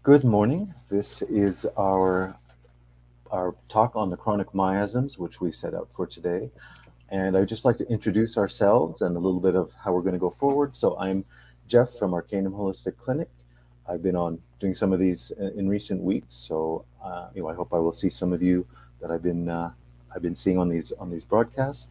Good morning. This is our talk on the chronic miasms, which we set out for today. And I'd just like to introduce ourselves and a little bit of how we're going to go forward. So I'm Jeff from Arcanum Holistic Clinic. I've been on doing some of these in recent weeks. So I hope I will see some of you that I've been seeing on these broadcasts.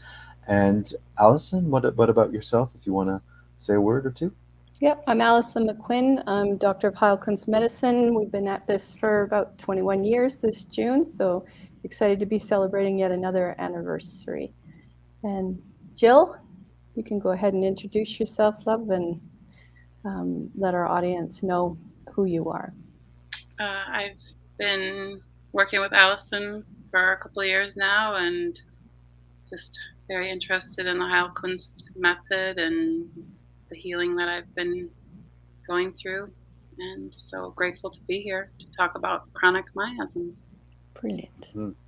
And Allison, what about yourself? If you want to say a word or two. Yep, I'm Allison McQuinn. I'm Doctor of Heilkunst Medicine. We've been at this for about 21 years this June, so excited to be celebrating yet another anniversary. And Jill, you can go ahead and introduce yourself, love, and let our audience know who you are. I've been working with Allison for a couple of years now and just very interested in the Heilkunst method and the healing that I've been going through. And so grateful to be here to talk about chronic miasms. Brilliant.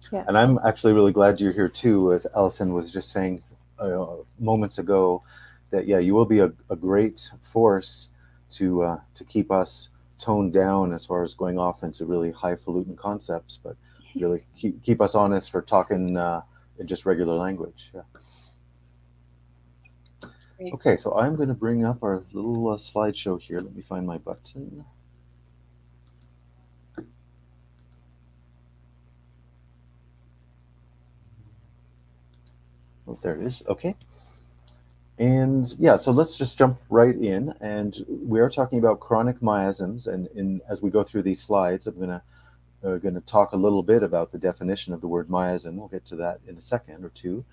Yeah. And I'm actually really glad you're here too, as Allison was just saying moments ago, that you will be a great force to keep us toned down as far as going off into really highfalutin concepts, but really keep us honest for talking in just regular language. Yeah. Great. Okay, so I'm going to bring up our little slideshow here. Let me find my button. Oh, there it is. Okay. And so let's just jump right in. And we are talking about chronic miasms. And as we go through these slides, I'm going to talk a little bit about the definition of the word miasm. We'll get to that in a second or two.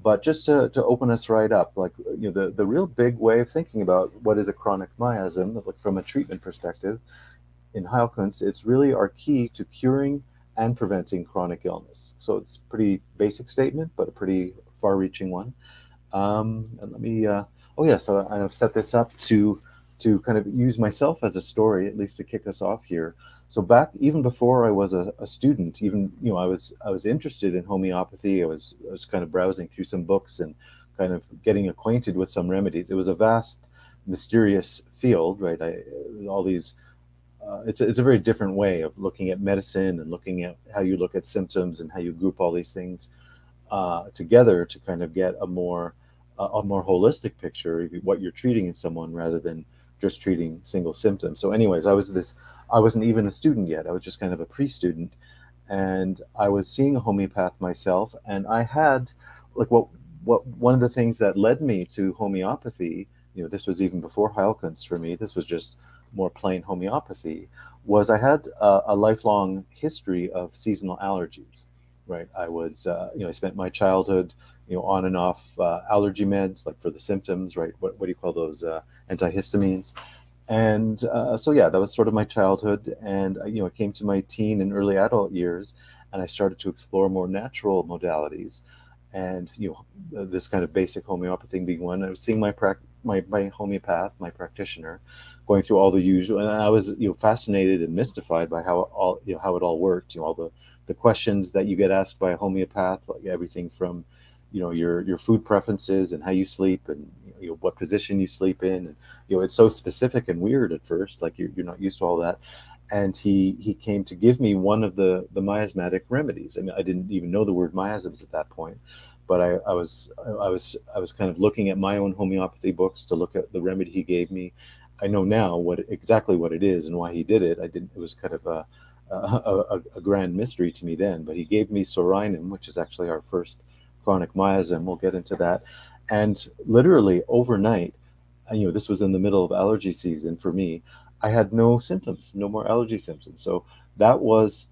But just to open us right up, the real big way of thinking about what is a chronic miasm, like from a treatment perspective, in Heilkunst, it's really our key to curing and preventing chronic illness. So it's a pretty basic statement, but a pretty far-reaching one. And let me, so I've set this up to kind of use myself as a story, at least to kick us off here. So back even before I was a student, even I was interested in homeopathy. I was kind of browsing through some books and kind of getting acquainted with some remedies. It was a vast, mysterious field, right? All these. It's a very different way of looking at medicine and looking at how you look at symptoms and how you group all these things together to kind of get a more holistic picture of what you're treating in someone rather than just treating single symptoms. So anyways, I wasn't even a student yet. I was just kind of a pre-student, and I was seeing a homeopath myself, and I had what one of the things that led me to homeopathy, this was even before Heilkunst for me, this was just more plain homeopathy, was I had a lifelong history of seasonal allergies. Right, I was, I spent my childhood, on and off allergy meds, like for the symptoms, right? What do you call those? Antihistamines. And that was sort of my childhood. And, it came to my teen and early adult years, and I started to explore more natural modalities. And, this kind of basic homeopathy being one. I was seeing my homeopath, my practitioner, going through all the usual, and I was, fascinated and mystified by how it all worked, all the questions that you get asked by a homeopath, like everything from, your food preferences and how you sleep and what position you sleep in, and it's so specific and weird at first, like you're not used to all that. And he came to give me one of the miasmatic remedies. I mean, I didn't even know the word miasms at that point, but I was kind of looking at my own homeopathy books to look at the remedy he gave me. I know now exactly what it is and why he did it. It was kind of a grand mystery to me then, but he gave me sorinum, which is actually our first chronic miasm. We'll get into that. And literally overnight, this was in the middle of allergy season for me, I had no symptoms, no more allergy symptoms. So that was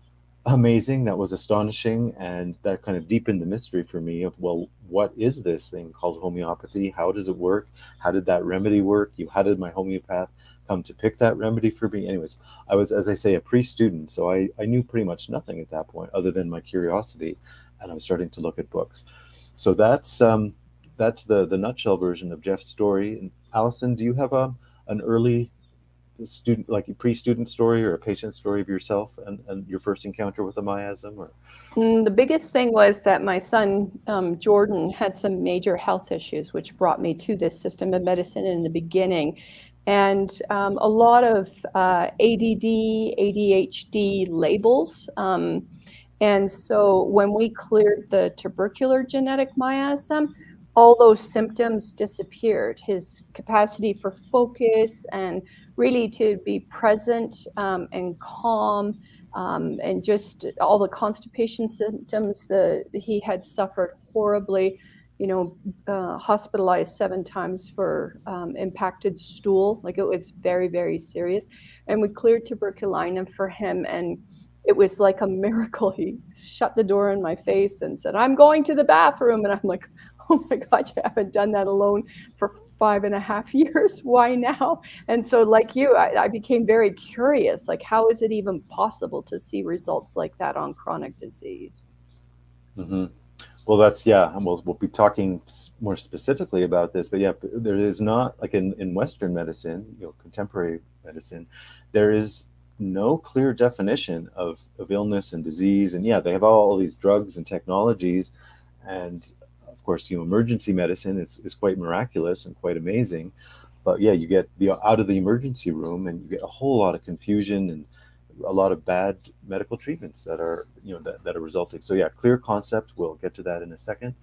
amazing. That was astonishing. And that kind of deepened the mystery for me of, well, what is this thing called homeopathy? How does it work? How did that remedy work? How did my homeopath come to pick that remedy for me? Anyways, I was, as I say, a pre-student. So I knew pretty much nothing at that point other than my curiosity. And I was starting to look at books. So that's the nutshell version of Jeff's story. And Allison, do you have an early student, like a pre-student story or a patient story of yourself and your first encounter with a miasm? Or the biggest thing was that my son Jordan had some major health issues, which brought me to this system of medicine in the beginning. and a lot of ADD, ADHD labels. And so when we cleared the tubercular genetic miasm, all those symptoms disappeared. His capacity for focus and really to be present and calm, and just all the constipation symptoms that he had suffered horribly, hospitalized 7 times for impacted stool. Like, it was very, very serious. And we cleared tuberculinum for him, and it was like a miracle. He shut the door in my face and said, "I'm going to the bathroom." And I'm like, "Oh my God, you haven't done that alone for 5.5 years. Why now?" And so, like you, I became very curious, like, how is it even possible to see results like that on chronic disease? Mm-hmm. Well, that's, yeah, and we'll be talking more specifically about this, but yeah, there is not, like in Western medicine, contemporary medicine, there is no clear definition of illness and disease. And yeah, they have all these drugs and technologies, and of course, emergency medicine is quite miraculous and quite amazing. But yeah, you get out of the emergency room and you get a whole lot of confusion and a lot of bad medical treatments that are that are resulting. So yeah, clear concept. We'll get to that in a second.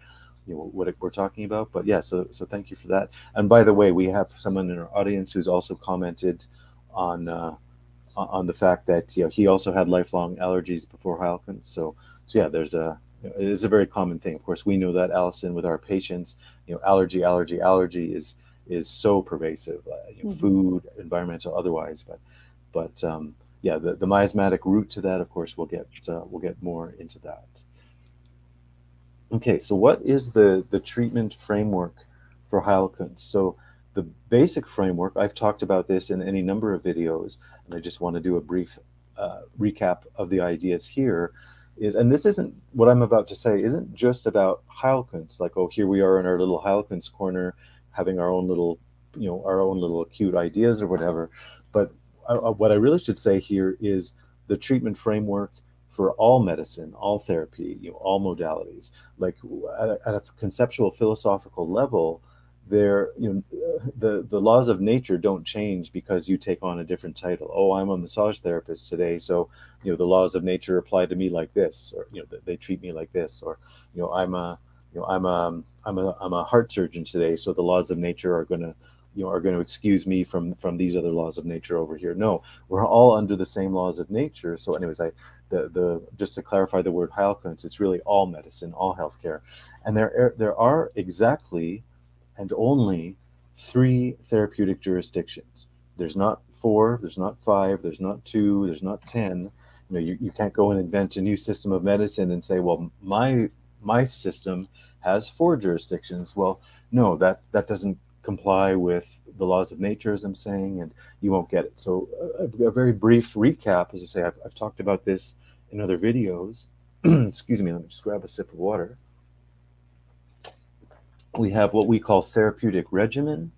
What we're talking about. But yeah, so thank you for that. And by the way, we have someone in our audience who's also commented on the fact that he also had lifelong allergies before Heilkens. So yeah, it is a very common thing. Of course, we know that, Allison, with our patients, allergy is so pervasive. Food, environmental, otherwise, but yeah, the miasmatic root to that, of course, we'll get more into that. Okay, so what is the treatment framework for Heilkens? So the basic framework, I've talked about this in any number of videos, and I just want to do a brief recap of the ideas here. And this isn't, what I'm about to say isn't just about Heilkens, like, oh, here we are in our little Heilkens corner, having our own little acute ideas or whatever. But what I really should say here is the treatment framework for all medicine, all therapy, all modalities. Like, at a conceptual philosophical level, the laws of nature don't change because you take on a different title. Oh, I'm a massage therapist today, so the laws of nature apply to me like this, or they treat me like this, or I'm a heart surgeon today, so the laws of nature are going to excuse me from these other laws of nature over here. No, we're all under the same laws of nature. So anyways, just to clarify the word Heilkens, it's really all medicine, all healthcare. And there are exactly and only 3 therapeutic jurisdictions. There's not 4, there's not 5, there's not 2, there's not 10. You can't go and invent a new system of medicine and say, well, my system has 4 jurisdictions. Well, no, that doesn't comply with the laws of nature, as I'm saying, and you won't get it. So a very brief recap, as I say, I've talked about this in other videos. Excuse me, let me just grab a sip of water. We have what we call therapeutic regimen,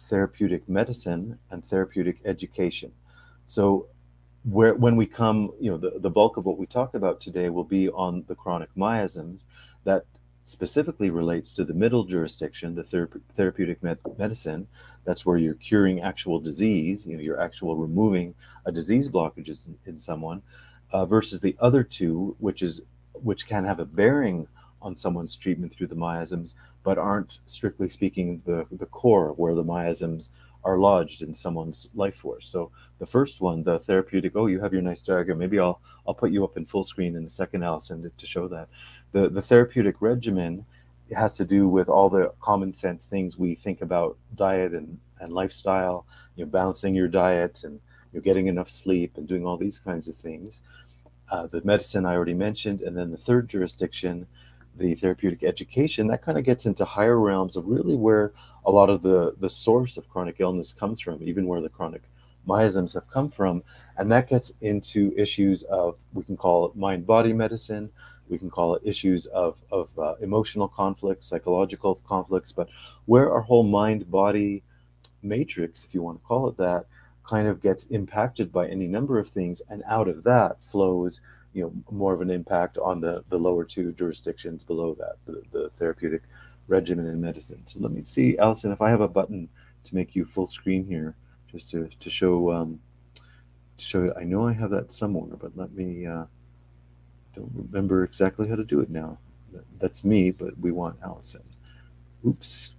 therapeutic medicine, and therapeutic education. So when we come, the bulk of what we talk about today will be on the chronic miasms. That specifically relates to the middle jurisdiction, the therapeutic medicine. That's where you're curing actual disease, you're actual removing a disease blockages in someone, versus the other 2, which can have a bearing on someone's treatment through the miasms, but aren't, strictly speaking, the core of where the miasms are lodged in someone's life force. So the first one, the therapeutic, oh, you have your nice diagram. Maybe I'll put you up in full screen in a second, Allison, to show that. The therapeutic regimen has to do with all the common sense things we think about diet and lifestyle, balancing your diet and getting enough sleep and doing all these kinds of things. The medicine I already mentioned, and then the third jurisdiction, the therapeutic education, that kind of gets into higher realms of really where a lot of the source of chronic illness comes from, even where the chronic miasms have come from. And that gets into issues of, we can call it mind-body medicine, we can call it issues of emotional conflicts, psychological conflicts, but where our whole mind-body matrix, if you want to call it that, kind of gets impacted by any number of things, and out of that flows more of an impact on the lower 2 jurisdictions below that, the therapeutic regimen in medicine. So let me see, Allison, if I have a button to make you full screen here, just to show you. I know I have that somewhere, but let me. Don't remember exactly how to do it now. That's me, but we want Allison. Oops.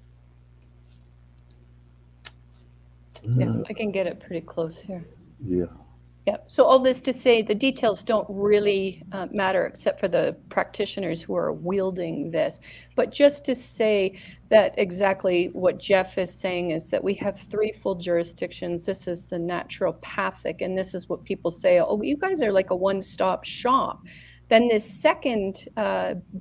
Yeah, I can get it pretty close here. Yeah. Yeah, so all this to say the details don't really matter except for the practitioners who are wielding this. But just to say that exactly what Jeff is saying is that we have 3 full jurisdictions. This is the naturopathic, and this is what people say, oh, you guys are like a one-stop shop. Then this second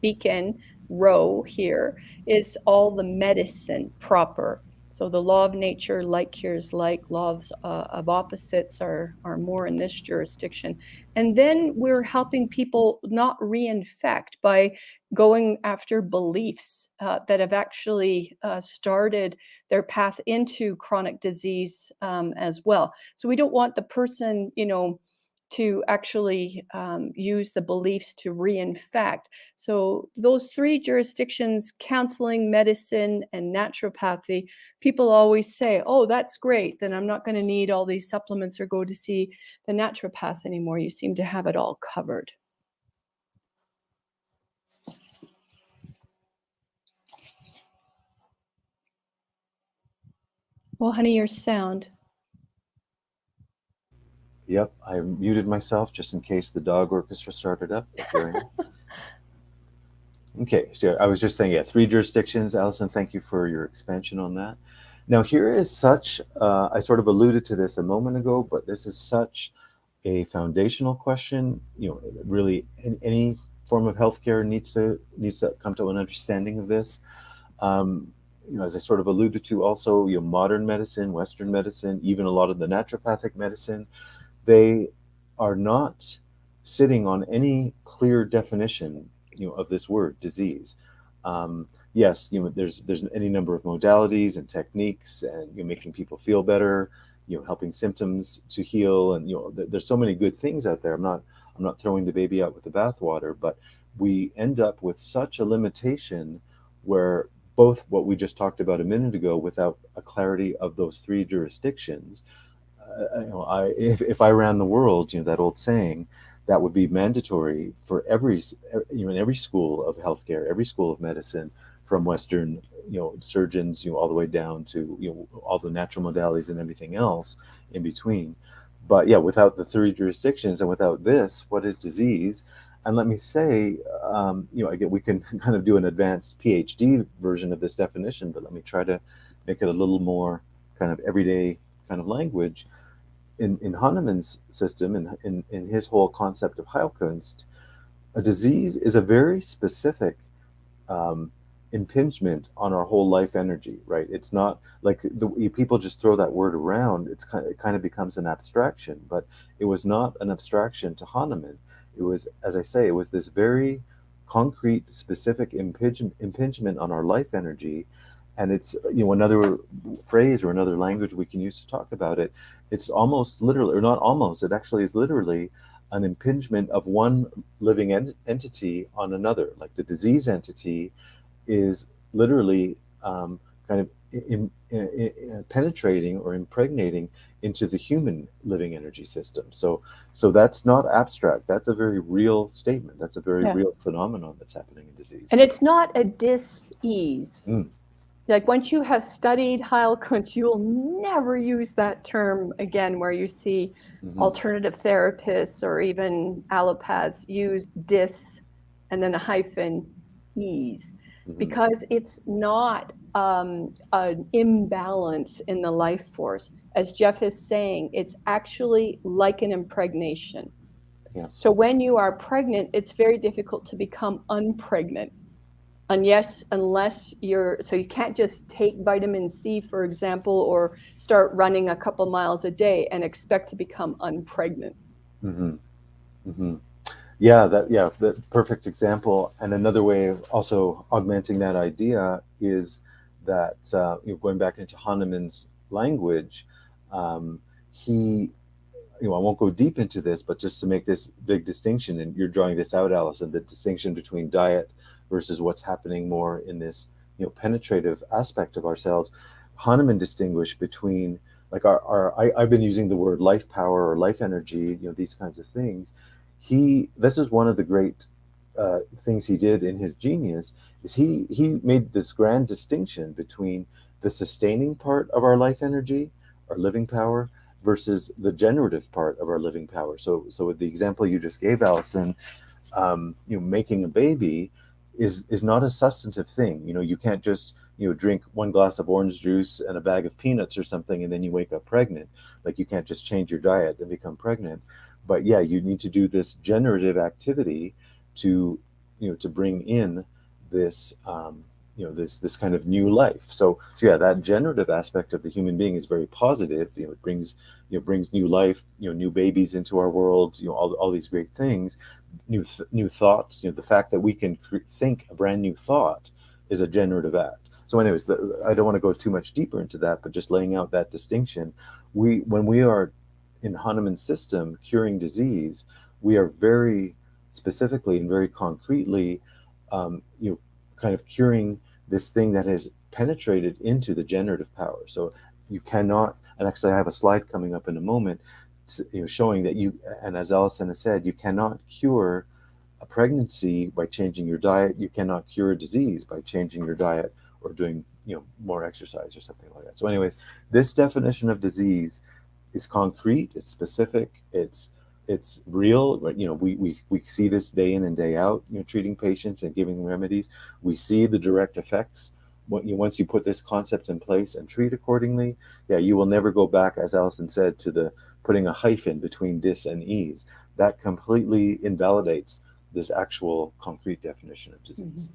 beacon row here is all the medicine proper. So the law of nature, like cures like, laws of opposites are more in this jurisdiction. And then we're helping people not reinfect by going after beliefs that have actually started their path into chronic disease as well. So we don't want the person, to actually use the beliefs to reinfect. So those 3 jurisdictions, counseling, medicine, and naturopathy, people always say, oh, that's great. Then I'm not going to need all these supplements or go to see the naturopath anymore. You seem to have it all covered. Well, honey, your sound. Yep, I muted myself just in case the dog orchestra started up. Okay, so I was just saying, yeah, 3 jurisdictions. Allison, thank you for your expansion on that. Now, here is such, I sort of alluded to this a moment ago, but this is such a foundational question. Really, any form of healthcare needs to come to an understanding of this. As I sort of alluded to also, modern medicine, Western medicine, even a lot of the naturopathic medicine, they are not sitting on any clear definition, of this word disease. Yes, there's any number of modalities and techniques, and making people feel better, helping symptoms to heal, and there's so many good things out there. I'm not throwing the baby out with the bathwater, but we end up with such a limitation where both what we just talked about a minute ago, without a clarity of those 3 jurisdictions. If I ran the world, that old saying, that would be mandatory for every school of healthcare, every school of medicine, from Western, surgeons, all the way down to, all the natural modalities and everything else in between. But yeah, without the 3 jurisdictions and without this, what is disease? And let me say, again, we can kind of do an advanced PhD version of this definition, but let me try to make it a little more kind of everyday kind of language. In Hahnemann's system, in his whole concept of Heilkunst, a disease is a very specific impingement on our whole life energy, right? It's not like people just throw that word around. It kind of becomes an abstraction, but it was not an abstraction to Hahnemann. It was, as I say, it was this very concrete, specific impingement on our life energy. And it's, another phrase or another language we can use to talk about it. It's almost literally, or not almost, it actually is literally an impingement of one living entity on another. Like the disease entity is literally kind of penetrating or impregnating into the human living energy system. So that's not abstract. That's a very real statement. That's a very real phenomenon that's happening in disease. And it's not a dis-ease. Like once you have studied Heilkunst, you will never use that term again, where you see alternative therapists or even allopaths use dis and then a hyphen ease, because it's not an imbalance in the life force. As Jeff is saying, it's actually like an impregnation. Yes. So when you are pregnant, it's very difficult to become unpregnant. And yes, unless so you can't just take vitamin C, for example, or start running a couple miles a day and expect to become unpregnant. Yeah, the perfect example. And another way of also augmenting that idea is that, going back into Hahnemann's language, he, I won't go deep into this, but just to make this big distinction, and you're drawing this out, Alison, the distinction between diet versus what's happening more in this, penetrative aspect of ourselves. Hahnemann distinguished between like I've been using the word life power or life energy, these kinds of things. This is one of the great things he did in his genius, is he made this grand distinction between the sustaining part of our life energy, our living power, versus the generative part of our living power. So with the example you just gave, Allison, making a baby is not a substantive thing. You can't just drink one glass of orange juice and a bag of peanuts or something, and then you wake up pregnant. Like, you can't just change your diet and become pregnant. But yeah, you need to do this generative activity to to bring in this this kind of new life. So yeah, that generative aspect of the human being is very positive. It brings new life, new babies into our world, all these great things, new thoughts. The fact that we can think a brand new thought is a generative act. So anyways, I don't want to go too much deeper into that, but just laying out that distinction. When we are in Hahnemann's system curing disease, we are very specifically and very concretely kind of curing this thing that has penetrated into the generative power. So you cannot, and actually I have a slide coming up in a moment, showing that and as Allison has said, you cannot cure a pregnancy by changing your diet. You cannot cure a disease by changing your diet or doing more exercise or something like that. So anyways, this definition of disease is concrete, it's specific, it's real. We see this day in and day out, treating patients and giving them remedies. We see the direct effects once you put this concept in place and treat accordingly. Yeah, you will never go back, as Allison said, to the putting a hyphen between dis and ease. That completely invalidates this actual concrete definition of disease. Mm-hmm.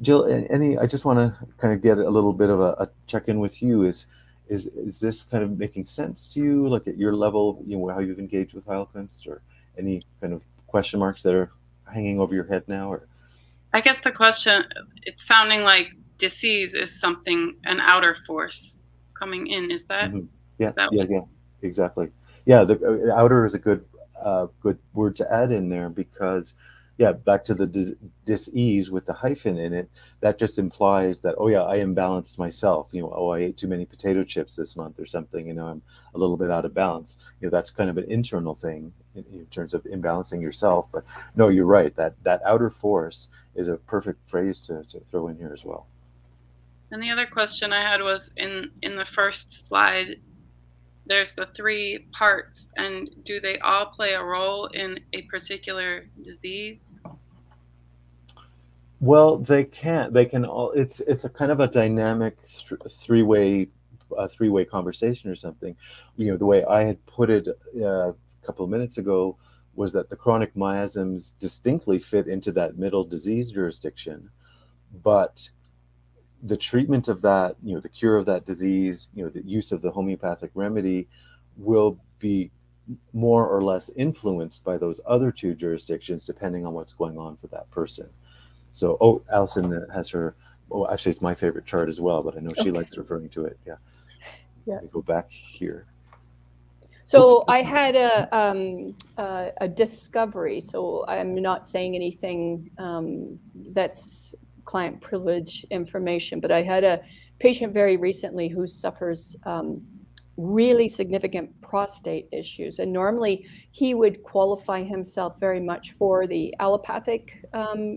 Jill, I just want to kind of get a little bit of a check-in with you. Is this kind of making sense to you, like at your level, how you've engaged with Heilkunst, or any kind of question marks that are hanging over your head now? Or I guess the question, it's sounding like disease is something, an outer force coming in. Is that? Mm-hmm. Yeah, is that yeah, exactly. Yeah, the outer is a good word to add in there, because yeah, back to the dis-ease with the hyphen in it, that just implies that, oh yeah, I imbalanced myself. I ate too many potato chips this month or something, I'm a little bit out of balance. That's kind of an internal thing in terms of imbalancing yourself. But no, you're right, that outer force is a perfect phrase to throw in here as well. And the other question I had was, in the first slide, there's the 3 parts, and do they all play a role in a particular disease? Well, they can all. It's a kind of a dynamic three-way conversation or something. The way I had put it a couple of minutes ago was that the chronic miasms distinctly fit into that middle disease jurisdiction, but the treatment of that, the cure of that disease, the use of the homeopathic remedy will be more or less influenced by those other 2 jurisdictions, depending on what's going on for that person. So, Allison has her, actually it's my favorite chart as well, but I know she likes referring to it. Yeah. Let me go back here. So I had a discovery. So I'm not saying anything that's client privilege information, but I had a patient very recently who suffers really significant prostate issues. And normally he would qualify himself very much for the allopathic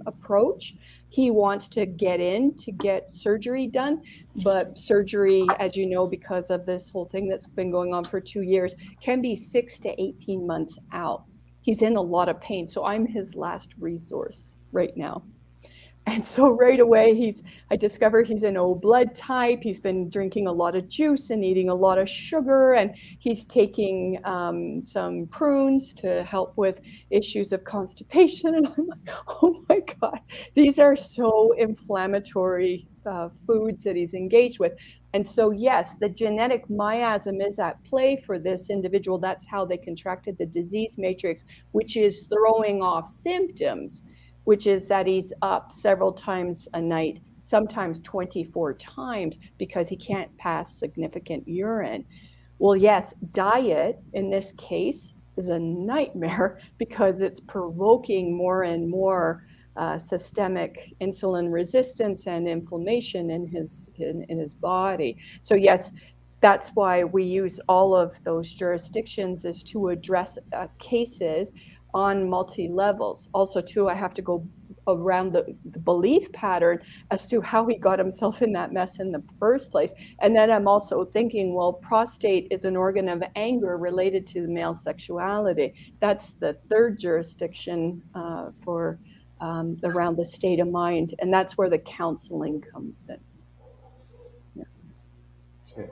approach. He wants to get surgery done, but surgery, as you know, because of this whole thing that's been going on for 2 years, can be 6 to 18 months out. He's in a lot of pain. So I'm his last resource right now. And so right away, I discover he's an O blood type. He's been drinking a lot of juice and eating a lot of sugar, and he's taking some prunes to help with issues of constipation. And I'm like, oh my God, these are so inflammatory foods that he's engaged with. And so, yes, the genetic miasm is at play for this individual. That's how they contracted the disease matrix, which is throwing off symptoms, which is that he's up several times a night, sometimes 24 times, because he can't pass significant urine. Well, yes, diet in this case is a nightmare because it's provoking more and more systemic insulin resistance and inflammation in his body. So yes, that's why we use all of those jurisdictions, is to address cases on multi-levels. Also, too, I have to go around the belief pattern as to how he got himself in that mess in the first place. And then I'm also thinking, well, prostate is an organ of anger related to the male sexuality. That's the third jurisdiction for around the state of mind. And that's where the counseling comes in. Okay.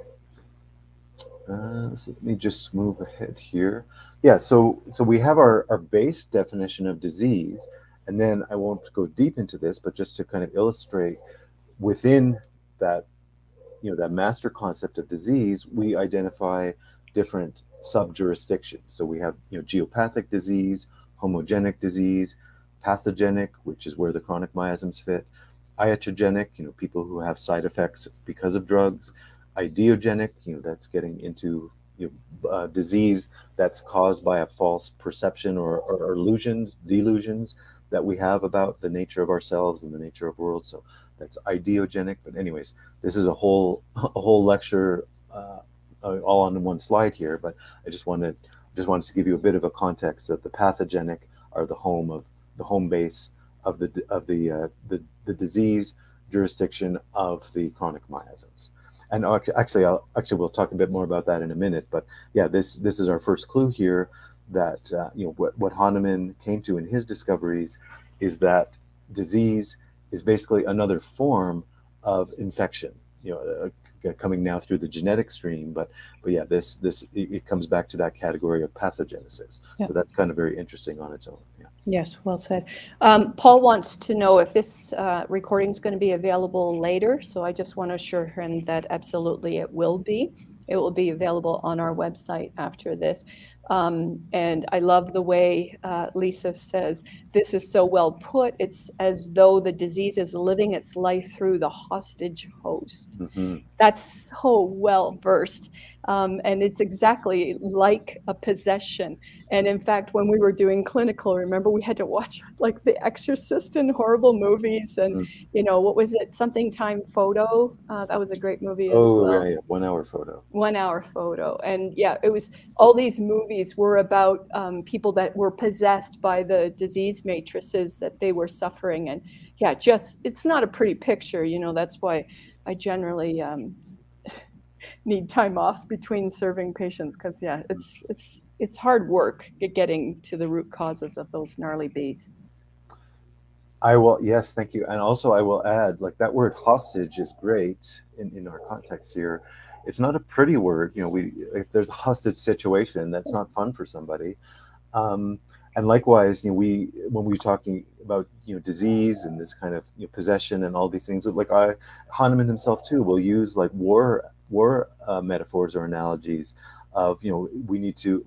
So let me just move ahead here. Yeah, so we have our base definition of disease, and then I won't go deep into this, but just to kind of illustrate within that, that master concept of disease, we identify different sub-jurisdictions. So we have, geopathic disease, homogenic disease, pathogenic, which is where the chronic miasms fit, iatrogenic, people who have side effects because of drugs, ideogenic, that's getting into disease that's caused by a false perception or delusions that we have about the nature of ourselves and the nature of the world. So that's ideogenic. But anyways, this is a whole lecture all on one slide here. But I just wanted to give you a bit of a context that the pathogenic are the home base of the disease jurisdiction of the chronic miasms. And actually, we'll talk a bit more about that in a minute. But yeah, this is our first clue here that what Hahnemann came to in his discoveries is that disease is basically another form of infection. Coming now through the genetic stream, but yeah, it comes back to that category of pathogenesis. Yeah. So that's kind of very interesting on its own. Yeah. Yes, well said. Paul wants to know if this recording is going to be available later. So I just want to assure him that absolutely it will be. It will be available on our website after this. And I love the way Lisa says, this is so well put. It's as though the disease is living its life through the hostage host. Mm-hmm. That's so well versed. And it's exactly like a possession. And in fact, when we were doing clinical, remember, we had to watch like The Exorcist and horrible movies. And, what was it? Something Time Photo. That was a great movie as well. Oh, yeah. 1 hour photo. 1 hour photo. And yeah, it was all these movies were about people that were possessed by the disease matrices that they were suffering. And yeah, it's not a pretty picture. That's why I generally need time off between serving patients, because yeah, it's hard work getting to the root causes of those gnarly beasts. Yes, thank you. And also I will add, like, that word hostage is great in our context here. It's not a pretty word. If there's a hostage situation, that's not fun for somebody. And likewise, when we're talking about disease and this kind of possession and all these things, like Hahnemann himself too will use like war metaphors or analogies of we need to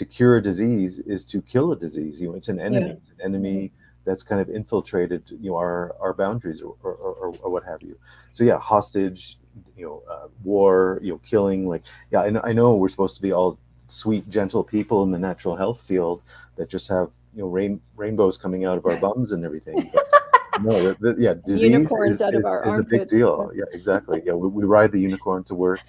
cure a disease is to kill a disease. It's an enemy. Yeah. It's an enemy that's kind of infiltrated our boundaries or what have you. So yeah, hostage, war, killing. I know we're supposed to be all sweet, gentle people in the natural health field that just have rainbows coming out of our bums and everything. But no, disease unicorns is out of our a big deal. Yeah, exactly. Yeah, we ride the unicorn to work.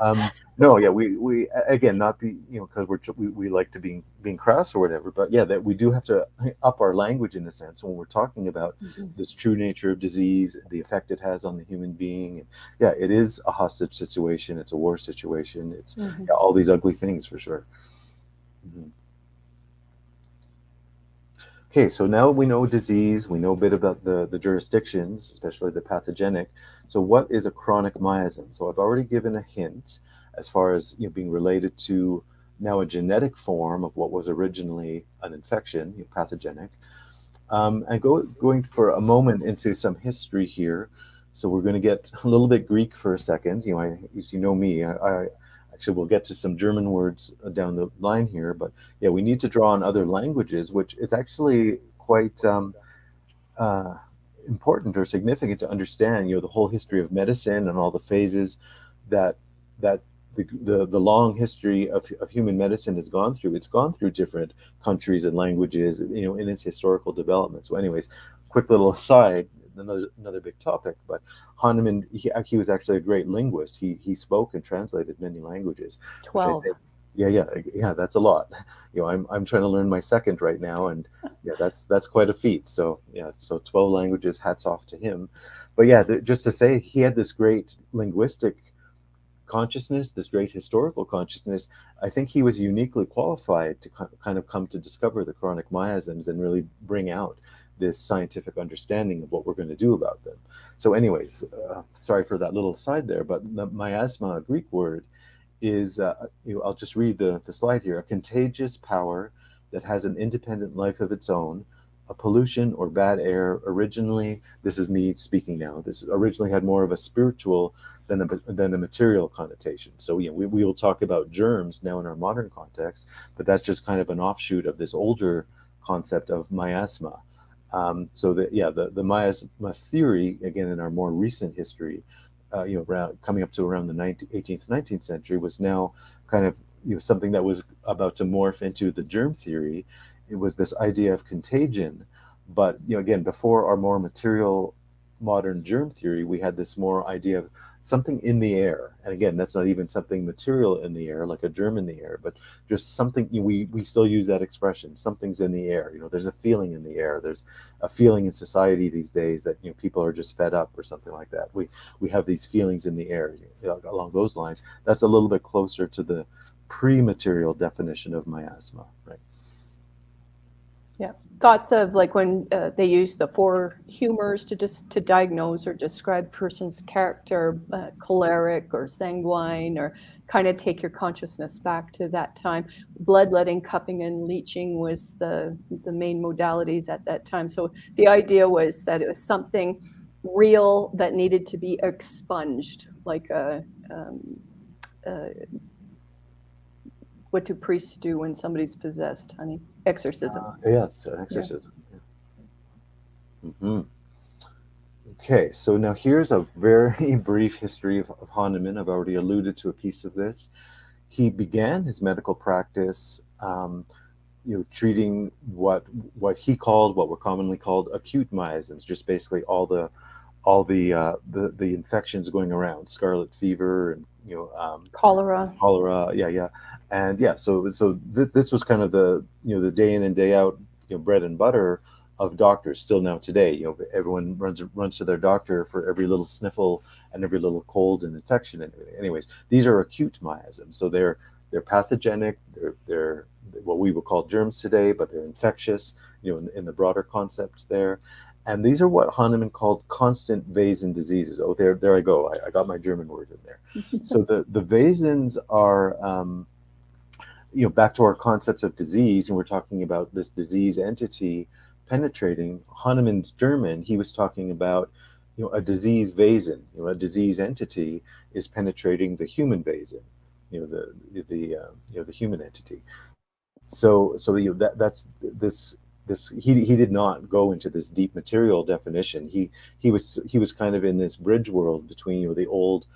And we again, not be because we like to being crass or whatever, but yeah, that we do have to up our language in a sense when we're talking about this true nature of disease, the effect it has on the human being. And yeah, it is a hostage situation. It's a war situation. It's all these ugly things for sure. Mm-hmm. Okay, so now we know disease, we know a bit about the jurisdictions, especially the pathogenic. So what is a chronic miasm? So I've already given a hint as far as being related to now a genetic form of what was originally an infection, pathogenic. And going for a moment into some history here. So we're going to get a little bit Greek for a second. Me, I actually, we'll get to some German words down the line here, but yeah, we need to draw on other languages, which is actually quite important or significant to understand. The whole history of medicine and all the phases that the long history of human medicine has gone through. It's gone through different countries and languages, in its historical development. So, anyways, quick little aside. another big topic. But Hahnemann, he was actually a great linguist. He spoke and translated many languages, which I 12. think, yeah, that's a lot. I'm trying to learn my second right now, and yeah, that's quite a feat. So yeah, so 12 languages, hats off to him. But yeah, just to say, he had this great linguistic consciousness, this great historical consciousness. I think he was uniquely qualified to kind of come to discover the chronic miasms and really bring out this scientific understanding of what we're going to do about them. So anyways, sorry for that little side there, but the miasma, a Greek word, is, I'll just read the slide here, a contagious power that has an independent life of its own, a pollution or bad air. Originally, this is me speaking now, this originally had more of a spiritual than a material connotation. So we will talk about germs now in our modern context, but that's just kind of an offshoot of this older concept of miasma. So the miasma theory, again, in our more recent history, coming up to around the 18th, 19th century, was now kind of something that was about to morph into the germ theory. It was this idea of contagion, but again, before our more material modern germ theory, we had this more idea of something in the air. And again, that's not even something material in the air, like a germ in the air, but just something. We still use that expression, something's in the air. There's a feeling in the air. There's a feeling in society these days that people are just fed up or something like that. We have these feelings in the air, along those lines. That's a little bit closer to the pre-material definition of miasma, right? Yeah, thoughts of like when they use the four humors to diagnose or describe person's character, choleric or sanguine, or kind of take your consciousness back to that time. Bloodletting, cupping, and leeching was the main modalities at that time. So the idea was that it was something real that needed to be expunged, like what do priests do when somebody's possessed, honey? Exorcism. Yes, an exorcism. Yeah. Mm-hmm. Okay, so now here's a very brief history of Hahnemann. I've already alluded to a piece of this. He began his medical practice, treating what were commonly called acute miasms, just basically all the infections going around, scarlet fever and Cholera. And this was kind of the day in and day out bread and butter of doctors still now today. Everyone runs to their doctor for every little sniffle and every little cold and infection. And anyways, these are acute miasms, so they're pathogenic. They're what we would call germs today, but they're infectious. In the broader concept there. And these are what Hahnemann called constant Vasen diseases. Oh, there I go. I got my German word in there. So the Vasens are, back to our concept of disease, and we're talking about this disease entity penetrating. Hahnemann's German, he was talking about, a disease Vasen. A disease entity is penetrating the human Vasen. The human entity. So that's this. He did not go into this deep material definition. He was kind of in this bridge world between the old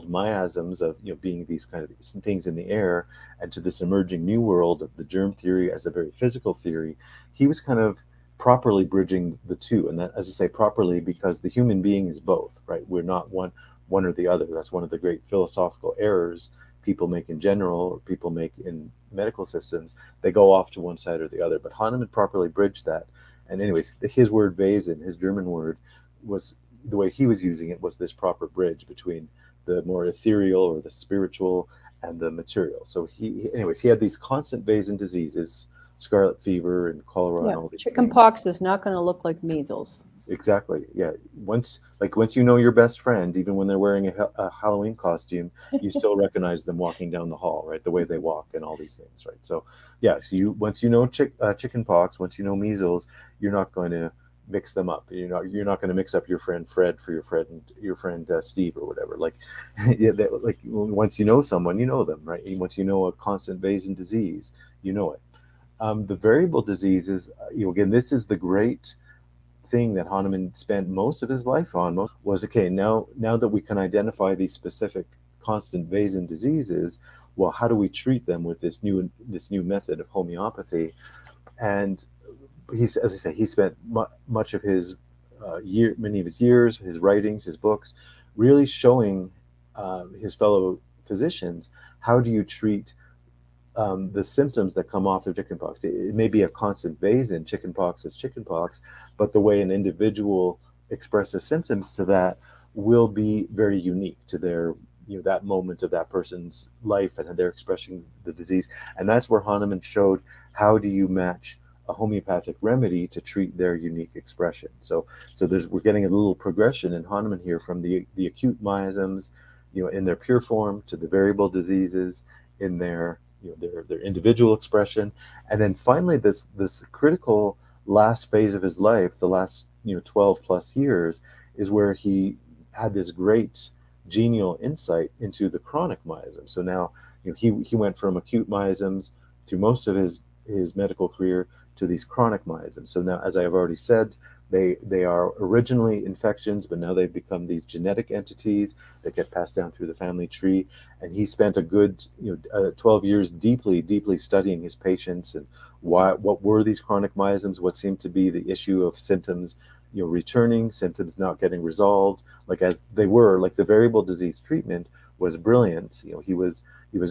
miasms of being these kind of things in the air, and to this emerging new world of the germ theory as a very physical theory. He was kind of properly bridging the two, and that, as I say, properly, because the human being is both, right? We're not one or the other. That's one of the great philosophical errors people make in general, or people make in medical systems. They go off to one side or the other, but Hahnemann properly bridged that. And anyways, his word Vasen, his German word, was the way he was using it, was this proper bridge between the more ethereal or the spiritual and the material. So he had these constant Vasen diseases, scarlet fever and cholera and all these chicken things. pox is not going to look like measles. Exactly. Yeah. Once you know your best friend, even when they're wearing a Halloween costume, you still recognize them walking down the hall, right? The way they walk and all these things, right? So, yeah. So once you know chicken pox, once you know measles, you're not going to mix them up. You're not going to mix up your friend Fred for your friend Steve or whatever. Once you know someone, you know them, right? Once you know a constant Vasen disease, you know it. The variable diseases, again, this is the great thing that Hahnemann spent most of his life on. Was okay, now that we can identify these specific constant Vasen diseases, well, how do we treat them with this new method of homeopathy? And as I say, he spent much of his many of his years, his writings, his books, really showing his fellow physicians how do you treat the symptoms that come off of chickenpox. It may be a constant phase in chickenpox as chickenpox, but the way an individual expresses symptoms to that will be very unique to their, that moment of that person's life and they're expressing the disease. And that's where Hahnemann showed how do you match a homeopathic remedy to treat their unique expression. So we're getting a little progression in Hahnemann here from the acute miasms, in their pure form, to the variable diseases in their their individual expression, and then finally this critical last phase of his life, the last 12 plus years, is where he had this great genial insight into the chronic miasms. So now he went from acute miasms through most of his medical career to these chronic miasms. So now, as I have already said, they are originally infections, but now they've become these genetic entities that get passed down through the family tree. And he spent a good 12 years deeply studying his patients and what were these chronic miasms, what seemed to be the issue of symptoms returning, symptoms not getting resolved, like as they were. Like the variable disease treatment was brilliant. He was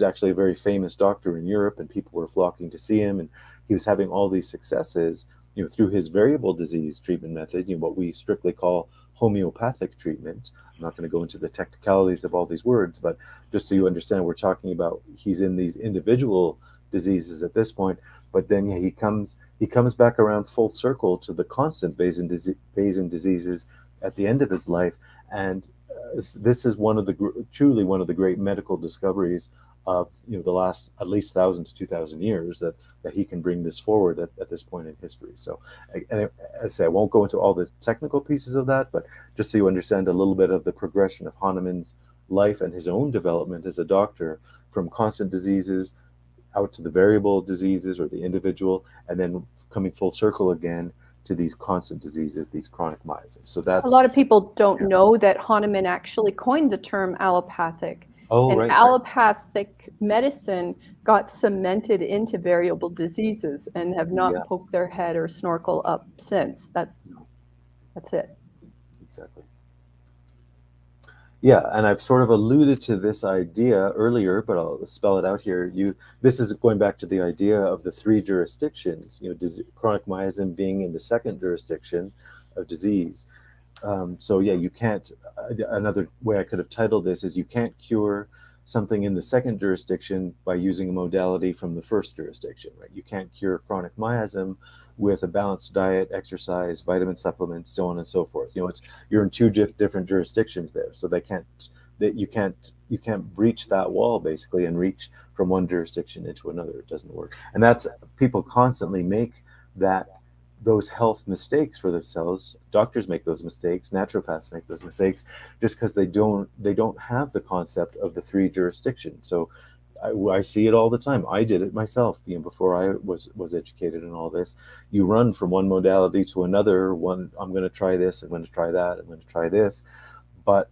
actually a very famous doctor in Europe, and people were flocking to see him, and he was having all these successes through his variable disease treatment method, what we strictly call homeopathic treatment. I'm not going to go into the technicalities of all these words, but just so you understand, we're talking about he's in these individual diseases at this point, but then he comes back around full circle to the constant phase in diseases at the end of his life. And this is truly one of the great medical discoveries of the last at least 1,000 to 2,000 years that he can bring this forward at this point in history. So, and as I say, I won't go into all the technical pieces of that, but just so you understand a little bit of the progression of Hahnemann's life and his own development as a doctor, from constant diseases out to the variable diseases or the individual, and then coming full circle again to these constant diseases, these chronic miasms. So that's a lot of people don't know that Hahnemann actually coined the term allopathic. And right. allopathic medicine got cemented into variable diseases and have not poked their head or snorkel up since. That's it. Exactly. Yeah, and I've sort of alluded to this idea earlier, but I'll spell it out here. This is going back to the idea of the three jurisdictions, chronic miasm being in the second jurisdiction of disease. So yeah, you can't, another way I could have titled this is you can't cure something in the second jurisdiction by using a modality from the first jurisdiction, right? You can't cure chronic miasm with a balanced diet, exercise, vitamin supplements, so on and so forth. You're in two different jurisdictions there, so you can't breach that wall basically and reach from one jurisdiction into another. It doesn't work. And that's, people constantly make those health mistakes for themselves. Doctors make those mistakes, naturopaths make those mistakes, just because they don't have the concept of the three jurisdictions. So I see it all the time. I did it myself, before I was educated in all this. You run from one modality to another. I'm going to try this, I'm going to try that, I'm going to try this. But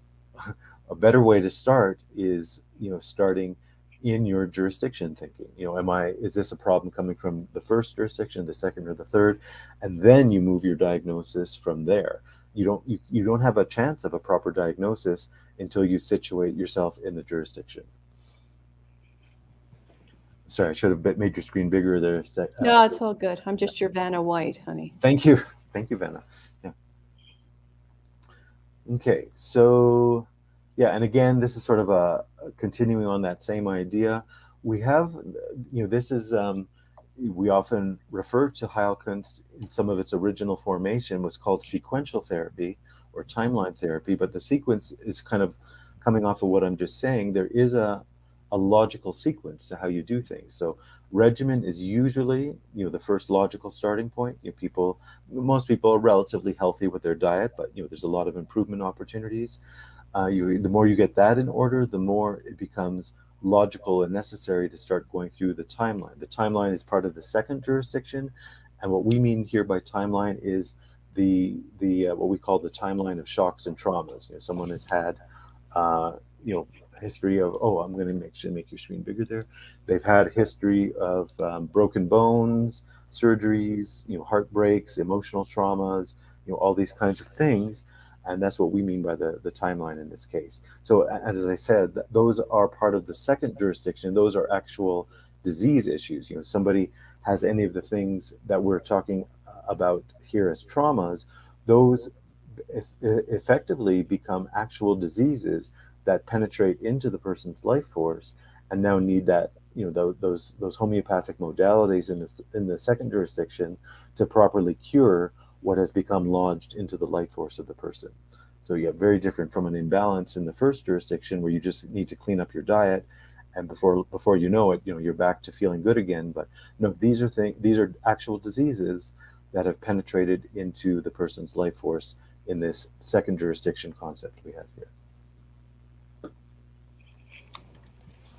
a better way to start is, starting in your jurisdiction, thinking, is this a problem coming from the first jurisdiction, the second, or the third? And then you move your diagnosis from there. You don't have a chance of a proper diagnosis until you situate yourself in the jurisdiction. Sorry, I should have made your screen bigger there. No, it's all good. I'm just your Vanna White, honey. Thank you, Vanna. Yeah. Okay, so yeah, and again, this is sort of a continuing on that same idea. We have, this is, we often refer to Heilkunst in some of its original formation was called sequential therapy or timeline therapy, but the sequence is kind of coming off of what I'm just saying. There is a logical sequence to how you do things. So regimen is usually, the first logical starting point. Most people are relatively healthy with their diet, but there's a lot of improvement opportunities. The more you get that in order, the more it becomes logical and necessary to start going through the timeline. The timeline is part of the second jurisdiction, and what we mean here by timeline is the what we call the timeline of shocks and traumas. Someone has had history of, I'm going to make your screen bigger there. They've had a history of broken bones, surgeries, heartbreaks, emotional traumas, all these kinds of things. And that's what we mean by the timeline in this case. So, and as I said, those are part of the second jurisdiction. Those are actual disease issues. Somebody has any of the things that we're talking about here as traumas, those effectively become actual diseases that penetrate into the person's life force and now need that, those homeopathic modalities in the second jurisdiction to properly cure what has become lodged into the life force of the person. So very different from an imbalance in the first jurisdiction where you just need to clean up your diet, and before you know it, you're back to feeling good again. But no, these are actual diseases that have penetrated into the person's life force in this second jurisdiction concept we have here.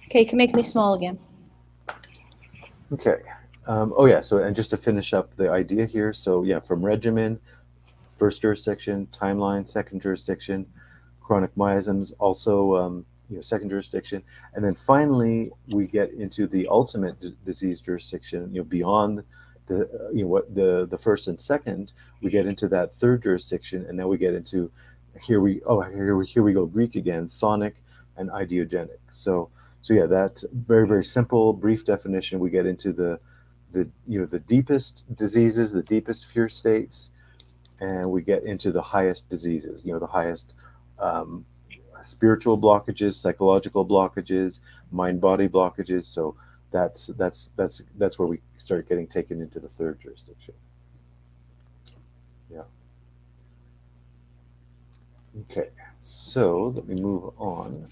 Okay, you can make me small again. Okay. So, and just to finish up the idea here, so from regimen, first jurisdiction, timeline, second jurisdiction, chronic miasms, also second jurisdiction, and then finally we get into the ultimate disease jurisdiction, beyond the first and second. We get into that third jurisdiction, and now we get into here we go Greek again, chthonic and ideogenic. So that's very, very simple, brief definition. We get into the deepest diseases, the deepest fear states, and we get into the highest diseases, the highest spiritual blockages, psychological blockages, mind-body blockages. So that's where we start getting taken into the third jurisdiction. Yeah. Okay. So let me move on.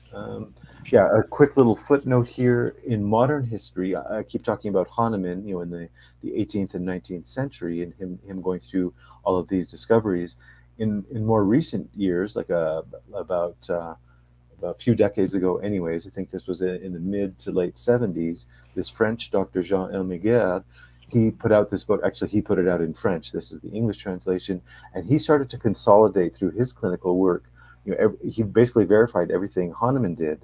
A quick little footnote here. In modern history, I keep talking about Hahnemann, in the 18th and 19th century, and him going through all of these discoveries. In more recent years, like about a few decades ago, anyways, I think this was in the mid to late 70s. This French Dr. Jean Elmiguer, he put out this book. Actually, he put it out in French. This is the English translation, and he started to consolidate through his clinical work. He basically verified everything Hahnemann did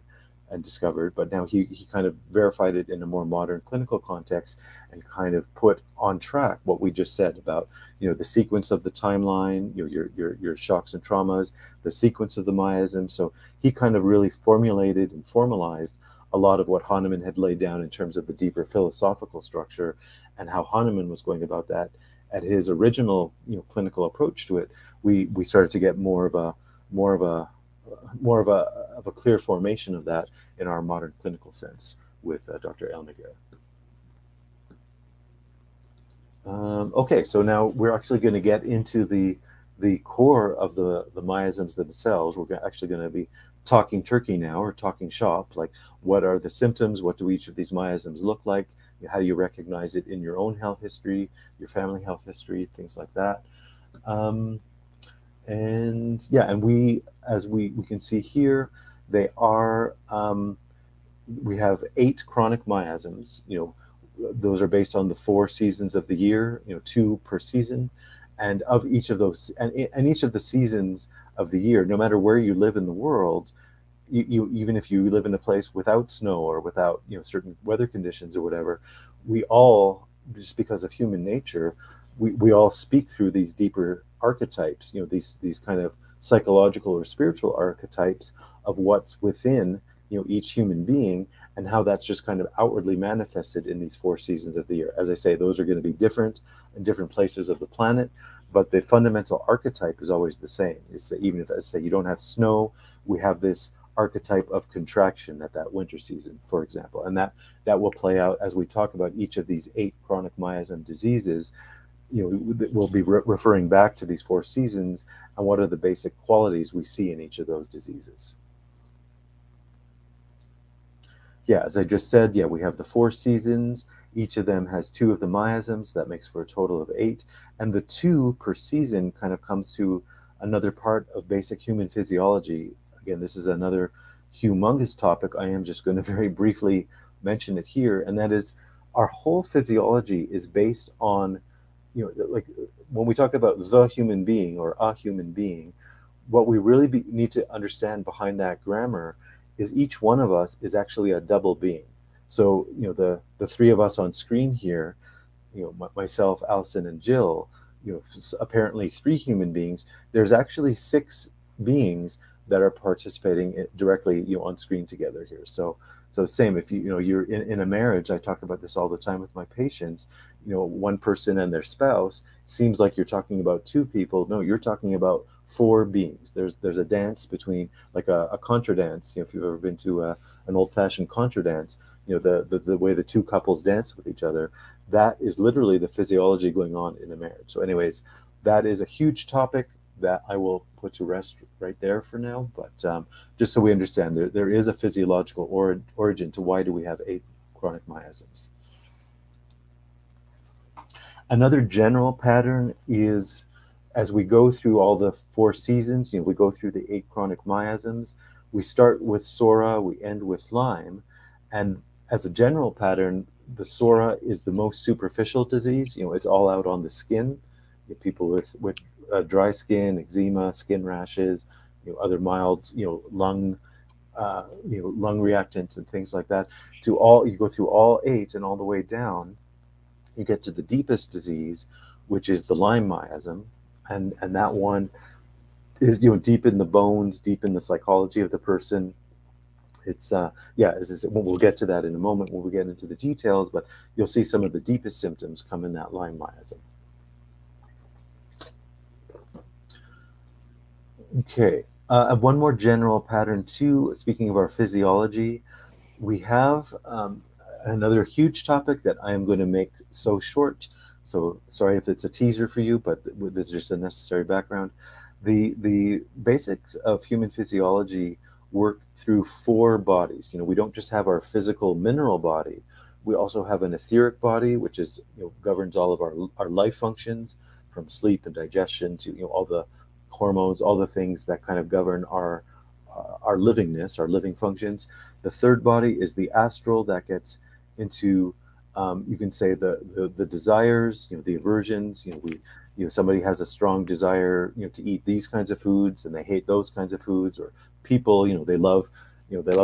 and discovered, but now he kind of verified it in a more modern clinical context and kind of put on track what we just said about the sequence of the timeline, your shocks and traumas, the sequence of the miasms. So he kind of really formulated and formalized a lot of what Hahnemann had laid down in terms of the deeper philosophical structure and how Hahnemann was going about that. At his original clinical approach to it, we started to get more of a clear formation of that in our modern clinical sense with Dr. Elmiguer. Okay, so now we're actually going to get into the core of the miasms themselves. We're actually going to be talking turkey now, or talking shop, like what are the symptoms, what do each of these miasms look like, how do you recognize it in your own health history, your family health history, things like that. And we, as we can see here, they are, we have 8 chronic miasms. Those are based on the 4 seasons of the year, 2 per season. And of each of those, and each of the seasons of the year, no matter where you live in the world, you even if you live in a place without snow or without certain weather conditions or whatever, we all, just because of human nature, we all speak through these deeper archetypes, these kind of psychological or spiritual archetypes of what's within each human being, and how that's just kind of outwardly manifested in these 4 seasons of the year. As I say, those are going to be different in different places of the planet, but the fundamental archetype is always the same. It's that even if, let's say, you don't have snow, we have this archetype of contraction at that winter season, for example, and that will play out as we talk about each of these 8 chronic miasm diseases. We'll be referring back to these 4 seasons and what are the basic qualities we see in each of those diseases. As I just said, we have the 4 seasons. Each of them has 2 of the miasms. That makes for a total of 8. And the 2 per season kind of comes to another part of basic human physiology. Again, this is another humongous topic. I am just going to very briefly mention it here, and that is our whole physiology is based on, like when we talk about the human being or a human being, what we really need to understand behind that grammar is each one of us is actually a double being. So, the 3 of us on screen here, myself, Allison, and Jill, apparently 3 human beings, there's actually 6 beings that are participating directly, on screen together here. So same, if you're in a marriage, I talk about this all the time with my patients. One person and their spouse seems like you're talking about 2 people. No, you're talking about 4 beings. There's a dance between, like a contra dance. If you've ever been to an old-fashioned contra dance, the way the 2 couples dance with each other, that is literally the physiology going on in a marriage. So anyways, that is a huge topic that I will put to rest right there for now. But just so we understand, there is a physiological origin to why do we have 8 chronic miasms. Another general pattern is, as we go through all the 4 seasons, we go through the 8 chronic miasms, we start with psora, we end with Lyme, and as a general pattern, the psora is the most superficial disease. It's all out on the skin. People with dry skin, eczema, skin rashes, other mild, lung reactants and things like that. You go through all 8 and all the way down, you get to the deepest disease, which is the Lyme miasm, and that one is deep in the bones, deep in the psychology of the person. It's we'll get to that in a moment when we get into the details, but you'll see some of the deepest symptoms come in that Lyme miasm. Okay, one more general pattern too. Speaking of our physiology, we have another huge topic that I am going to make so short. So sorry if it's a teaser for you, but this is just a necessary background. The basics of human physiology work through 4 bodies. We don't just have our physical mineral body. We also have an etheric body, which is governs all of our life functions, from sleep and digestion to all the hormones, all the things that kind of govern our livingness, our living functions. The third body is the astral, that gets into you can say the desires, the aversions. Somebody has a strong desire, to eat these kinds of foods, and they hate those kinds of foods. Or people, they love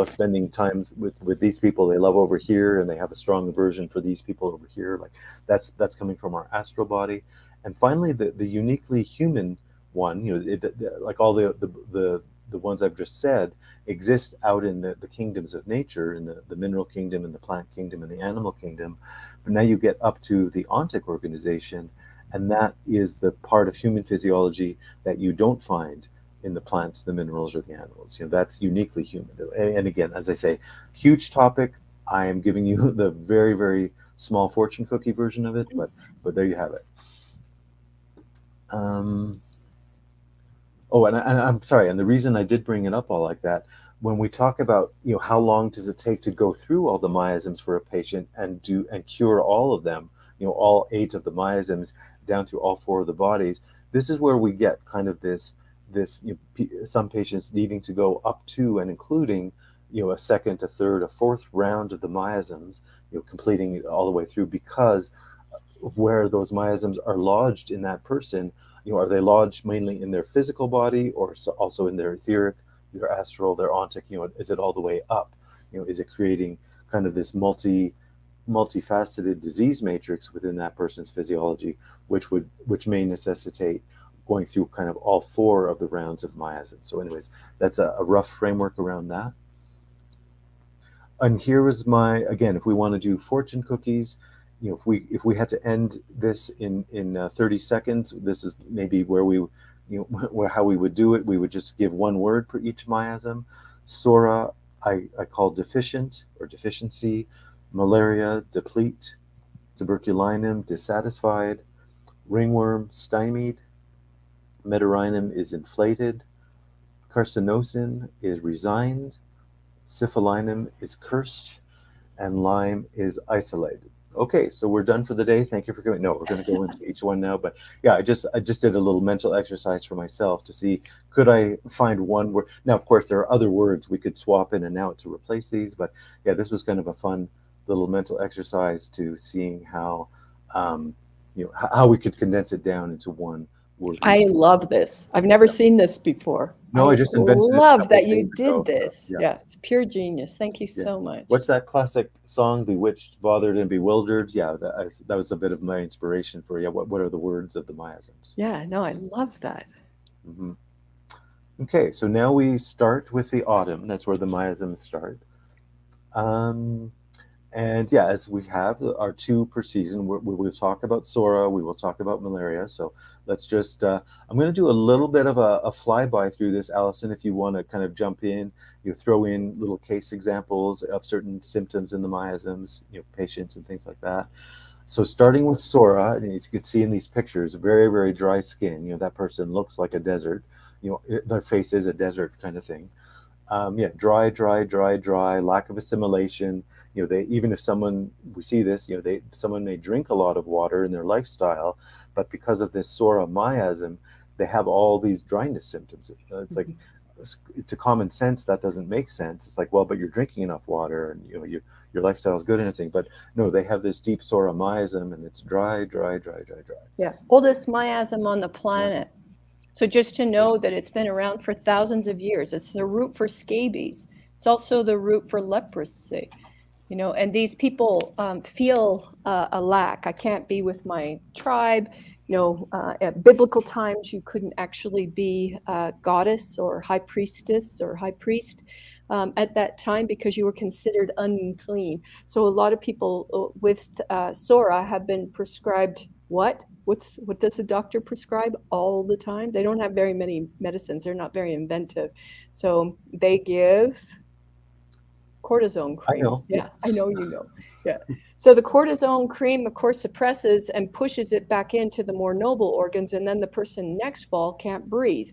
spending time with these people they love over here, and they have a strong aversion for these people over here. Like that's coming from our astral body. And finally, the uniquely human one, like all the ones I've just said, exist out in the kingdoms of nature, in the mineral kingdom and the plant kingdom and the animal kingdom. But now you get up to the ontic organization, and that is the part of human physiology that you don't find in the plants, the minerals, or the animals. That's uniquely human. And again, as I say, huge topic. I am giving you the very, very small fortune cookie version of it, but there you have it. And I'm sorry, and the reason I did bring it up all like that, when we talk about how long does it take to go through all the miasms for a patient and cure all of them, all 8 of the miasms down through all 4 of the bodies, this is where we get kind of this some patients needing to go up to and including a second, a third, a 4th round of the miasms, completing it all the way through, because of where those miasms are lodged in that person. Are they lodged mainly in their physical body, or also in their etheric, their astral, their ontic? Is it all the way up? Is it creating kind of this multifaceted disease matrix within that person's physiology, which may necessitate going through kind of all 4 of the rounds of miasm. So anyways, that's a rough framework around that. And here is again, if we want to do fortune cookies, if we had to end this in 30 seconds, this is maybe where how we would do it. We would just give one word for each miasm. Psora, I call deficient or deficiency. Malaria, deplete. Tuberculinum, dissatisfied. Ringworm, stymied. Metaurinum is inflated. Carcinosin is resigned. Syphilinum is cursed. And Lyme is isolated. Okay, so we're done for the day. Thank you for coming. No, we're going to go into each one now. But yeah, I just did a little mental exercise for myself to see, could I find one word? Now, of course, there are other words we could swap in and out to replace these. But yeah, this was kind of a fun little mental exercise to seeing how how we could condense it down into one word. I love this. I've never seen this before. No, I just invented it a love couple that of you days did ago. this. Yeah. Yeah, it's pure genius. Thank you Yeah. so much. What's that classic song, Bewitched, Bothered, and Bewildered? Yeah, that was a bit of my inspiration for, what are the words of the miasms? Yeah, no, I love that. Mm-hmm. Okay, so now we start with the autumn. That's where the miasms start. And yeah, as we have our two per season, we will talk about Sora, we will talk about malaria. So let's just, I'm going to do a little bit of a flyby through this, Allison, if you want to kind of jump in, you throw in little case examples of certain symptoms in the miasms, patients and things like that. So starting with Sora, and as you can see in these pictures, very, very dry skin. That person looks like a desert. Their face is a desert kind of thing. Dry, lack of assimilation. Even if we see this, someone may drink a lot of water in their lifestyle, but because of this Sora miasm, they have all these dryness symptoms. It's like, to common sense, that doesn't make sense. It's like, well, but you're drinking enough water, and your lifestyle is good and everything. But no, they have this deep Sora miasm, and it's dry. Yeah, oldest miasm on the planet. So just to know that it's been around for thousands of years. It's the root for scabies. It's also the root for leprosy. And these people feel a lack. I can't be with my tribe. At biblical times, you couldn't actually be a goddess or high priestess or high priest at that time because you were considered unclean. So a lot of people with Sora have been prescribed what? What does the doctor prescribe all the time? They don't have very many medicines. They're not very inventive. So they give cortisone cream. I know. Yeah, I know you know. Yeah. So the cortisone cream, of course, suppresses and pushes it back into the more noble organs, and then the person next fall can't breathe.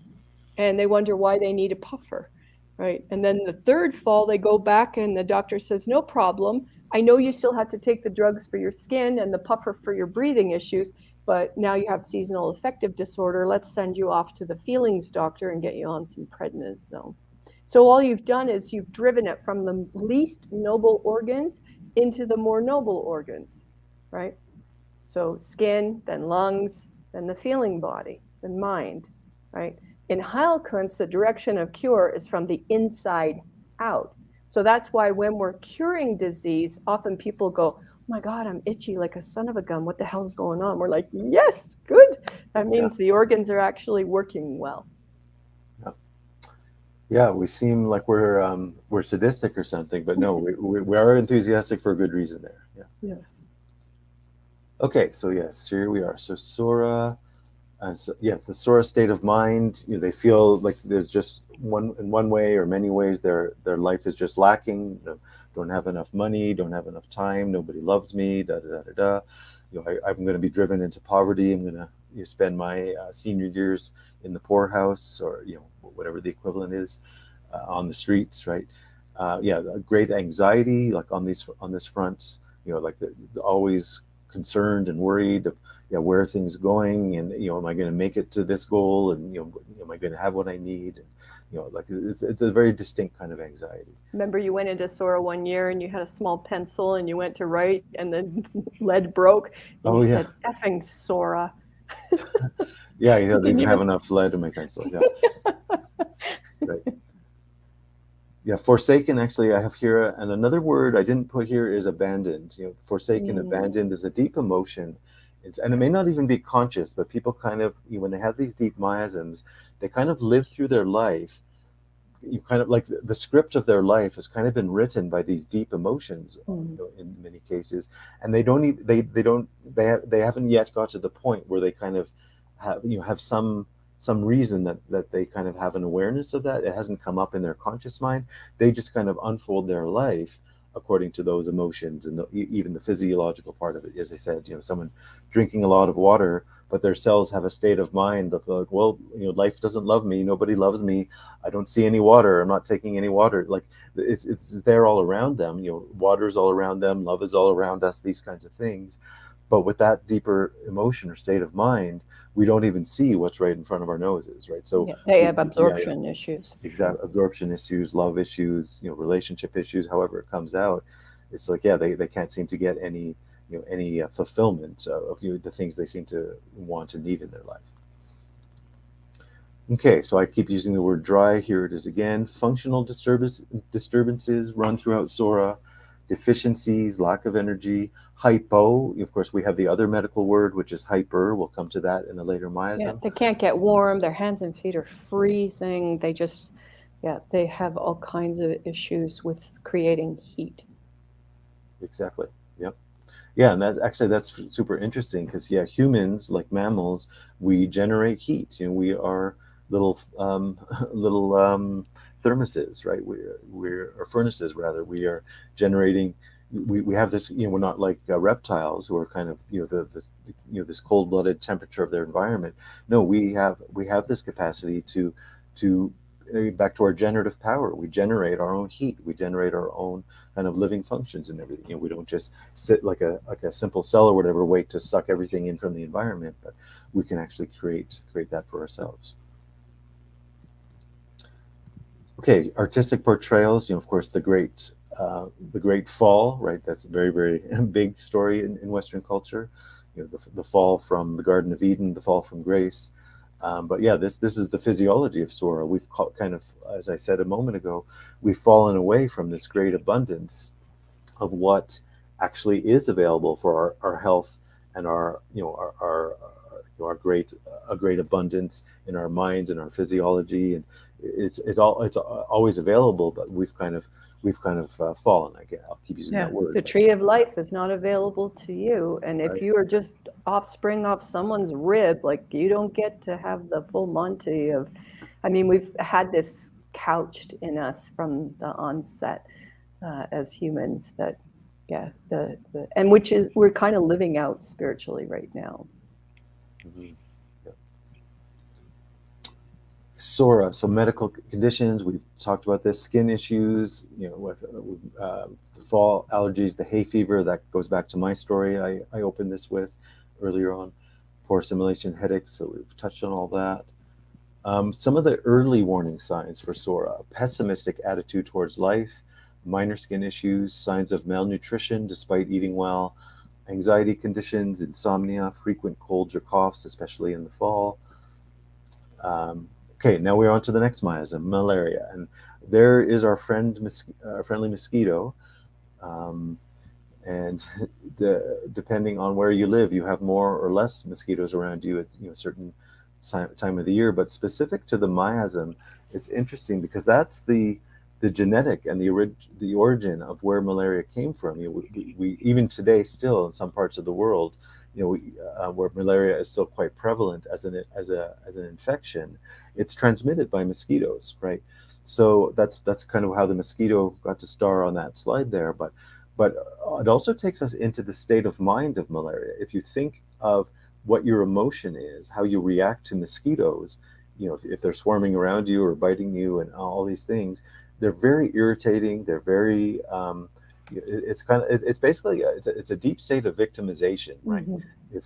And they wonder why they need a puffer, right? And then the third fall, they go back and the doctor says, no problem. I know you still have to take the drugs for your skin and the puffer for your breathing issues, but now you have seasonal affective disorder. Let's send you off to the feelings doctor and get you on some prednisone. So all you've done is you've driven it from the least noble organs into the more noble organs, right? So skin, then lungs, then the feeling body, then mind, right? In Heilkunst, the direction of cure is from the inside out. So that's why when we're curing disease, often people go, oh my God, I'm itchy like a son of a gun. What the hell's going on? We're like, yes, good. That means the organs are actually working well. Yeah, we seem like we're sadistic or something, but no, we are enthusiastic for a good reason there. Yeah. Okay, so yes, here we are. So Sora, the Sora state of mind. They feel like there's just in one way or many ways their life is just lacking. Don't have enough money, don't have enough time. Nobody loves me. I'm going to be driven into poverty. I'm going to spend my senior years in the poorhouse, or whatever the equivalent is, on the streets, right? Great anxiety, like on this front, like always concerned and worried of where are things going, and am I going to make it to this goal, and am I going to have what I need, and like it's a very distinct kind of anxiety. Remember, you went into Sora one year and you had a small pencil and you went to write and then lead broke and you said, effing Sora. Yeah, they didn't have enough lead to make pencil. Yeah. Right. Yeah, forsaken, actually, I have here, and another word I didn't put here is abandoned. Forsaken, abandoned is a deep emotion. And it may not even be conscious, but people kind of, when they have these deep miasms, they kind of live through their life. You kind of like the script of their life has kind of been written by these deep emotions, in many cases, and they haven't yet got to the point where they kind of have some reason that they kind of have an awareness of that. It hasn't come up in their conscious mind. They just kind of unfold their life according to those emotions, and even the physiological part of it. As I said, someone drinking a lot of water, but their cells have a state of mind that they're like, well, life doesn't love me, nobody loves me, I don't see any water, I'm not taking any water. Like it's there all around them. Water's all around them, love is all around us, these kinds of things. But with that deeper emotion or state of mind, we don't even see what's right in front of our noses, right? So they have absorption issues. Exactly, absorption issues, love issues, relationship issues. However it comes out, it's like they can't seem to get any fulfillment of the things they seem to want and need in their life. Okay, so I keep using the word dry. Here it is again. Functional disturbances run throughout SORA, deficiencies, lack of energy, hypo. Of course, we have the other medical word, which is hyper. We'll come to that in a later Yeah, miasm. they can't get warm. Their hands and feet are freezing. They just, yeah, they have all kinds of issues with creating heat. Exactly. Yep. Yeah, and that's super interesting because humans like mammals, we generate heat. We are little little thermoses, right? We're or furnaces rather. We are generating. We have this. We're not like reptiles who are kind of this cold-blooded temperature of their environment. No, we have this capacity to back to our generative power. We generate our own heat. We generate our own kind of living functions and everything. We don't just sit like a simple cell or whatever, wait to suck everything in from the environment, but we can actually create that for ourselves. Okay, artistic portrayals. Of course, the great fall, right? That's a very, very big story in Western culture. The fall from the Garden of Eden, the fall from grace. But yeah, this is the physiology of SORA. We've kind of, as I said a moment ago, we've fallen away from this great abundance of what actually is available for our health and our great abundance in our minds and our physiology, and it's always available, but we've kind of fallen. I'll keep using that word. The tree of life is not available to you, and if you are just offspring off someone's rib, like, you don't get to have the full Monty of. I mean, we've had this couched in us from the onset as humans. That, and which is we're kind of living out spiritually right now. Mm-hmm. Yeah. SORA, so medical conditions. We've talked about this. Skin issues, with fall, allergies, the hay fever. That goes back to my story I opened this with earlier on. Poor assimilation, headaches. So we've touched on all that. Some of the early warning signs for SORA: pessimistic attitude towards life, minor skin issues, signs of malnutrition despite eating well, anxiety conditions, insomnia, frequent colds or coughs, especially in the fall. Okay, now we're on to the next miasm, malaria. And there is our friendly mosquito. And depending on where you live, you have more or less mosquitoes around you at a certain time of the year. But specific to the miasm, it's interesting because that's the genetic and the origin of where malaria came from. We even today still in some parts of the world, where malaria is still quite prevalent as an infection, it's transmitted by mosquitoes, right? So that's kind of how the mosquito got to star on that slide there. But it also takes us into the state of mind of malaria. If you think of what your emotion is, how you react to mosquitoes, if they're swarming around you or biting you and all these things, they're very irritating. They're very it's basically it's a deep state of victimization, right? Mm-hmm. If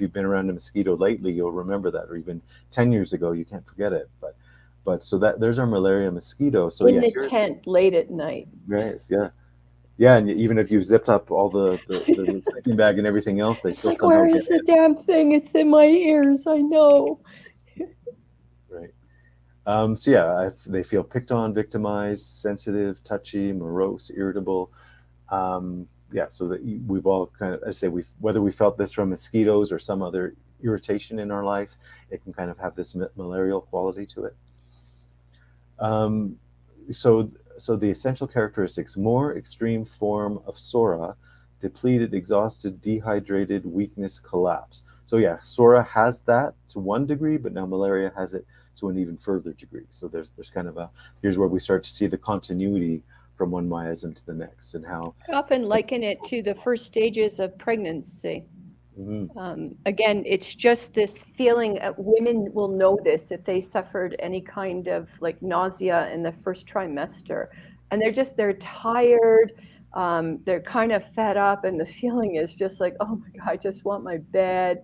you've been around a mosquito lately, you'll remember that, or even 10 years ago, you can't forget it. But so that there's our malaria mosquito. So in the tent late at night. Yes, yeah, and even if you've zipped up all the sleeping bag and everything else, they still somehow where is the damn thing? It's in my ears. I know. Right. So yeah, they feel picked on, victimized, sensitive, touchy, morose, irritable. So that we've all kind of, as I say, whether we felt this from mosquitoes or some other irritation in our life, it can kind of have this malarial quality to it. So the essential characteristics: more extreme form of SORA, depleted, exhausted, dehydrated, weakness, collapse. So yeah, SORA has that to one degree, but now malaria has it to an even further degree. So there's kind of here's where we start to see the continuity from one miasm to the next, and how I often liken it to the first stages of pregnancy. Mm-hmm. Again, it's just this feeling. Women will know this if they suffered any kind of like nausea in the first trimester, and they're tired. They're kind of fed up, and the feeling is just like, oh my God, I just want my bed.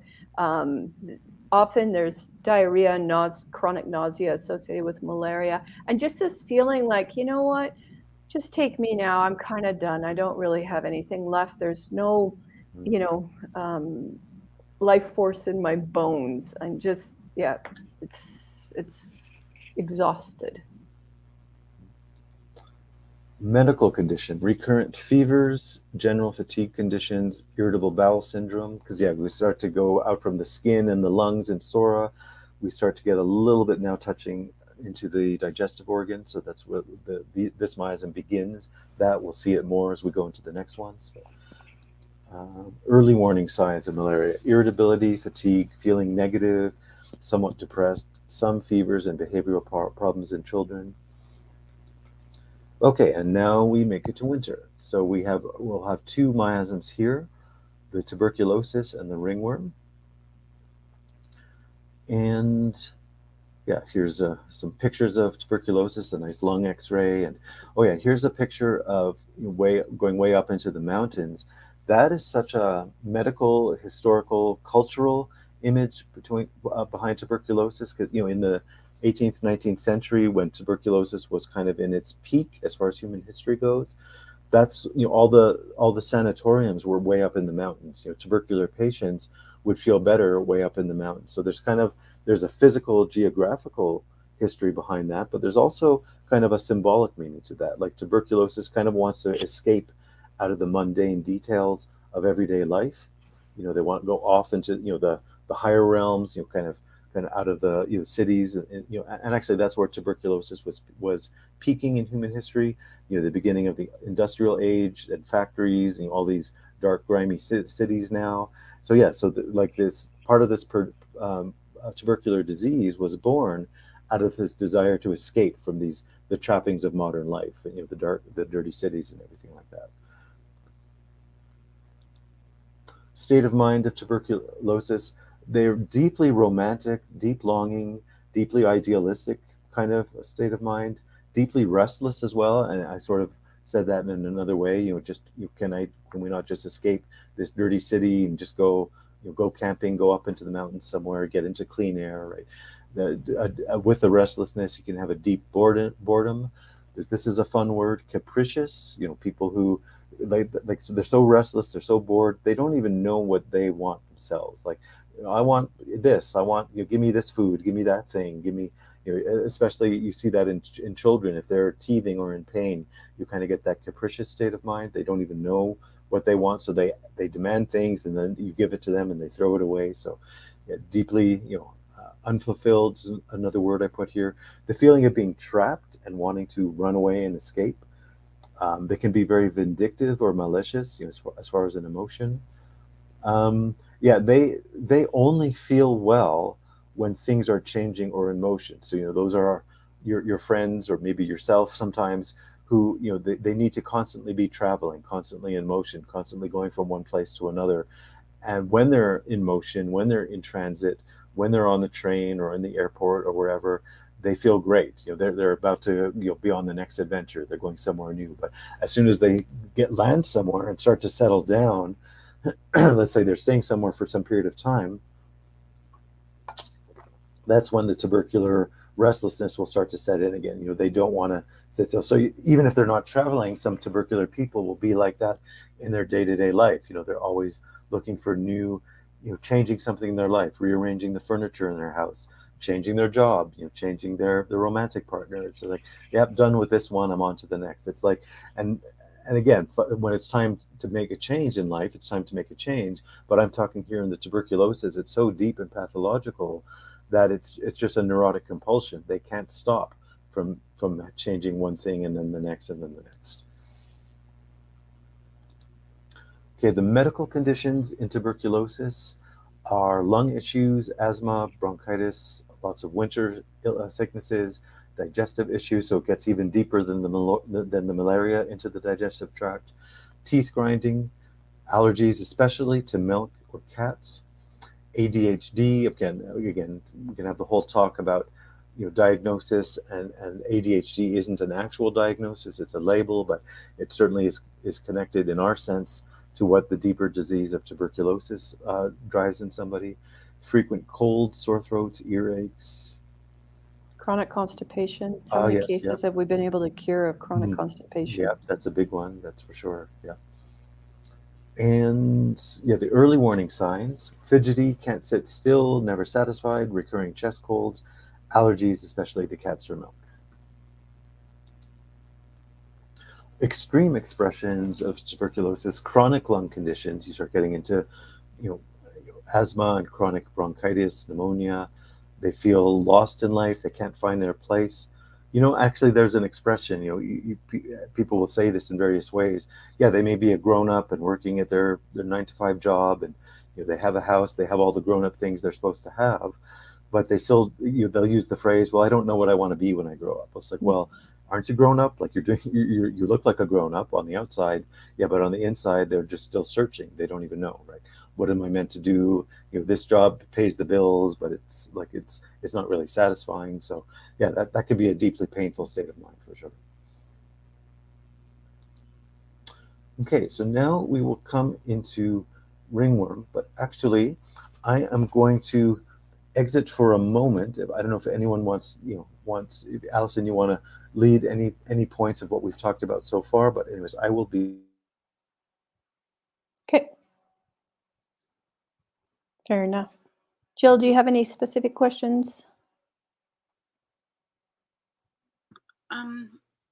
Often there's diarrhea and chronic nausea associated with malaria, and just this feeling like, you know what, just take me now. I'm kind of done. I don't really have anything left. There's no, life force in my bones. I'm just yeah, it's exhausted. Medical condition, recurrent fevers, general fatigue conditions, irritable bowel syndrome. Because, yeah, we start to go out from the skin and the lungs and sora. We start to get a little bit now touching into the digestive organ. So that's where this miasm begins. That we'll see it more as we go into the next ones. Early warning signs of malaria: irritability, fatigue, feeling negative, somewhat depressed, some fevers and behavioral problems in children. Okay, and now we make it to winter. So we'll have two miasms here, the tuberculosis and the ringworm. And yeah, here's some pictures of tuberculosis, a nice lung X-ray, and oh yeah, here's a picture of going way up into the mountains. That is such a medical, historical, cultural image behind tuberculosis, because in the 18th, 19th century, when tuberculosis was kind of in its peak as far as human history goes, that's all the sanatoriums were way up in the mountains. Tubercular patients would feel better way up in the mountains. So there's a physical, geographical history behind that, but there's also kind of a symbolic meaning to that. Like tuberculosis kind of wants to escape out of the mundane details of everyday life. They want to go off into the higher realms. Kind of out of the cities, and actually that's where tuberculosis was peaking in human history. The beginning of the industrial age and factories, all these dark, grimy cities now. So yeah, like this part of this tubercular disease was born out of this desire to escape from the trappings of modern life, the dirty cities and everything like that. State of mind of tuberculosis: they're deeply romantic, deep longing, deeply idealistic kind of a state of mind, deeply restless as well. And I sort of said that in another way. Can we not just escape this dirty city and just go camping, go up into the mountains somewhere, get into clean air, right? With the restlessness, you can have a deep boredom. This is a fun word, capricious. People who so they're so restless, they're so bored, they don't even know what they want themselves. Like, I want this, I want, give me this food, give me that thing, give me, especially you see that in children. If they're teething or in pain, you kind of get that capricious state of mind. They don't even know what they want, so they demand things, and then you give it to them and they throw it away. So yeah, deeply, unfulfilled is another word I put here. The feeling of being trapped and wanting to run away and escape. They can be very vindictive or malicious, as far as an emotion. Yeah, they only feel well when things are changing or in motion. So those are your friends, or maybe yourself sometimes, who they need to constantly be traveling, constantly in motion, constantly going from one place to another. And when they're in motion, when they're in transit, when they're on the train or in the airport or wherever, they feel great. They're about to be on the next adventure. They're going somewhere new. But as soon as they land somewhere and start to settle down, let's say they're staying somewhere for some period of time, that's when the tubercular restlessness will start to set in again. They don't want to sit still. So even if they're not traveling, some tubercular people will be like that in their day-to-day life. They're always looking for new, changing something in their life, rearranging the furniture in their house, changing their job, changing their romantic partner. It's like, yep, done with this one, I'm on to the next. It's like, and again, when it's time to make a change in life, it's time to make a change. But I'm talking here in the tuberculosis, it's so deep and pathological that it's just a neurotic compulsion. They can't stop from changing one thing and then the next and then the next. Okay, the medical conditions in tuberculosis are lung issues, asthma, bronchitis, lots of winter sicknesses, digestive issues, so it gets even deeper than the malaria into the digestive tract, teeth grinding, allergies, especially to milk or cats, ADHD. Again, we can have the whole talk about diagnosis, and ADHD isn't an actual diagnosis, it's a label, but it certainly is connected in our sense to what the deeper disease of tuberculosis drives in somebody. Frequent colds, sore throats, earaches. Chronic constipation. How many cases have we been able to cure of chronic constipation? Yeah, that's a big one, that's for sure. Yeah. And yeah, the early warning signs: fidgety, can't sit still, never satisfied, recurring chest colds, allergies, especially to cats or milk. Extreme expressions of tuberculosis, chronic lung conditions. You start getting into, you know, asthma and chronic bronchitis, pneumonia. They feel lost in life. They can't find their place. Actually, there's an expression. People will say this in various ways. Yeah, they may be a grown up and working at their 9 to 5 job, and they have a house. They have all the grown up things they're supposed to have, but they still, they'll use the phrase, "Well, I don't know what I want to be when I grow up." It's like, well, aren't you grown up? Like, you're doing, you look like a grown up on the outside, yeah, but on the inside, they're just still searching. They don't even know, right? What am I meant to do? This job pays the bills, but it's not really satisfying. So yeah, that could be a deeply painful state of mind for sure. Okay, so now we will come into ringworm, but actually I am going to exit for a moment. I don't know if anyone wants, if Allison, you want to lead any points of what we've talked about so far, but anyways, I will be. Okay. Fair enough. Jill, do you have any specific questions?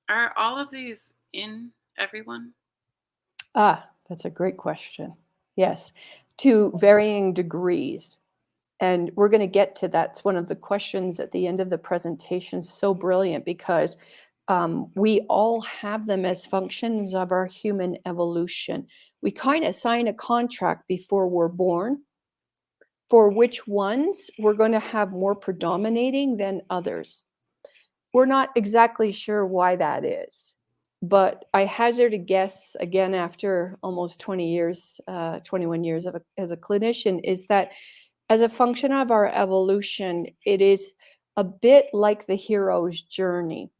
Are all of these in everyone? That's a great question. Yes, to varying degrees. And we're going to get to that. It's one of the questions at the end of the presentation. So brilliant, because we all have them as functions of our human evolution. We kind of sign a contract before we're born for which ones we're going to have more predominating than others. We're not exactly sure why that is, but I hazard a guess, again, after almost 20 years, 21 years as a clinician, is that as a function of our evolution, it is a bit like the hero's journey.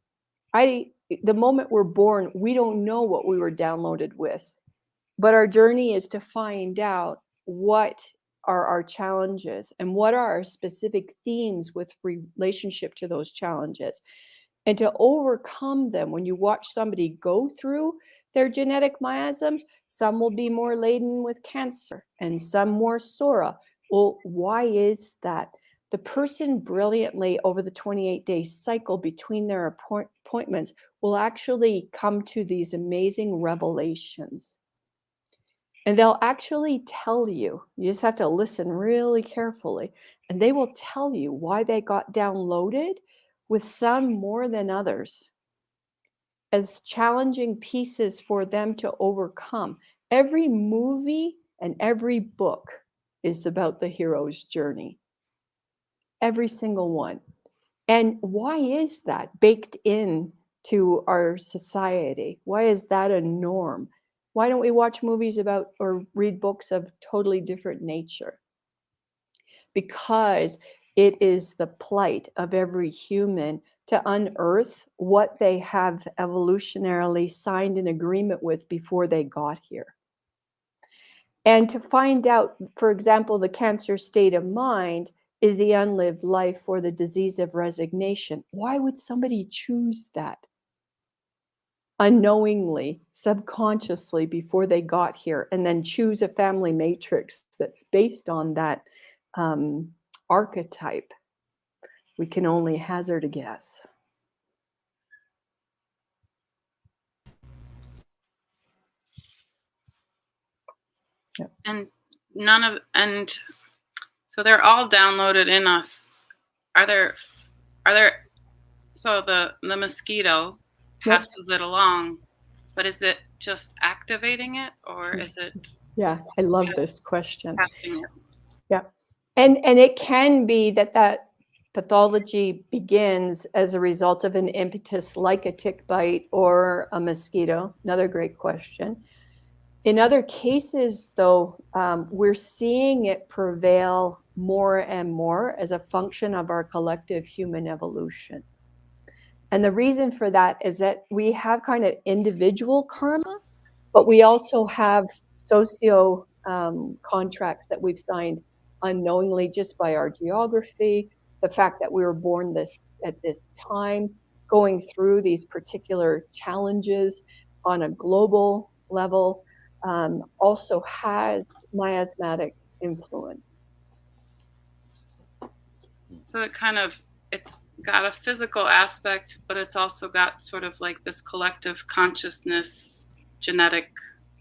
The moment we're born, we don't know what we were downloaded with, but our journey is to find out what are our challenges and what are our specific themes with relationship to those challenges, and to overcome them. When you watch somebody go through their genetic miasms, some will be more laden with cancer and some more sora. Well, why is that? The person brilliantly over the 28-day cycle between their appointments will actually come to these amazing revelations. And they'll actually tell you, you just have to listen really carefully, and they will tell you why they got downloaded with some more than others as challenging pieces for them to overcome. Every movie and every book is about the hero's journey. Every single one. And why is that baked in to our society? Why is that a norm? Why don't we watch movies about or read books of totally different nature? Because it is the plight of every human to unearth what they have evolutionarily signed an agreement with before they got here. And to find out, for example, the cancer state of mind is the unlived life or the disease of resignation. Why would somebody choose that? Unknowingly, subconsciously, before they got here, and then choose a family matrix that's based on that archetype. We can only hazard a guess. Yep. And so they're all downloaded in us. Are there so the mosquito passes it along, but is it just activating it, or is it? Yeah, I love this question. Passing it. Yeah. And it can be that pathology begins as a result of an impetus like a tick bite or a mosquito. Another great question. In other cases, though, we're seeing it prevail more and more as a function of our collective human evolution. And the reason for that is that we have kind of individual karma, but we also have socio contracts that we've signed unknowingly just by our geography, the fact that we were born at this time, going through these particular challenges on a global level. also has miasmatic influence. So it's got a physical aspect, but it's also got sort of like this collective consciousness genetic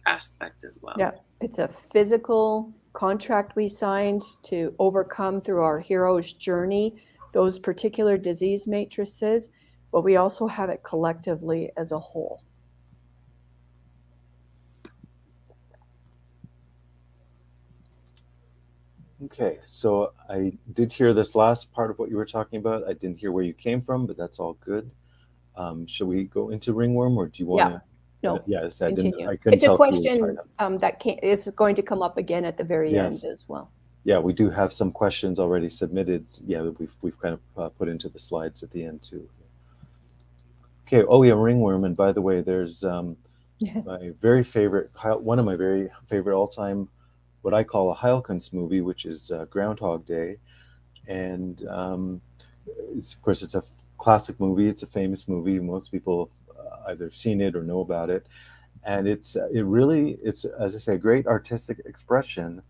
aspect as well. Yeah, it's a physical contract we signed to overcome through our hero's journey those particular disease matrices, but we also have it collectively as a whole. Okay, so I did hear this last part of what you were talking about. I didn't hear where you came from, but that's all good. Shall we go into ringworm, or do you want to? No, Yes, I continue. couldn't It's a tell if you were question tied up. that is going to come up again at the very Yes. end as well. Yeah, we do have some questions already submitted. Yeah, that we've kind of put into the slides at the end too. Okay. Oh yeah, ringworm. And by the way, there's my very favorite, one of my very favorite all-time, what I call a Heilkunst movie, which is Groundhog Day, and of course it's a classic movie. It's a famous movie. Most people either have seen it or know about it, and it's as I say, a great artistic expression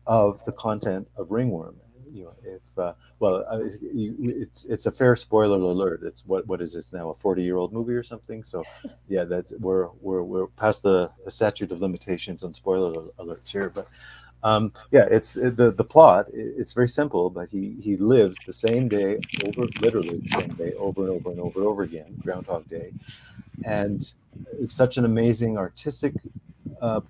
of the content of ringworm. You know, if it's a fair spoiler alert. It's what is this now, a 40-year-old movie or something? So yeah, that's we're past the statute of limitations on spoiler alerts here. But yeah, it's the plot. It's very simple, but he lives the same day literally the same day over and over and over and over again, Groundhog Day, and it's such an amazing artistic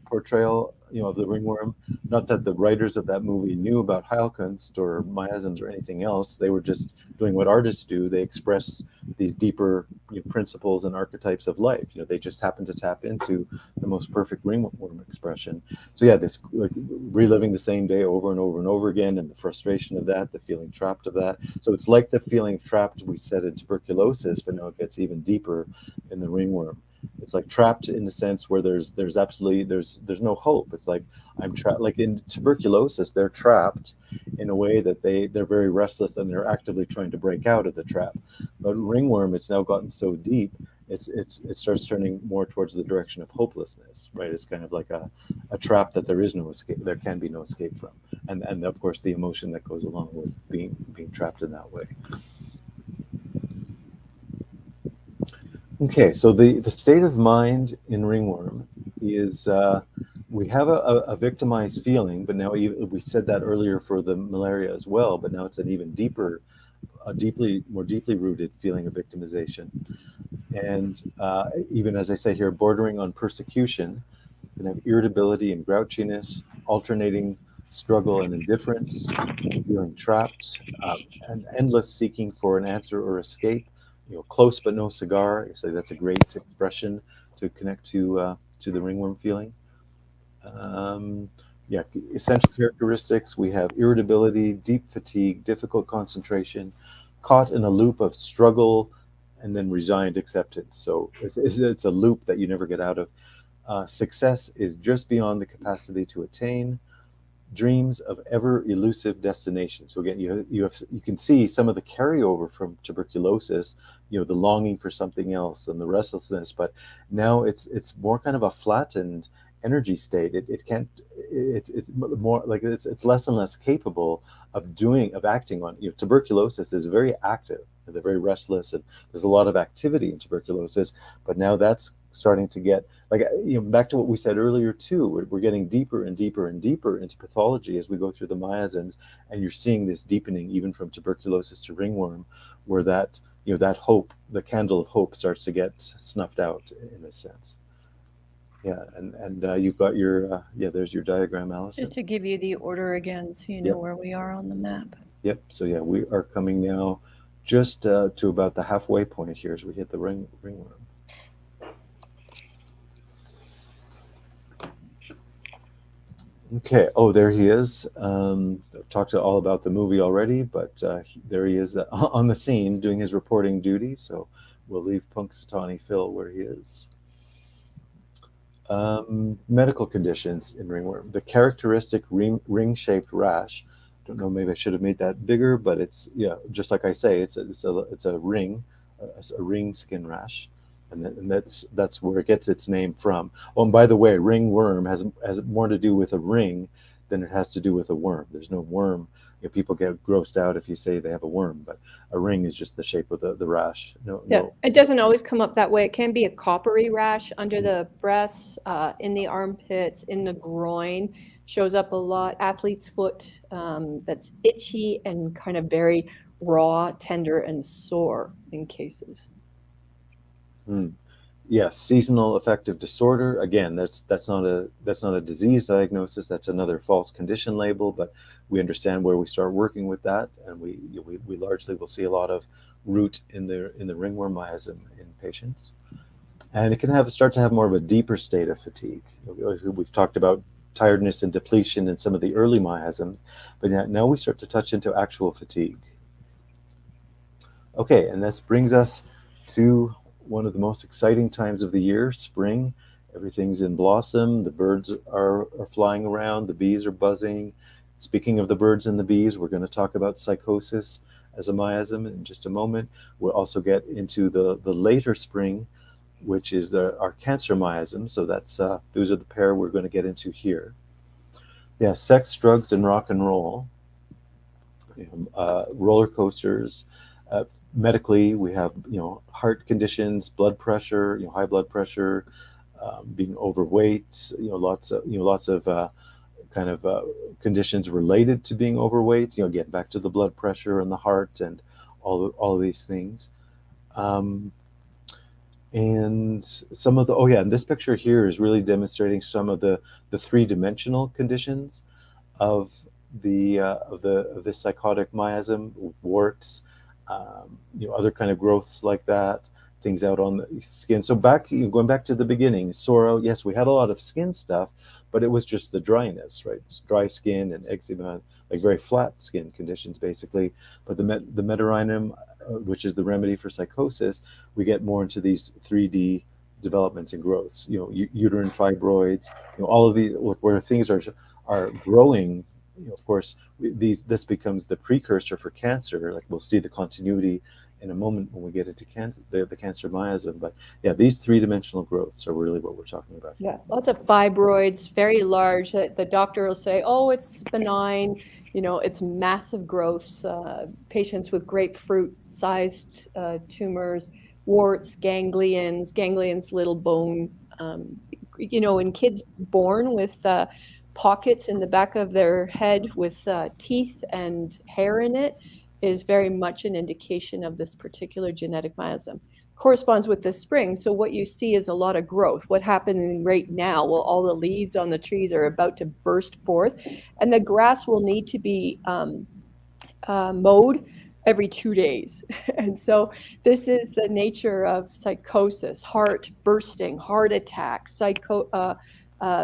portrayal, of the ringworm. Not that the writers of that movie knew about Heilkunst or miasms or anything else. They were just doing what artists do. They express these deeper principles and archetypes of life. They just happen to tap into the most perfect ringworm expression. So yeah, this reliving the same day over and over and over again, and the frustration of that, the feeling trapped of that. So it's like the feeling trapped we said in tuberculosis, but now it gets even deeper in the ringworm. It's like trapped in the sense where there's no hope. It's like I'm trapped. Like in tuberculosis, they're trapped in a way that they're very restless and they're actively trying to break out of the trap. But ringworm, it's now gotten so deep, it starts turning more towards the direction of hopelessness. Right? It's kind of like a trap that there is no escape. There can be no escape from, and of course the emotion that goes along with being trapped in that way. Okay, so the state of mind in ringworm is we have a victimized feeling, but now we said that earlier for the malaria as well, but now it's an even deeper, more deeply rooted feeling of victimization. And even as I say here, bordering on persecution, you can have irritability and grouchiness, alternating struggle and indifference, feeling trapped, and endless seeking for an answer or escape. Close but no cigar. So that's a great expression to connect to the ringworm feeling. Yeah, essential characteristics. We have irritability, deep fatigue, difficult concentration, caught in a loop of struggle, and then resigned acceptance. So it's a loop that you never get out of. Success is just beyond the capacity to attain. Dreams of ever elusive destination. So again, you can see some of the carryover from tuberculosis, the longing for something else and the restlessness, but now it's more kind of a flattened energy state. It's more like it's less and less capable of acting on. Tuberculosis is very active. They're very restless, and there's a lot of activity in tuberculosis, but now that's starting to get back to what we said earlier too. We're getting deeper and deeper and deeper into pathology as we go through the miasms, and you're seeing this deepening even from tuberculosis to ringworm, where that that hope, the candle of hope, starts to get snuffed out in a sense. Yeah, and you've got your there's your diagram, Allison. Just to give you the order again, so you know where we are on the map. Yep. So yeah, we are coming now just to about the halfway point here as we hit the ringworm. Okay. Oh, there he is. I've talked all about the movie already, but there he is on the scene doing his reporting duty. So we'll leave Punxsutawney Phil where he is. Medical conditions in ringworm. The characteristic ring-shaped rash. Don't know. Maybe I should have made that bigger, but it's just like I say, it's a ring, a ring skin rash. and that's where it gets its name from. Oh, and by the way, ringworm has more to do with a ring than it has to do with a worm. There's no worm. People get grossed out if you say they have a worm, but a ring is just the shape of the rash. Yeah, it doesn't always come up that way. It can be a coppery rash under the breasts, in the armpits, in the groin. Shows up a lot. Athlete's foot, that's itchy and kind of very raw, tender, and sore in cases. Yes, seasonal affective disorder. Again, that's not a disease diagnosis. That's another false condition label. But we understand where we start working with that, and we largely will see a lot of root in the ringworm miasm in patients, and it can start to have more of a deeper state of fatigue. We've talked about tiredness and depletion in some of the early miasms, but now we start to touch into actual fatigue. Okay, and this brings us to one of the most exciting times of the year, spring. Everything's in blossom, the birds are flying around, the bees are buzzing. Speaking of the birds and the bees, we're going to talk about psychosis as a miasm in just a moment. We'll also get into the later spring, which is our cancer miasm. So that's those are the pair we're going to get into here. Yeah, sex, drugs, and rock and roll. Roller coasters. Medically, we have heart conditions, blood pressure, high blood pressure, being overweight, lots of kind of conditions related to being overweight. Get back to the blood pressure and the heart and all of these things. And some of and this picture here is really demonstrating some of the three-dimensional conditions of the psychotic miasm, warts, other kind of growths like that, things out on the skin. So going back to the beginning, sore. Yes, we had a lot of skin stuff, but it was just the dryness, right? It's dry skin and eczema, like very flat skin conditions, basically. But the Meterinum, which is the remedy for psychosis, we get more into these 3D developments and growths. Uterine fibroids. All of these where things are growing. Of course, this becomes the precursor for cancer. Like we'll see the continuity in a moment when we get into cancer, the cancer miasm. But yeah, these three-dimensional growths are really what we're talking about. Yeah, lots of fibroids, very large. The doctor will say, "Oh, it's benign." It's massive growths. Patients with grapefruit-sized tumors, warts, ganglions, little bone. In kids born with pockets in the back of their head with teeth and hair in it is very much an indication of this particular genetic miasm. Corresponds with the spring. So what you see is a lot of growth. What happening right now? Well, all the leaves on the trees are about to burst forth, and the grass will need to be mowed every 2 days. And so this is the nature of psychosis: heart bursting, heart attacks,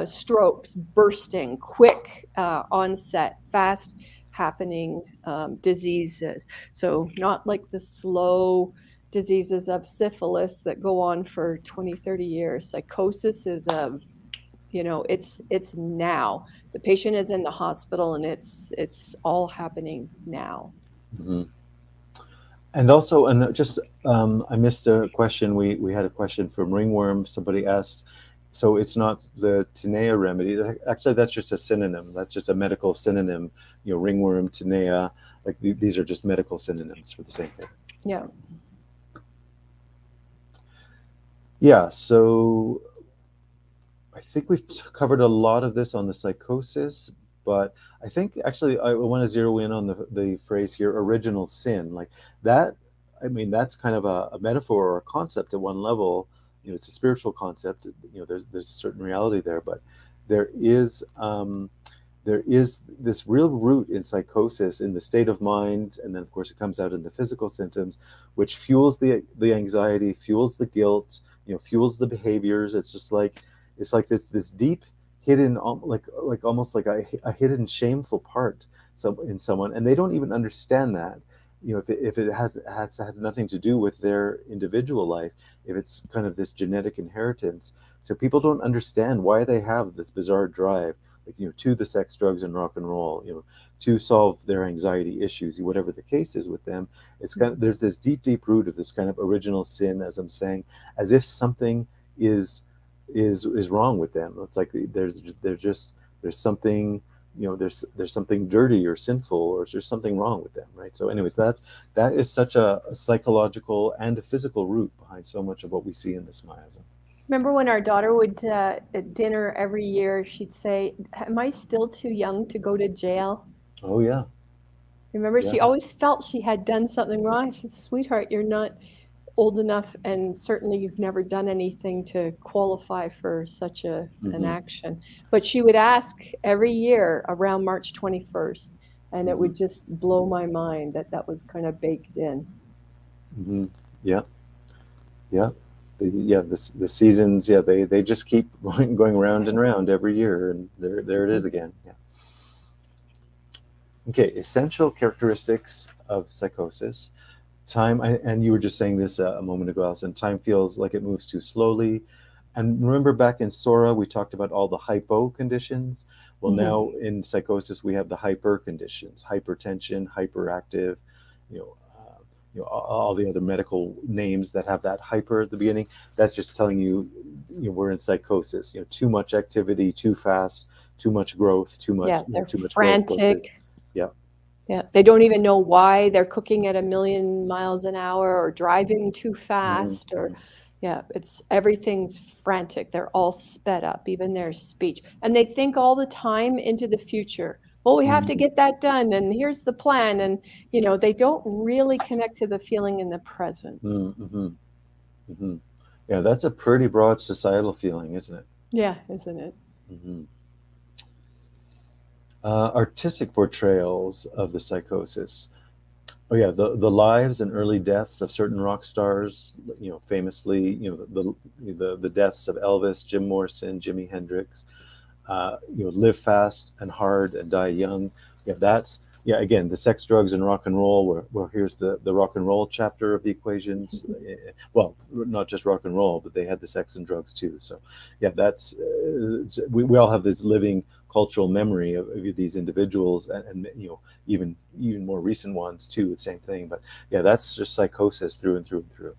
strokes, bursting, quick onset, fast happening diseases. So not like the slow diseases of syphilis that go on for 20, 30 years. Psychosis is it's now. The patient is in the hospital and it's all happening now. Mm-hmm. And also, I missed a question. We had a question from Ringworm. Somebody asked, so it's not the tinea remedy. Actually, that's just a synonym. That's just a medical synonym. Ringworm, tinea, like these are just medical synonyms for the same thing. Yeah. Yeah, so I think we've covered a lot of this on the psychosis, but I think actually I want to zero in on the phrase here, original sin. Like that, I mean, that's kind of a metaphor or a concept at one level. It's a spiritual concept. There's a certain reality there, but there is this real root in psychosis, in the state of mind, and then of course it comes out in the physical symptoms, which fuels the anxiety, fuels the guilt, fuels the behaviors. It's like this deep hidden, like almost like a hidden shameful part in someone, and they don't even understand that. if it has had nothing to do with their individual life, if it's kind of this genetic inheritance. So people don't understand why they have this bizarre drive, like, to the sex, drugs, and rock and roll, to solve their anxiety issues, whatever the case is with them. It's kind of, there's this deep root of this kind of original sin, as I'm saying, as if something is wrong with them. It's like there's something, there's something dirty or sinful, or there's something wrong with them, right? So anyways, that is such a psychological and a physical root behind so much of what we see in this miasm. Remember when our daughter would, at dinner every year, she'd say, "Am I still too young to go to jail?" Oh yeah. Remember, Yeah. she always felt she had done something wrong. I said, "Sweetheart, you're not old enough, and certainly you've never done anything to qualify for such an action." But she would ask every year around March 21st, and it would just blow my mind that was kind of baked in. Yeah. The seasons, they just keep going round and round every year, and there it is again. Yeah. Okay, essential characteristics of psychosis. Time, and you were just saying this a moment ago, Alison, time feels like it moves too slowly. And remember back in Sora, we talked about all the hypo conditions. Well, now in psychosis, we have the hyper conditions: hypertension, hyperactive, all the other medical names that have that hyper at the beginning. That's just telling you, we're in psychosis. Too much activity, too fast, too much growth, too much. They're too much frantic. Yeah, they don't even know why they're cooking at 1,000,000 miles an hour or driving too fast, or it's everything's frantic. They're all sped up, even their speech, and they think all the time into the future. Well, we have to get that done, and here's the plan, and they don't really connect to the feeling in the present. Yeah, that's a pretty broad societal feeling, isn't it? Yeah, isn't it? Artistic portrayals of the psychosis. Oh yeah, the lives and early deaths of certain rock stars. Famously, the deaths of Elvis, Jim Morrison, Jimi Hendrix. Live fast and hard and die young. Again, the sex, drugs, and rock and roll. Well, here's the rock and roll chapter of the equations. Well, not just rock and roll, but they had the sex and drugs too. So, that's we all have this living cultural memory of these individuals, and even more recent ones too. The same thing, but that's just psychosis through and through and through.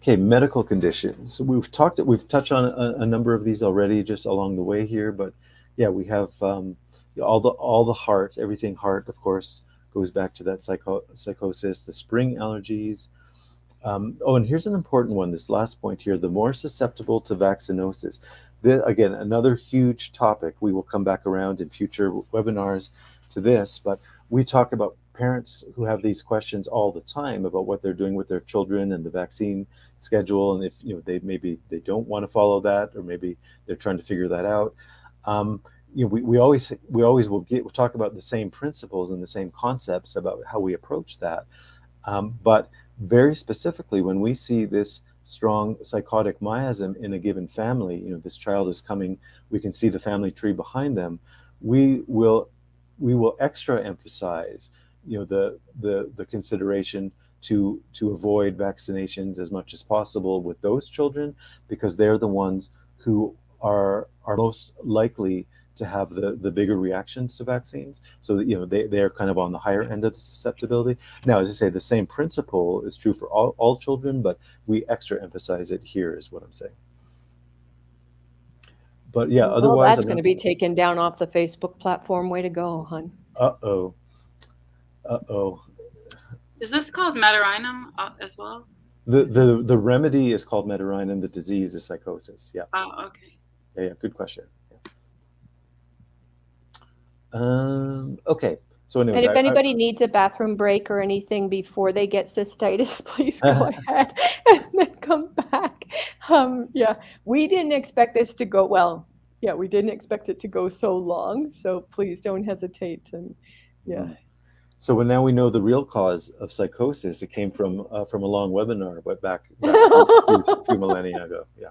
Okay, medical conditions. We've touched on a number of these already just along the way here, but we have all the heart, everything heart, of course, goes back to that psychosis, the spring allergies. And here's an important one, this last point here: the more susceptible to vaccinosis. Again, another huge topic. We will come back around in future webinars to this, but we talk about parents who have these questions all the time about what they're doing with their children and the vaccine schedule, and if they don't want to follow that, or maybe they're trying to figure that out. We always will talk about the same principles and the same concepts about how we approach that, but very specifically, when we see this strong psychotic miasm in a given family, this child is coming, we can see the family tree behind them, we will extra emphasize the consideration to avoid vaccinations as much as possible with those children, because they're the ones who are most likely to have the bigger reactions to vaccines. So that they're kind of on the higher end of the susceptibility. Now, as I say, the same principle is true for all children, but we extra emphasize it here, is what I'm saying. But otherwise, that's going to be taken down off the Facebook platform. Way to go, hon. Uh-oh. Is this called Metarinum as well? The remedy is called Metarinum. The disease is psychosis. Yeah. Oh, okay. Yeah. Good question. Okay. So anyways, and if anybody needs a bathroom break or anything before they get cystitis, please go ahead and then come back. We didn't expect this to go well. We didn't expect it to go so long. So please don't hesitate. And So now we know the real cause of psychosis. It came from a long webinar, but back a few millennia ago. Yeah.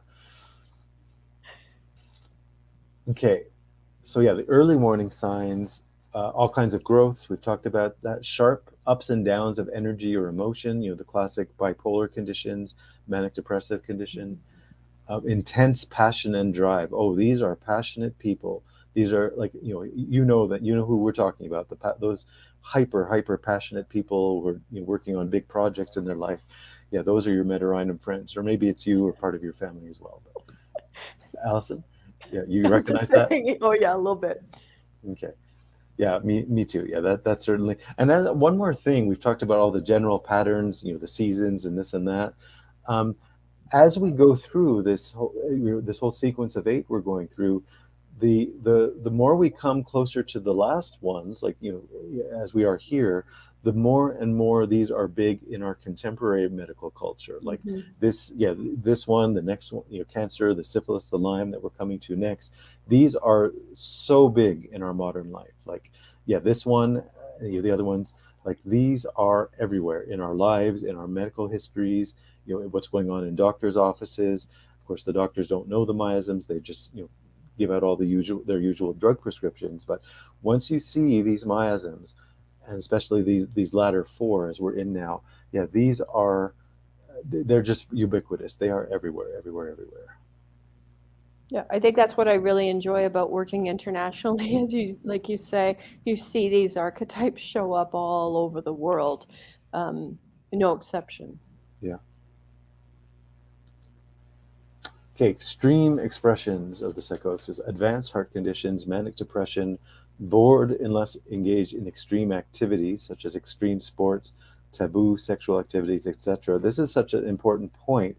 Okay. So the early warning signs. all kinds of growths. We've talked about that. Sharp ups and downs of energy or emotion, the classic bipolar conditions, manic depressive condition. Intense passion and drive. Oh, these are passionate people. These are like, that who we're talking about, those hyper passionate people who are working on big projects in their life. Yeah, those are your Mediterranean friends, or maybe it's you or part of your family as well. But, Allison, yeah, you recognize that? Oh yeah, a little bit. Okay. Yeah, me too. Yeah, that's certainly. And then one more thing, we've talked about all the general patterns, the seasons and this and that. As we go through this whole sequence of 8 we're going through, the more we come closer to the last ones, like as we are here, the more and more these are big in our contemporary medical culture. Like this one, the next one, cancer, the syphilis, the Lyme that we're coming to next. These are so big in our modern life. Like, this one, the other ones, like these are everywhere in our lives, in our medical histories. What's going on in doctors' offices. Of course, the doctors don't know the miasms; they just give out all their usual drug prescriptions. But once you see these miasms, and especially these latter 4 as we're in now, they're just ubiquitous. They are everywhere. Yeah, I think that's what I really enjoy about working internationally, as like you say, you see these archetypes show up all over the world, no exception. Yeah. Okay, extreme expressions of the psychosis: advanced heart conditions, manic depression, bored unless engaged in extreme activities such as extreme sports, taboo sexual activities, etc. This is such an important point,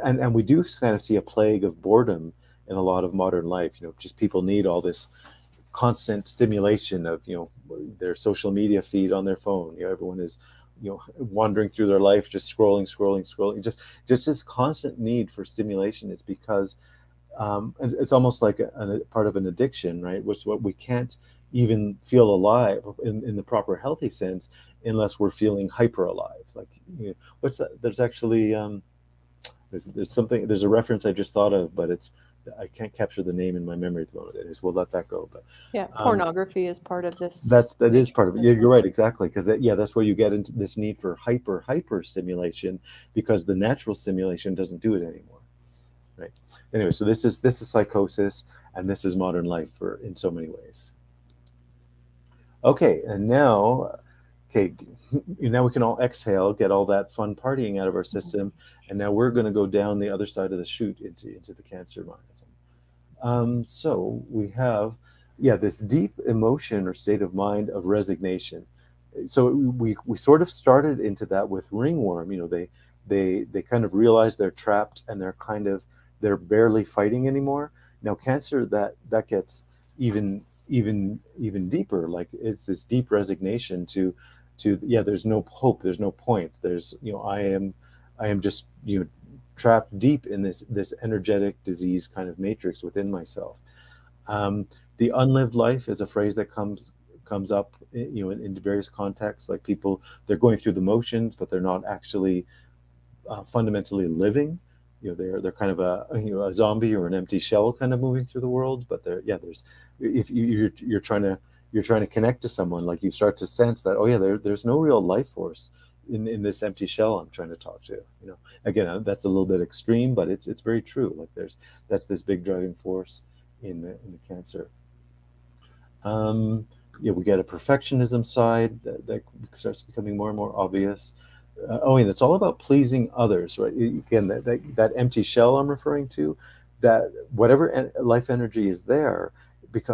and we do kind of see a plague of boredom in a lot of modern life. Just people need all this constant stimulation of their social media feed on their phone. Everyone is wandering through their life, just scrolling, just this constant need for stimulation. Is because it's almost like a part of an addiction, right? Which what we can't even feel alive in the proper healthy sense unless we're feeling hyper alive. Like, what's that? There's actually there's a reference I just thought of, but I can't capture the name in my memory at the moment. Anyways, we'll let that go. But pornography is part of this. That is part of it. You're right, exactly, because that's where you get into this need for hyper stimulation, because the natural stimulation doesn't do it anymore, right? Anyway, so this is psychosis, and this is modern life in so many ways. Okay, and now we can all exhale, get all that fun partying out of our system, and now we're going to go down the other side of the chute into the cancer miasm. So we have, this deep emotion or state of mind of resignation. So we sort of started into that with ringworm. They kind of realize they're trapped, and they're barely fighting anymore. Now cancer, that gets even deeper. Like, it's this deep resignation to there's no hope, there's no point, there's I am just trapped deep in this energetic disease kind of matrix within myself. The unlived life is a phrase that comes up in various contexts. Like, people, they're going through the motions, but they're not actually fundamentally living. They're kind of a zombie or an empty shell kind of moving through the world. But there's, if you're trying to connect to someone, like, you start to sense that there's no real life force in this empty shell I'm trying to talk to. Again, that's a little bit extreme, but it's very true. Like, that's this big driving force in the cancer. We get a perfectionism side that starts becoming more and more obvious. And it's all about pleasing others, right? Again, that empty shell I'm referring to, that whatever life energy is there,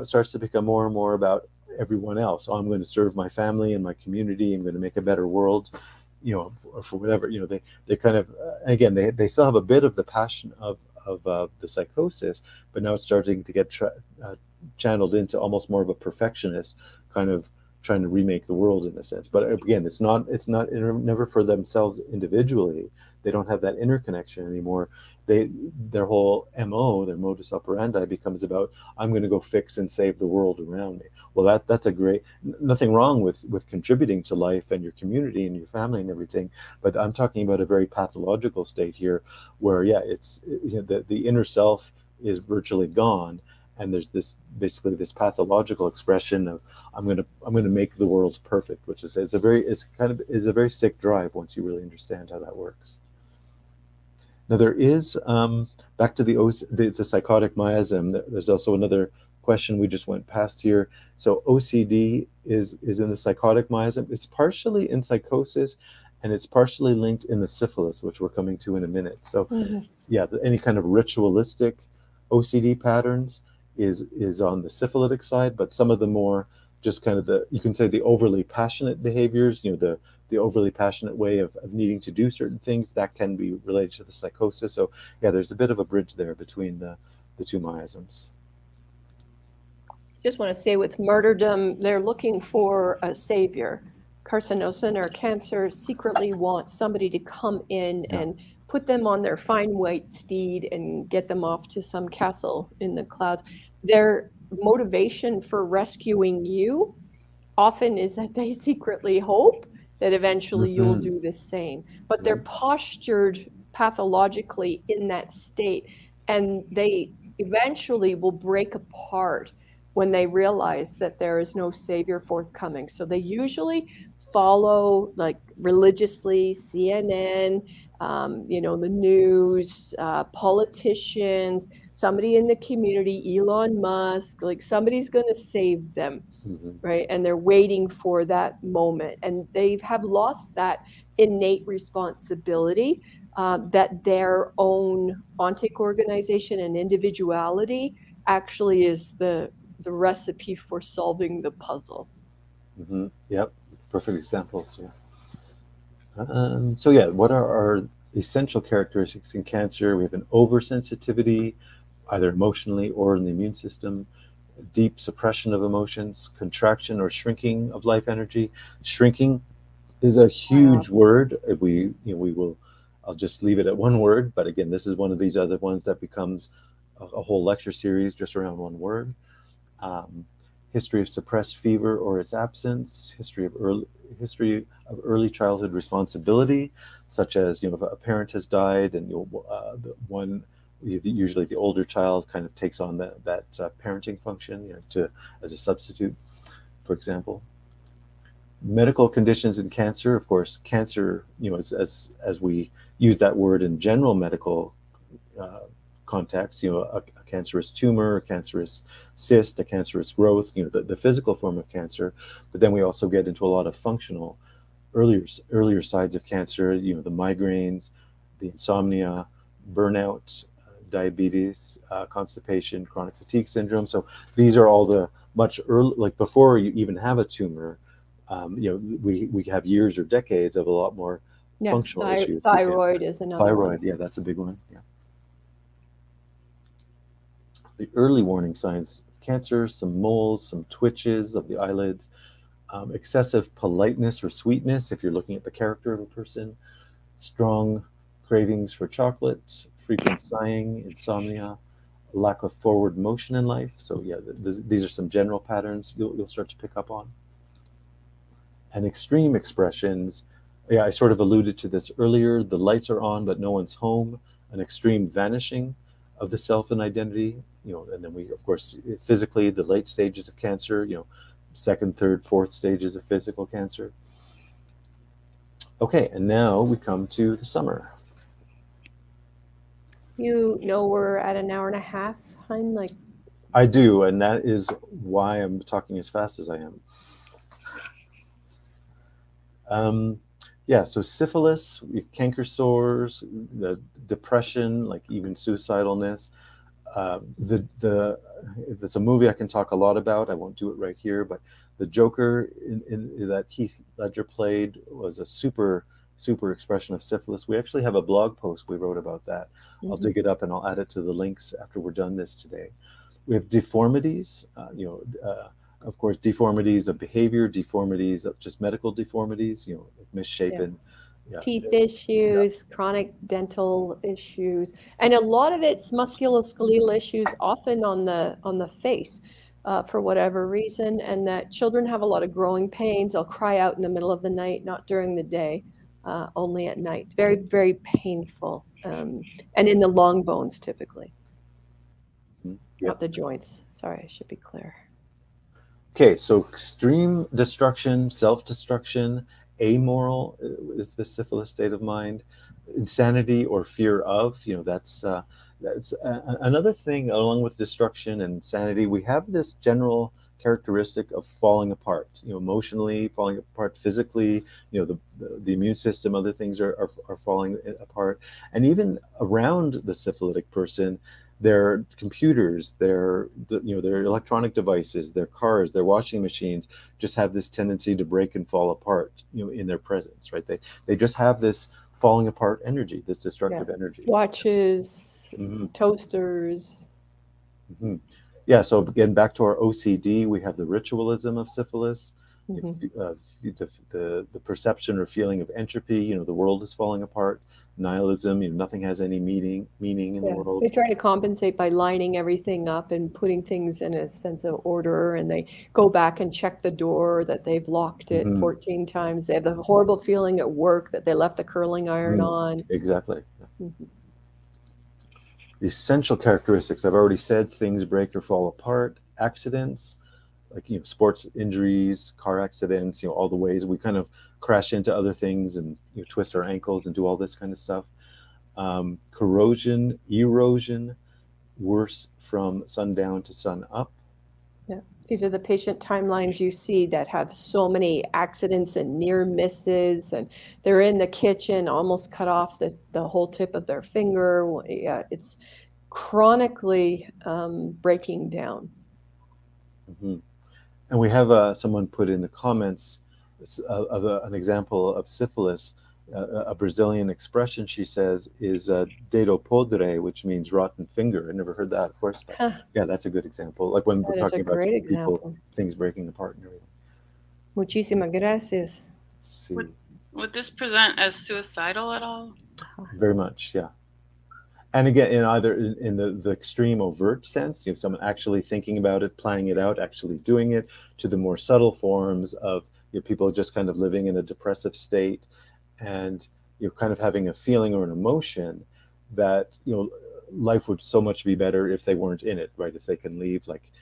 starts to become more and more about everyone else. I'm going to serve my family and my community. I'm going to make a better world, or for whatever. They kind of, again, they still have a bit of the passion of the psychosis, but now it's starting to get channeled into almost more of a perfectionist kind of trying to remake the world, in a sense. But again, it's never for themselves individually. They don't have that interconnection anymore. Their whole MO, their modus operandi, becomes about, I'm going to go fix and save the world around me. Well, that's a great, nothing wrong with contributing to life and your community and your family and everything, but I'm talking about a very pathological state here, where it's the inner self is virtually gone, and there's this basically this pathological expression of I'm gonna make the world perfect, which is it's a very sick drive once you really understand how that works. Now there is back to the psychotic miasm. There's also another question we just went past here. So OCD is in the psychotic miasm. It's partially in psychosis, and it's partially linked in the syphilis, which we're coming to in a minute. So yeah, any kind of ritualistic OCD patterns is on the syphilitic side, but some of the more just kind of you can say the overly passionate behaviors, the overly passionate way of needing to do certain things, that can be related to the psychosis. So yeah, there's a bit of a bridge there between the two miasms. Just want to say with martyrdom, they're looking for a savior. Carcinosin or cancer secretly wants somebody to come in and put them on their fine white steed and get them off to some castle in the clouds. Their motivation for rescuing you often is that they secretly hope that eventually you'll do the same. But they're postured pathologically in that state, and they eventually will break apart when they realize that there is no savior forthcoming. So they usually follow, like, religiously CNN, the news, politicians, somebody in the community, Elon Musk, like somebody's going to save them, right? And they're waiting for that moment. And they have lost that innate responsibility that their own ontic organization and individuality actually is the recipe for solving the puzzle. Yep, perfect examples. So yeah, what are our essential characteristics in cancer? We have an oversensitivity, either emotionally or in the immune system, deep suppression of emotions, contraction or shrinking of life energy. Shrinking is a huge word. I'll just leave it at one word, but again, this is one of these other ones that becomes a whole lecture series just around one word. History of suppressed fever or its absence, history of early childhood responsibility, such as if a parent has died and usually the older child kind of takes on that parenting function as a substitute, for example. Medical conditions in cancer, of course, cancer, as we use that word in general medical context, a cancerous tumor, a cancerous cyst, a cancerous growth, the physical form of cancer. But then we also get into a lot of functional, earlier sides of cancer, the migraines, the insomnia, burnout, diabetes, constipation, chronic fatigue syndrome. So these are all the much early, like before you even have a tumor, we have years or decades of a lot more functional issues. Thyroid is another one. Yeah, that's a big one. Yeah. The early warning signs of cancer: some moles, some twitches of the eyelids, excessive politeness or sweetness if you're looking at the character of a person, strong cravings for chocolate, frequent sighing, insomnia, lack of forward motion in life. So yeah, these are some general patterns you'll start to pick up on. And extreme expressions, I sort of alluded to this earlier. The lights are on, but no one's home. An extreme vanishing of the self and identity, and then we, of course, physically, the late stages of cancer, second, third, fourth stages of physical cancer. Okay, and now we come to the summer. We're at an hour and a half, Hein? I do, and that is why I'm talking as fast as I am. So syphilis, canker sores, the depression, like even suicidalness. It's a movie I can talk a lot about. I won't do it right here, but the Joker in that Heath Ledger played was a super expression of syphilis. We actually have a blog post we wrote about that. I'll dig it up and I'll add it to the links after we're done this today. We have deformities, of course, deformities of behavior, deformities of just medical deformities, misshapen. Teeth issues, chronic dental issues, and a lot of it's musculoskeletal issues, often on the face, for whatever reason, and that children have a lot of growing pains. They'll cry out in the middle of the night, not during the day, only at night. Very, very painful, and in the long bones typically. not the joints. Sorry, I should be clear. Okay, so extreme destruction, self-destruction, amoral is the syphilis state of mind, insanity or fear of, that's another thing. Along with destruction and insanity, we have this general characteristic of falling apart, emotionally, falling apart physically, the immune system, other things are falling apart. And even around the syphilitic person, their computers, their electronic devices, their cars, their washing machines just have this tendency to break and fall apart, in their presence, right? They just have this falling apart energy, this destructive energy. Watches, toasters. Yeah, so again, back to our OCD, we have the ritualism of syphilis, the perception or feeling of entropy, the world is falling apart, nihilism, nothing has any meaning in the world. They try to compensate by lining everything up and putting things in a sense of order, and they go back and check the door that they've locked it 14 times. They have the horrible feeling at work that they left the curling iron on. Exactly. The essential characteristics, I've already said, things break or fall apart, accidents, like sports injuries, car accidents, all the ways we kind of crash into other things and twist our ankles and do all this kind of stuff. Corrosion, erosion, worse from sundown to sun up. Yeah, these are the patient timelines you see that have so many accidents and near misses, and they're in the kitchen, almost cut off the whole tip of their finger. Yeah, it's chronically breaking down. And we have someone put in the comments an example of syphilis. A Brazilian expression, she says, is dedo podre, which means rotten finger. I never heard that, of course. But yeah, that's a good example. Like when we're talking about people, things breaking apart and everything. Muchísimas gracias. Would this present as suicidal at all? Very much, yeah. And again, in the extreme overt sense, someone actually thinking about it, planning it out, actually doing it, to the more subtle forms of people just kind of living in a depressive state, and kind of having a feeling or an emotion that life would so much be better if they weren't in it, right? If they can leave, like,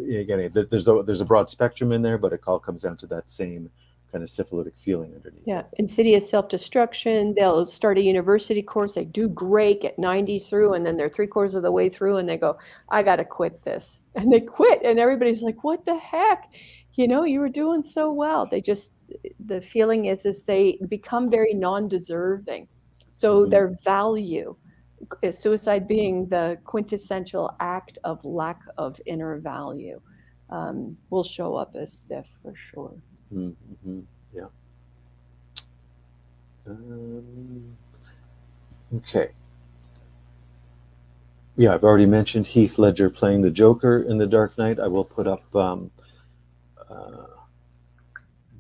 again, there's a broad spectrum in there, but it all comes down to that same kind of syphilitic feeling underneath. Yeah, insidious self-destruction. They'll start a university course, they do great, get 90s through, and then they're 3/4 of the way through, and they go, I got to quit this. And they quit, and everybody's like, what the heck? You were doing so well. The feeling is they become very non-deserving. So their value, suicide being the quintessential act of lack of inner value, will show up as SIF for sure. Yeah. Okay. Yeah, I've already mentioned Heath Ledger playing the Joker in The Dark Knight. I will put up.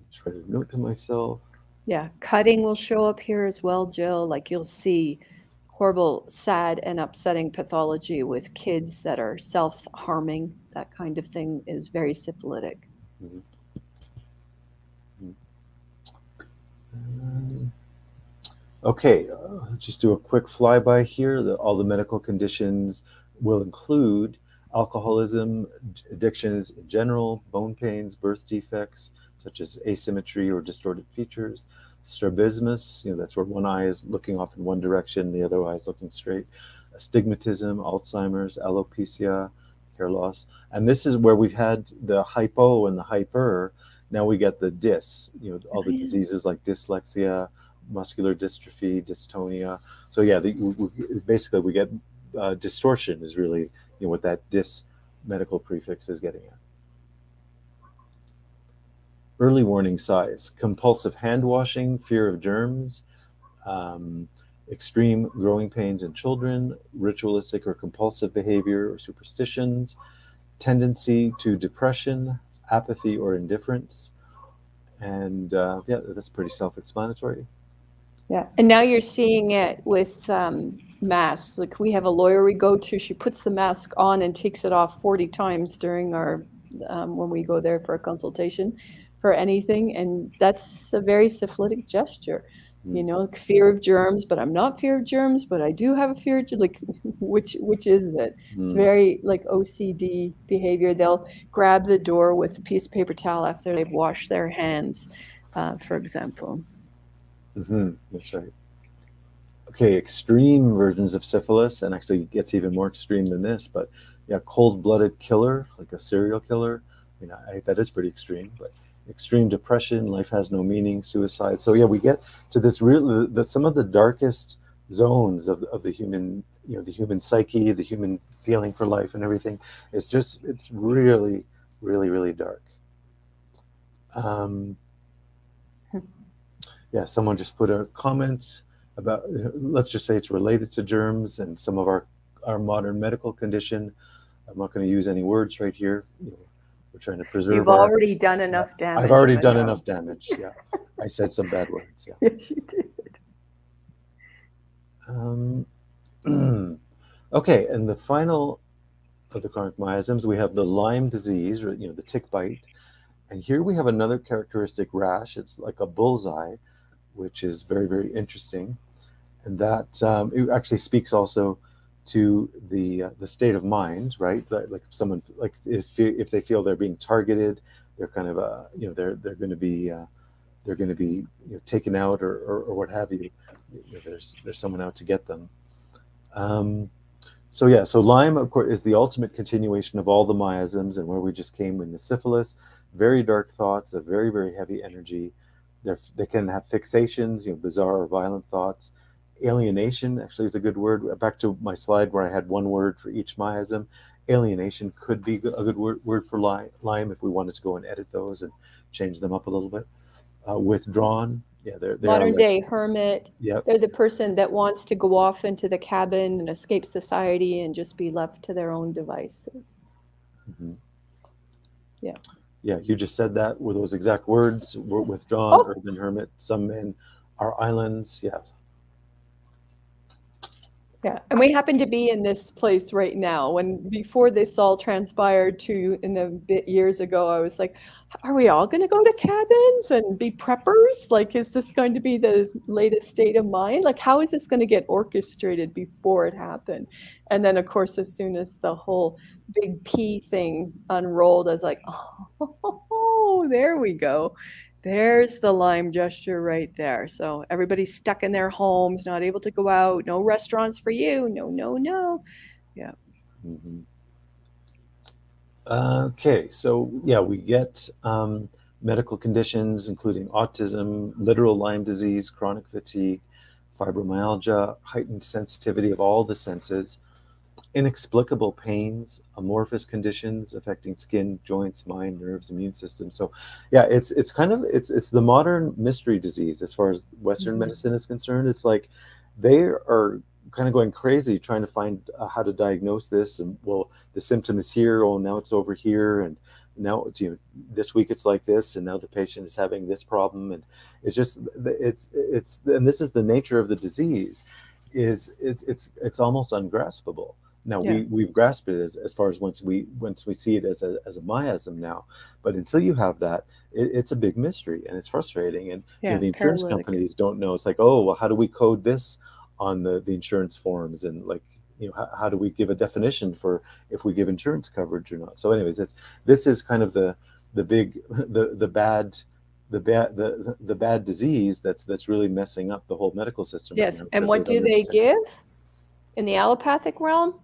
Just write a note to myself. Yeah, cutting will show up here as well, Jill. Like you'll see horrible, sad, and upsetting pathology with kids that are self-harming. That kind of thing is very syphilitic. Okay, just do a quick flyby here. All the medical conditions will include alcoholism, addictions in general, bone pains, birth defects, such as asymmetry or distorted features, strabismus, that's where one eye is looking off in one direction, the other eye is looking straight, astigmatism, Alzheimer's, alopecia, hair loss. And this is where we've had the hypo and the hyper. Now we get the dys, all the diseases like dyslexia, muscular dystrophy, dystonia. So yeah, basically we get distortion is really what that dys medical prefix is getting at. Early warning signs: compulsive hand washing, fear of germs, extreme growing pains in children, ritualistic or compulsive behavior or superstitions, tendency to depression, apathy or indifference. And yeah, that's pretty self-explanatory. Yeah, and now you're seeing it with masks. Like we have a lawyer we go to, she puts the mask on and takes it off 40 times during our, when we go there for a consultation for anything. And that's a very syphilitic gesture. You know, fear of germs, but I'm not fear of germs, but I do have a fear of, like, which is it? It's very like OCD behavior. They'll grab the door with a piece of paper towel after they've washed their hands, for example. That's right. Okay, extreme versions of syphilis, and actually it gets even more extreme than this, but yeah, cold-blooded killer, like a serial killer. You know, that is pretty extreme, but extreme depression, life has no meaning, suicide. So yeah, we get to this some of the darkest zones of the human, you know, the human psyche, the human feeling for life and everything. It's really, really, really dark. Yeah, someone just put a comment about, let's just say it's related to germs and some of our modern medical condition. I'm not going to use any words right here. You know, we're trying to preserve. You've already done enough damage. I've already done enough damage. Yeah, I said some bad words. Yeah. Yes, you did. Okay, and the final of the chronic miasms, we have the Lyme disease, or, you know, the tick bite, and here we have another characteristic rash. It's like a bullseye, which is very, very interesting, and that it actually speaks also to the state of mind, right? Like someone, like if they feel they're being targeted, they're kind of you know, they're going to be you know, taken out or what have you. You know, there's someone out to get them. So yeah, so Lyme, of course, is the ultimate continuation of all the miasms, and where we just came in the syphilis. Very dark thoughts, a very, very heavy energy. They can have fixations, you know, bizarre or violent thoughts. Alienation actually is a good word. Back to my slide where I had one word for each miasm. Alienation could be a good word for Lyme if we wanted to go and edit those and change them up a little bit. Withdrawn, yeah, they're modern like, day hermit. Yep. They're the person that wants to go off into the cabin and escape society and just be left to their own devices. Yeah. Yeah, you just said that with those exact words. We're withdrawn, urban hermit. Some men are islands. Yeah. Yeah, and we happen to be in this place right now. When before this all transpired in the bit years ago, I was like, are we all going to go to cabins and be preppers? Like, is this going to be the latest state of mind? Like, how is this going to get orchestrated before it happened? And then, of course, as soon as the whole big P thing unrolled, I was like, oh, there we go. There's the Lyme gesture right there. So everybody's stuck in their homes, not able to go out, no restaurants for you, no. Yeah. Okay, so yeah, we get medical conditions including autism, literal Lyme disease, chronic fatigue, fibromyalgia, heightened sensitivity of all the senses, inexplicable pains, amorphous conditions affecting skin, joints, mind, nerves, immune system. So yeah, it's kind of it's the modern mystery disease as far as Western medicine is concerned. It's like they are kind of going crazy trying to find how to diagnose this, and well, the symptom is here, oh, now it's over here, and now, you know, this week it's like this, and now the patient is having this problem, and it's just it's and this is the nature of the disease, is it's almost ungraspable. Now we've grasped it as far as once we see it as a miasm now, but until you have that, it's a big mystery, and it's frustrating, and you know, the insurance companies don't know. It's like, oh, well, how do we code this on the insurance forms, and like, you know, how do we give a definition for if we give insurance coverage or not? So anyways, this is kind of the bad disease that's really messing up the whole medical system. Yes, right now, and what do they give in the allopathic realm?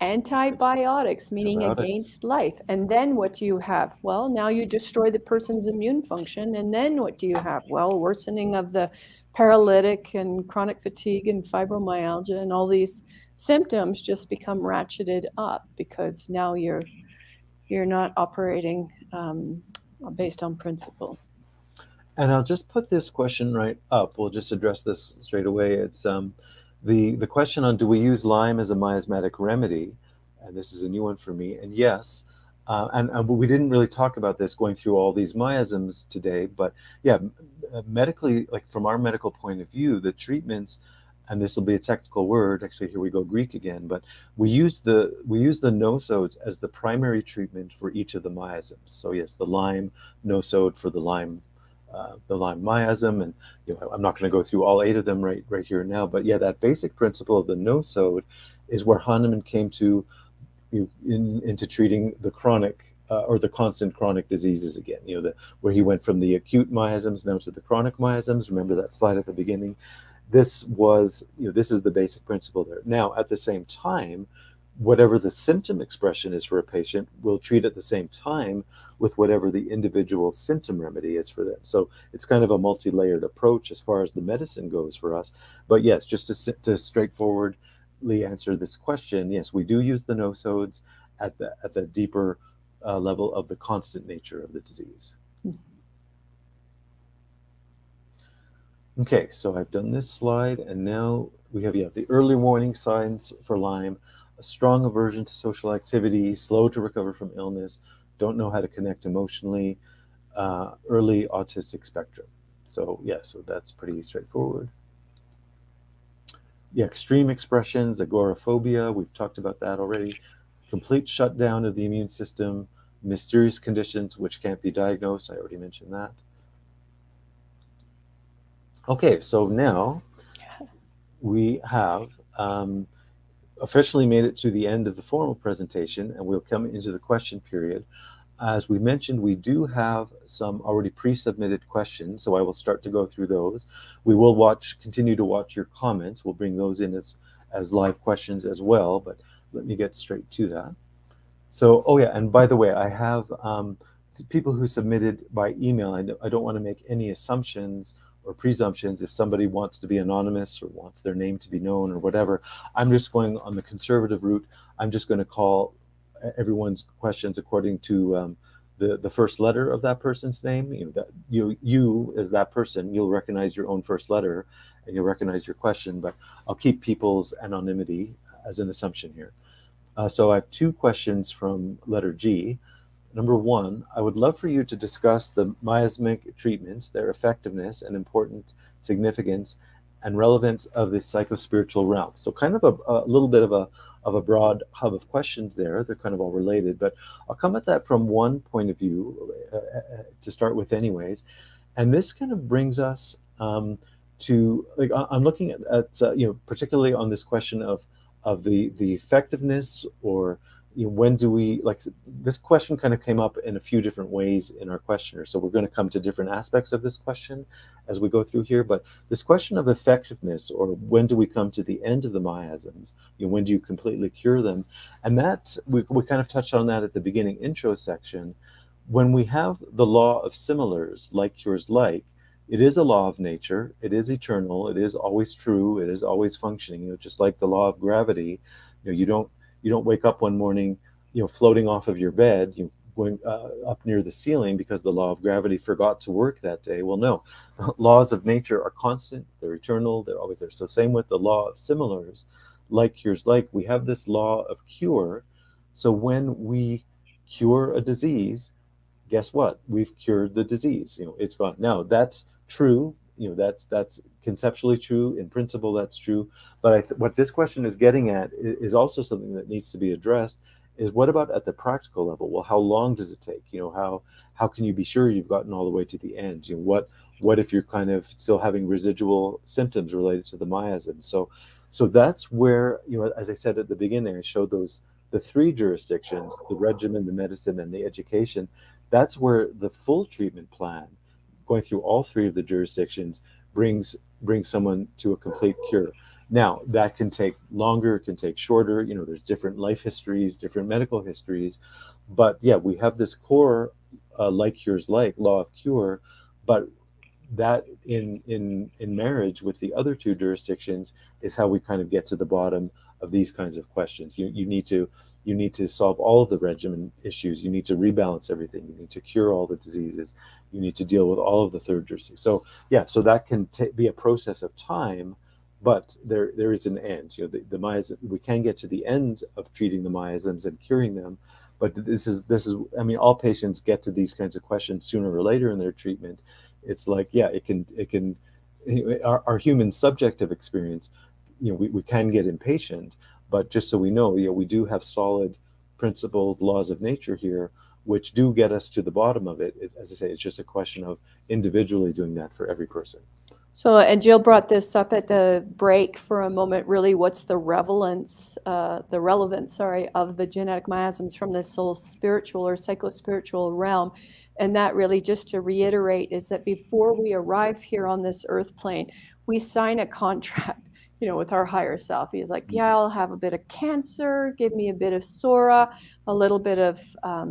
Antibiotics, meaning against life. And then what do you have? Well, now you destroy the person's immune function. And then what do you have? Well, worsening of the paralytic and chronic fatigue and fibromyalgia, and all these symptoms just become ratcheted up because now you're not operating based on principle. And I'll just put this question right up. We'll just address this straight away. It's the question on, do we use Lyme as a miasmatic remedy? And this is a new one for me. And yes, and we didn't really talk about this going through all these miasms today, but yeah, medically, like from our medical point of view, the treatments, and this will be a technical word, actually, here we go Greek again, but we use the nosodes as the primary treatment for each of the miasms. So yes, the Lyme nosode for the Lyme the Lyme miasm, and I'm not going to go through all 8 of them right here now. But yeah, that basic principle of the nosode is where Hahnemann came to into treating the chronic or the constant chronic diseases again. Where he went from the acute miasms now to the chronic miasms. Remember that slide at the beginning? This was, this is the basic principle there. Now, at the same time, whatever the symptom expression is for a patient, we'll treat at the same time with whatever the individual symptom remedy is for them. So it's kind of a multi-layered approach as far as the medicine goes for us. But yes, just to straightforwardly answer this question, yes, we do use the nosodes at the deeper level of the constant nature of the disease. Okay, so I've done this slide, and now we have the early warning signs for Lyme: a strong aversion to social activity, slow to recover from illness, don't know how to connect emotionally, early autistic spectrum. So so that's pretty straightforward. The extreme expressions: agoraphobia, we've talked about that already, complete shutdown of the immune system, mysterious conditions which can't be diagnosed, I already mentioned that. Okay, so now we have officially made it to the end of the formal presentation, and we'll come into the question period. As we mentioned, we do have some already pre-submitted questions, so I will start to go through those. We will continue to watch your comments. We'll bring those in as live questions as well, but let me get straight to that. So, and by the way, I have people who submitted by email. I don't want to make any assumptions or presumptions. If somebody wants to be anonymous or wants their name to be known or whatever, I'm just going on the conservative route. I'm just going to call everyone's questions according to the first letter of that person's name. You as that person, you'll recognize your own first letter and you'll recognize your question, but I'll keep people's anonymity as an assumption here. So I have 2 questions from letter G. Number 1, I would love for you to discuss the miasmic treatments, their effectiveness and important significance and relevance of the psychospiritual realm. So kind of a little bit of a broad hub of questions there. They're kind of all related, but I'll come at that from one point of view to start with anyways. And this kind of brings us to, like, I'm looking at particularly on this question of the effectiveness, or when do we, like, this question kind of came up in a few different ways in our questionnaire. So we're going to come to different aspects of this question as we go through here. But this question of effectiveness, or when do we come to the end of the miasms, when do you completely cure them? And that, we kind of touched on that at the beginning intro section. When we have the law of similars, like cures like, it is a law of nature. It is eternal. It is always true. It is always functioning. Just like the law of gravity, you don't wake up one morning, floating off of your bed, going up near the ceiling because the law of gravity forgot to work that day. Well, no, laws of nature are constant. They're eternal. They're always there. So same with the law of similars, like cures like. We have this law of cure. So when we cure a disease, guess what? We've cured the disease. It's gone. Now that's true. That's conceptually true. In principle, that's true. But what this question is getting at is also something that needs to be addressed. Is what about at the practical level? Well, how long does it take? How can you be sure you've gotten all the way to the end? What if you're kind of still having residual symptoms related to the miasm? So that's where, as I said at the beginning, I showed the 3 jurisdictions: the regimen, the medicine, and the education. That's where the full treatment plan, going through all 3 of the jurisdictions, brings someone to a complete cure. Now, that can take longer, it can take shorter. There's different life histories, different medical histories. But yeah, we have this core like cures like, law of cure. But that in marriage with the other 2 jurisdictions is how we kind of get to the bottom of these kinds of questions. You need to solve all of the regimen issues. You need to rebalance everything. You need to cure all the diseases. You need to deal with all of the 3rd jurisdiction. So yeah, so that can be a process of time, but there is an end. The miasm, we can get to the end of treating the miasms and curing them, but this is I mean, all patients get to these kinds of questions sooner or later in their treatment. It's like, yeah, it can our human subjective experience, we can get impatient, but just so we know, we do have solid principles, laws of nature here. which do get us to the bottom of it. As I say, it's just a question of individually doing that for every person. So, and Jill brought this up at the break for a moment. Really, what's the relevance, of the genetic miasms from the soul spiritual or psychospiritual realm? And that really, just to reiterate, is that before we arrive here on this earth plane, we sign a contract, with our higher self. He's like, yeah, I'll have a bit of cancer, give me a bit of Sora, a little bit of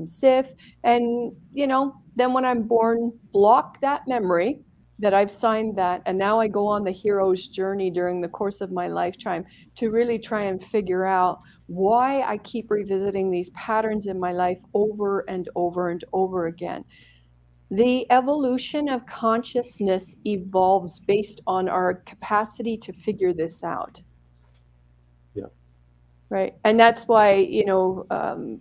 Syph, and then when I'm born, block that memory that I've signed that, and now I go on the hero's journey during the course of my lifetime to really try and figure out why I keep revisiting these patterns in my life over and over and over again. The evolution of consciousness evolves based on our capacity to figure this out. Yeah. Right. And that's why,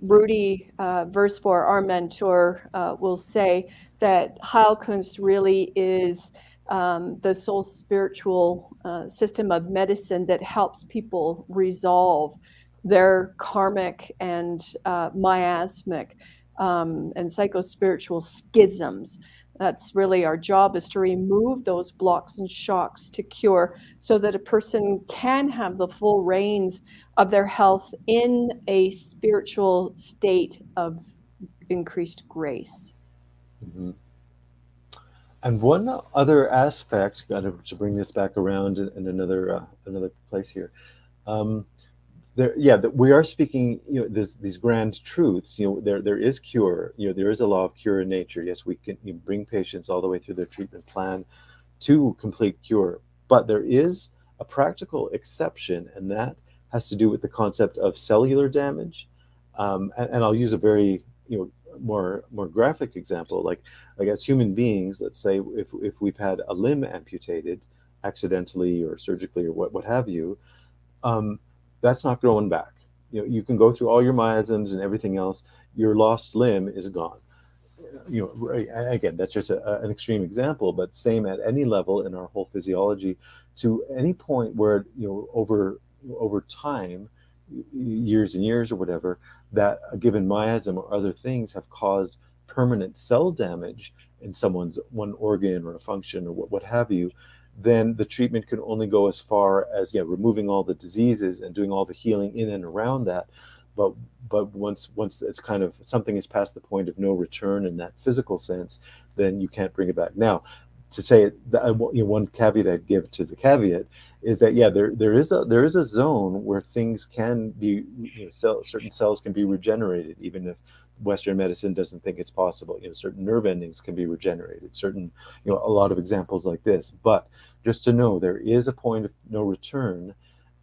Rudy Versfor, our mentor, will say that Heilkunst really is the soul spiritual system of medicine that helps people resolve their karmic and miasmic and psychospiritual schisms. That's really our job, is to remove those blocks and shocks to cure, so that a person can have the full reins of their health in a spiritual state of increased grace. Mm-hmm. And one other aspect, to bring this back around in another place here, we are speaking, these grand truths. There is cure. There is a law of cure in nature. Yes, we can bring patients all the way through their treatment plan to complete cure, but there is a practical exception, and that has to do with the concept of cellular damage. And I'll use a very more graphic example, like as human beings. Let's say if we've had a limb amputated accidentally or surgically or what have you. That's not growing back. You can go through all your miasms and everything else. Your lost limb is gone. Again, that's just an extreme example, but same at any level in our whole physiology, to any point where over time, years and years or whatever, that a given miasm or other things have caused permanent cell damage in someone's one organ or a function or what have you, then the treatment can only go as far as removing all the diseases and doing all the healing in and around that. But once it's kind of something is past the point of no return in that physical sense, then you can't bring it back. Now, to say it, one caveat I'd give to the caveat is that there is a zone where things can be, certain cells can be regenerated, even if Western medicine doesn't think it's possible. Certain nerve endings can be regenerated, certain, a lot of examples like this. But just to know, there is a point of no return,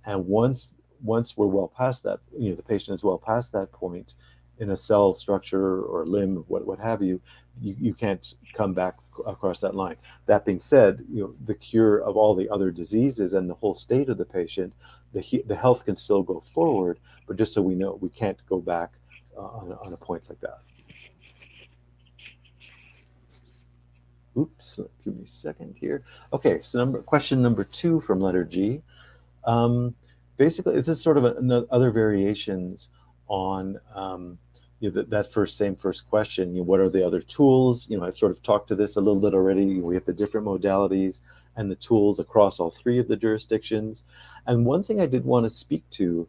and once we're well past that, the patient is well past that point in a cell structure or a limb, what have you, you can't come back across that line. That being said, the cure of all the other diseases and the whole state of the patient, the health can still go forward, but just so we know, we can't go back on a point like that. Oops, give me a second here. Okay, so question number 2 from letter G. Basically, it's just sort of other variations on that first question. What are the other tools? I've sort of talked to this a little bit already. We have the different modalities and the tools across all 3 of the jurisdictions. And one thing I did want to speak to,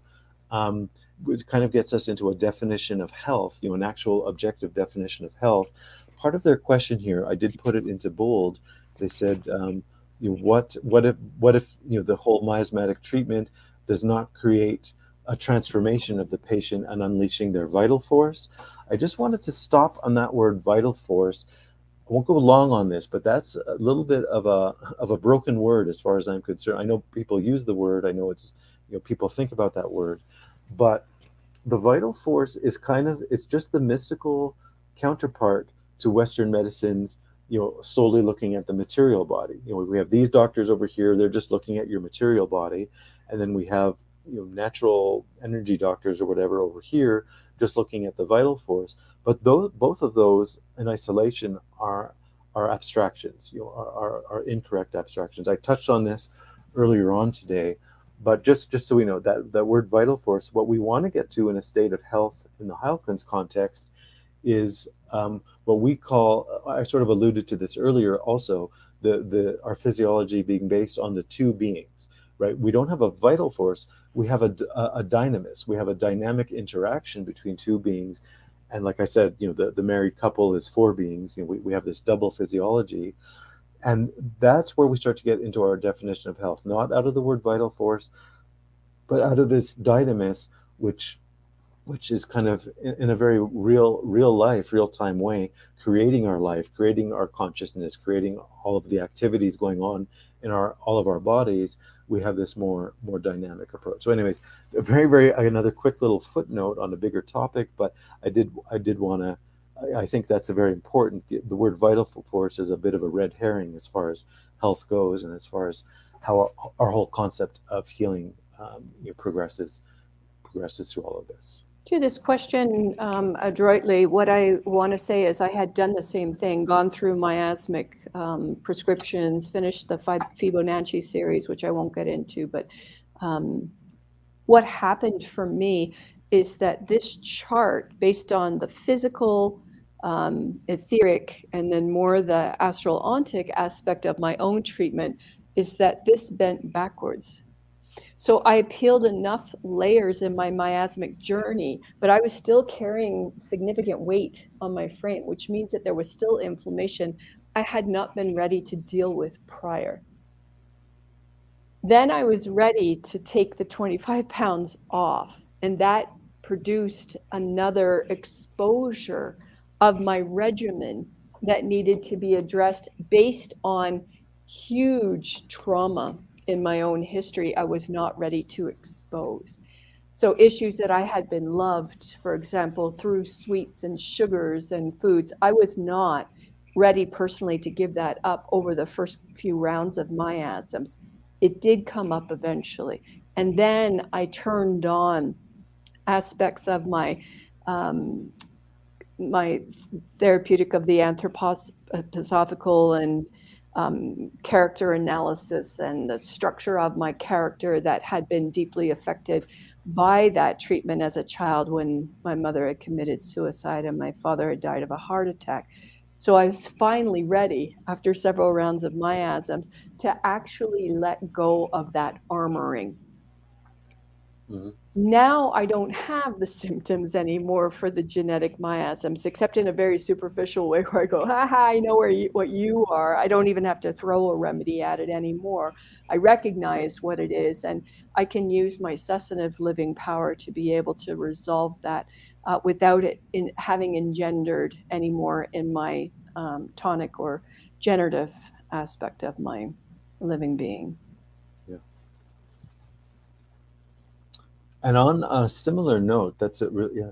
which kind of gets us into a definition of health, an actual objective definition of health. Part of their question here, I did put it into bold. They said, what if the whole miasmatic treatment does not create a transformation of the patient and unleashing their vital force? I just wanted to stop on that word, vital force. I won't go long on this, but that's a little bit of a broken word as far as I'm concerned. I know people use the word. I know it's people think about that word, but the vital force is it's just the mystical counterpart to Western medicine's, solely looking at the material body. We have these doctors over here, they're just looking at your material body. And then we have, natural energy doctors or whatever over here, just looking at the vital force. But both of those in isolation are abstractions, are incorrect abstractions. I touched on this earlier on today, but just so we know that word vital force, what we want to get to in a state of health in the Heilkunst context is what we call, I sort of alluded to this earlier also, our physiology being based on the two beings, right? We don't have a vital force, we have a dynamis, we have a dynamic interaction between two beings. And like I said, the married couple is four beings. We have this double physiology. And that's where we start to get into our definition of health, not out of the word vital force, but out of this dynamis, which is kind of in a very real life, real time way, creating our life, creating our consciousness, creating all of the activities going on in all of our bodies. We have this more dynamic approach. So anyways, very another quick little footnote on a bigger topic, but I did want to, I think that's a very important, the word vital force is a bit of a red herring as far as health goes, and as far as how our whole concept of healing progresses through all of this. To this question, adroitly, what I want to say is I had done the same thing, gone through miasmic prescriptions, finished the Fibonacci series, which I won't get into, but what happened for me is that this chart, based on the physical, etheric, and then more the astral ontic aspect of my own treatment, is that this bent backwards. So I peeled enough layers in my miasmic journey, but I was still carrying significant weight on my frame, which means that there was still inflammation I had not been ready to deal with prior. Then I was ready to take the 25 pounds off, and that produced another exposure of my regimen that needed to be addressed based on huge trauma in my own history I was not ready to expose. So issues that I had been loved, for example, through sweets and sugars and foods, I was not ready personally to give that up over the first few rounds of miasms. It did come up eventually. And then I turned on aspects of my my therapeutic of the anthroposophical and character analysis and the structure of my character that had been deeply affected by that treatment as a child when my mother had committed suicide and my father had died of a heart attack. So I was finally ready, after several rounds of miasms, to actually let go of that armoring. Mm-hmm. Now I don't have the symptoms anymore for the genetic miasms, except in a very superficial way where I go, I know what you are. I don't even have to throw a remedy at it anymore. I recognize what it is, and I can use my sustainable living power to be able to resolve that without it having engendered anymore in my tonic or generative aspect of my living being. And on a similar note,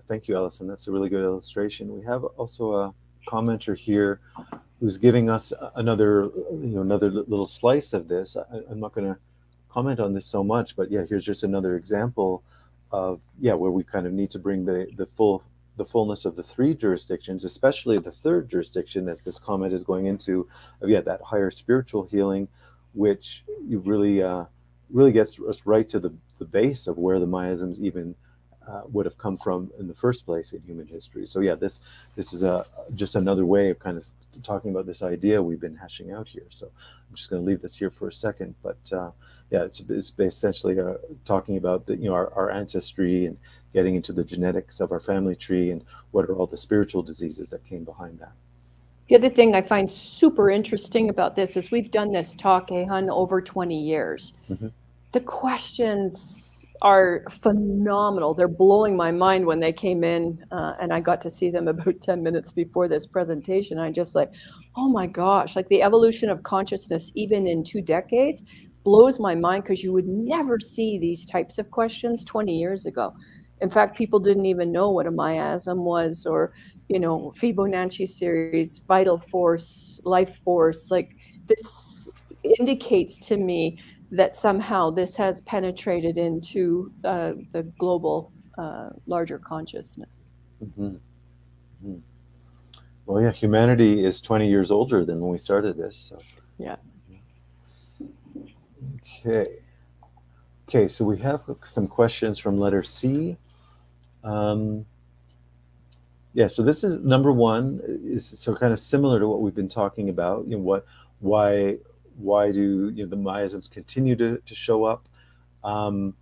thank you, Alison. That's a really good illustration. We have also a commenter here who's giving us another little slice of this. I'm not going to comment on this so much, but here's just another example of where we kind of need to bring the fullness of the three jurisdictions, especially the third jurisdiction, as this comment is going into, that higher spiritual healing, which you really gets us right to the base of where the miasms even would have come from in the first place in human history. So this is just another way of kind of talking about this idea we've been hashing out here. So I'm just going to leave this here for a second, but it's essentially talking about our ancestry and getting into the genetics of our family tree and what are all the spiritual diseases that came behind that. The other thing I find super interesting about this is we've done this talk, over 20 years. Mm-hmm. The questions are phenomenal. They're blowing my mind when they came in, and I got to see them about 10 minutes before this presentation. I'm just like, oh my gosh, like the evolution of consciousness, even in 2 decades, blows my mind, because you would never see these types of questions 20 years ago. In fact, people didn't even know what a miasm was, or, Fibonacci series, vital force, life force. Like, this indicates to me that somehow this has penetrated into the global larger consciousness. Mm-hmm. Mm-hmm. Well, humanity is 20 years older than when we started this. So. Yeah. Okay, so we have some questions from letter C. Yeah, so this is number one, is so kind of similar to what we've been talking about. Why do the miasms continue to show up? Um,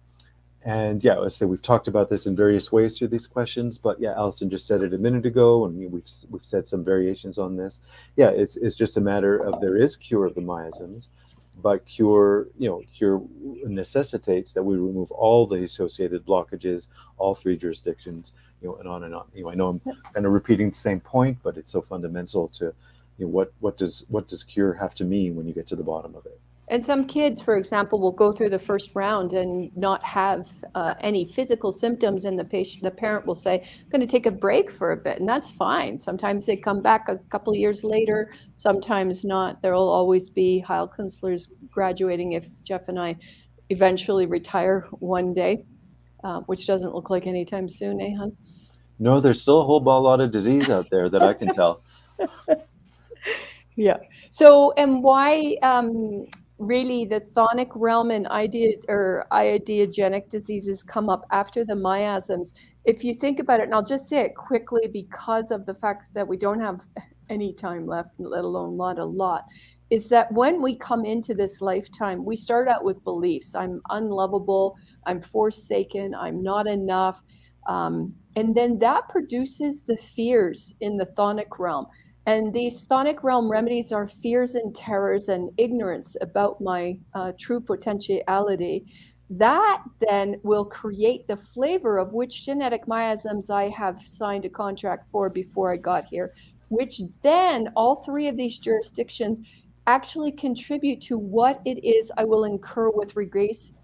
and yeah, let's say we've talked about this in various ways through these questions, but yeah, Allison just said it a minute ago, and we've said some variations on this. Yeah, it's just a matter of there is cure of the miasms, but cure necessitates that we remove all the associated blockages, all three jurisdictions, and on and on. I know I'm kind of repeating the same point, but it's so fundamental to what does cure have to mean when you get to the bottom of it. And some kids, for example, will go through the first round and not have any physical symptoms, and the parent will say, "I'm going to take a break for a bit," and that's fine. Sometimes they come back a couple of years later, sometimes not. There will always be Heil counselors graduating if Jeff and I eventually retire one day, which doesn't look like anytime soon, eh, hon? No, there's still a whole lot of disease out there that I can tell. Yeah. So, and why really the chthonic realm and idiogenic diseases come up after the miasms? If you think about it, and I'll just say it quickly because of the fact that we don't have any time left, let alone a lot, is that when we come into this lifetime, we start out with beliefs. I'm unlovable, I'm forsaken, I'm not enough. And then that produces the fears in the chthonic realm. And these chthonic realm remedies are fears and terrors and ignorance about my true potentiality. That then will create the flavor of which genetic miasms I have signed a contract for before I got here, which then all three of these jurisdictions actually contribute to what it is I will incur with regards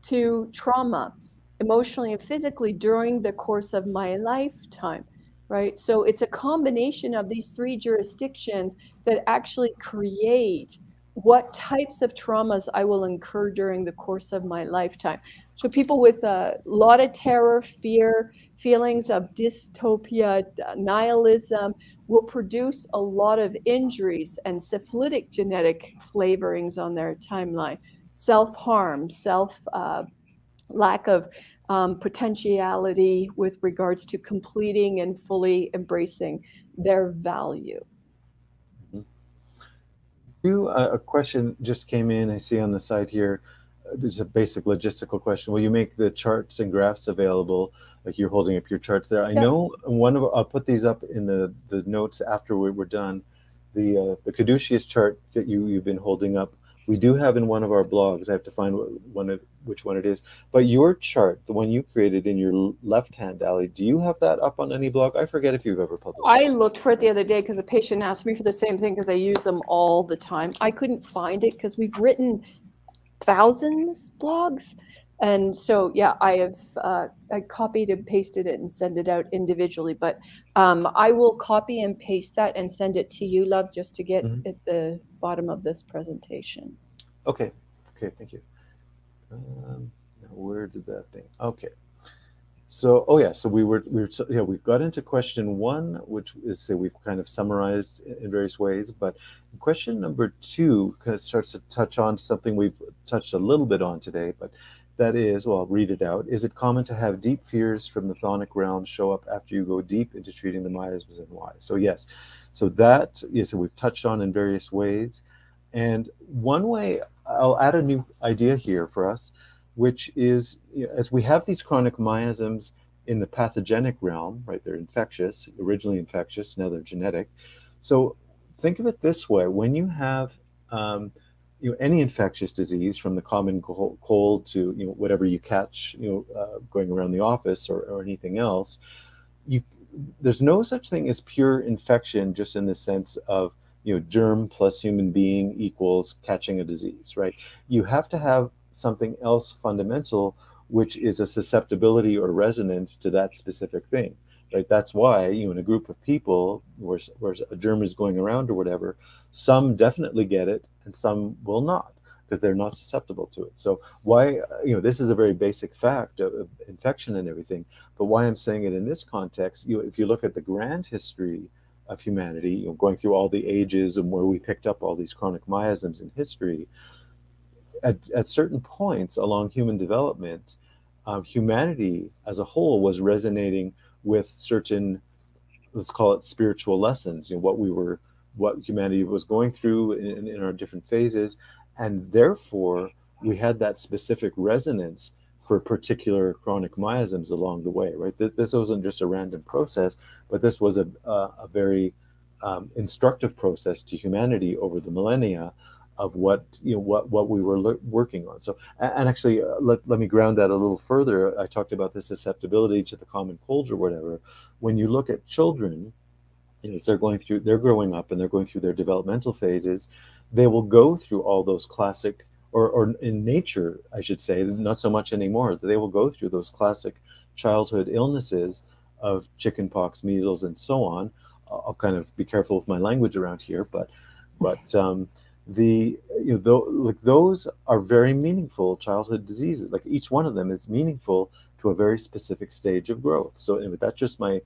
to trauma, emotionally and physically, during the course of my lifetime. Right. So it's a combination of these three jurisdictions that actually create what types of traumas I will incur during the course of my lifetime. So people with a lot of terror, fear, feelings of dystopia, nihilism will produce a lot of injuries and syphilitic genetic flavorings on their timeline. Self-harm, lack of potentiality with regards to completing and fully embracing their value. A question just came in, I see on the side here. There's a basic logistical question. Will you make the charts and graphs available? Like you're holding up your charts there. I know I'll put these up in the notes after we're done. The caduceus chart that you've been holding up, we do have in one of our blogs. I have to find which one it is. But your chart, the one you created in your left hand, Ali, do you have that up on any blog? I forget if you've ever published it. I looked for it the other day because a patient asked me for the same thing because I use them all the time. I couldn't find it because we've written thousands blogs. And so, yeah, I copied and pasted it and send it out individually. But I will copy and paste that and send it to you, love, just to get at the bottom of this presentation. Okay, thank you. Where did that thing? Okay. So, so we got into question one, which is we've kind of summarized in various ways, but question number two kind of starts to touch on something we've touched a little bit on today, but that is, well, I'll read it out. Is it common to have deep fears from the chthonic realm show up after you go deep into treating the miasms, and why? So yes, so we've touched on in various ways. And one way, I'll add a new idea here for us, which is, as we have these chronic miasms in the pathogenic realm, right? They're infectious, originally infectious, now they're genetic. So think of it this way: when you have any infectious disease, from the common cold to whatever you catch going around the office or anything else, there's no such thing as pure infection, just in the sense of germ plus human being equals catching a disease, right? You have to have something else fundamental, which is a susceptibility or resonance to that specific thing, right? That's why in a group of people where a germ is going around or whatever, some definitely get it and some will not, because they're not susceptible to it. So why, this is a very basic fact of infection and everything, but why I'm saying it in this context, if you look at the grand history of humanity, going through all the ages and where we picked up all these chronic miasms in history, at certain points along human development, humanity as a whole was resonating with certain, let's call it spiritual lessons, what humanity was going through in our different phases, and therefore we had that specific resonance for particular chronic miasms along the way, right? This wasn't just a random process, but this was a very instructive process to humanity over the millennia of what we were working on. So, and actually, let me ground that a little further. I talked about the susceptibility to the common cold or whatever. When you look at children, as they're growing up and they're going through their developmental phases, they will go through all those classic, or in nature, I should say, not so much anymore, they will go through those classic childhood illnesses of chickenpox, measles, and so on. I'll kind of be careful with my language around here, but those are very meaningful childhood diseases. Like each one of them is meaningful to a very specific stage of growth. So anyway, that's just my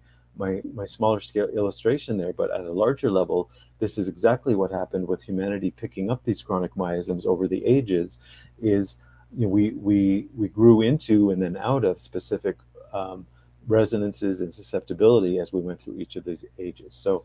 smaller scale illustration there, but at a larger level, this is exactly what happened with humanity picking up these chronic miasms over the ages. Is we grew into and then out of specific resonances and susceptibility as we went through each of these ages. So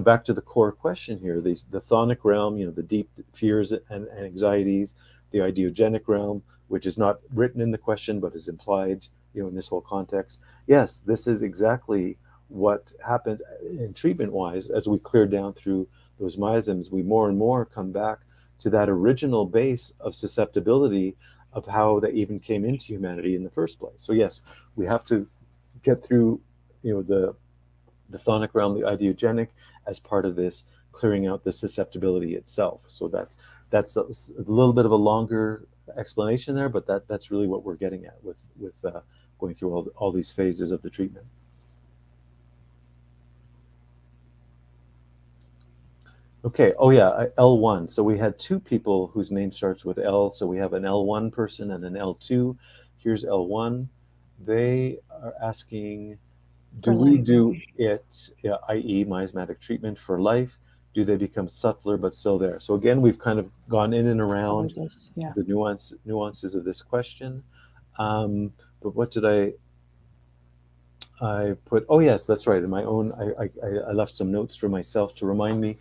back to the core question here: the chthonic realm, the deep fears and anxieties; the ideogenic realm, which is not written in the question but is implied, in this whole context. Yes, this is exactly what happened in treatment-wise. As we clear down through those miasms, we more and more come back to that original base of susceptibility of how they even came into humanity in the first place. So yes, we have to get through, the chthonic realm, the ideogenic, as part of this clearing out the susceptibility itself. So that's a little bit of a longer explanation there, but that's really what we're getting at with going through all these phases of the treatment. Okay. Oh yeah, L1. So we had two people whose name starts with L. So we have an L1 person and an L2. Here's L1. They are asking, do we do it, i.e. miasmatic treatment, for life? Do they become subtler but still there? So again, we've kind of gone in and around the nuances of this question. But what did I put? Oh yes, that's right. In my own, I left some notes for myself to remind me.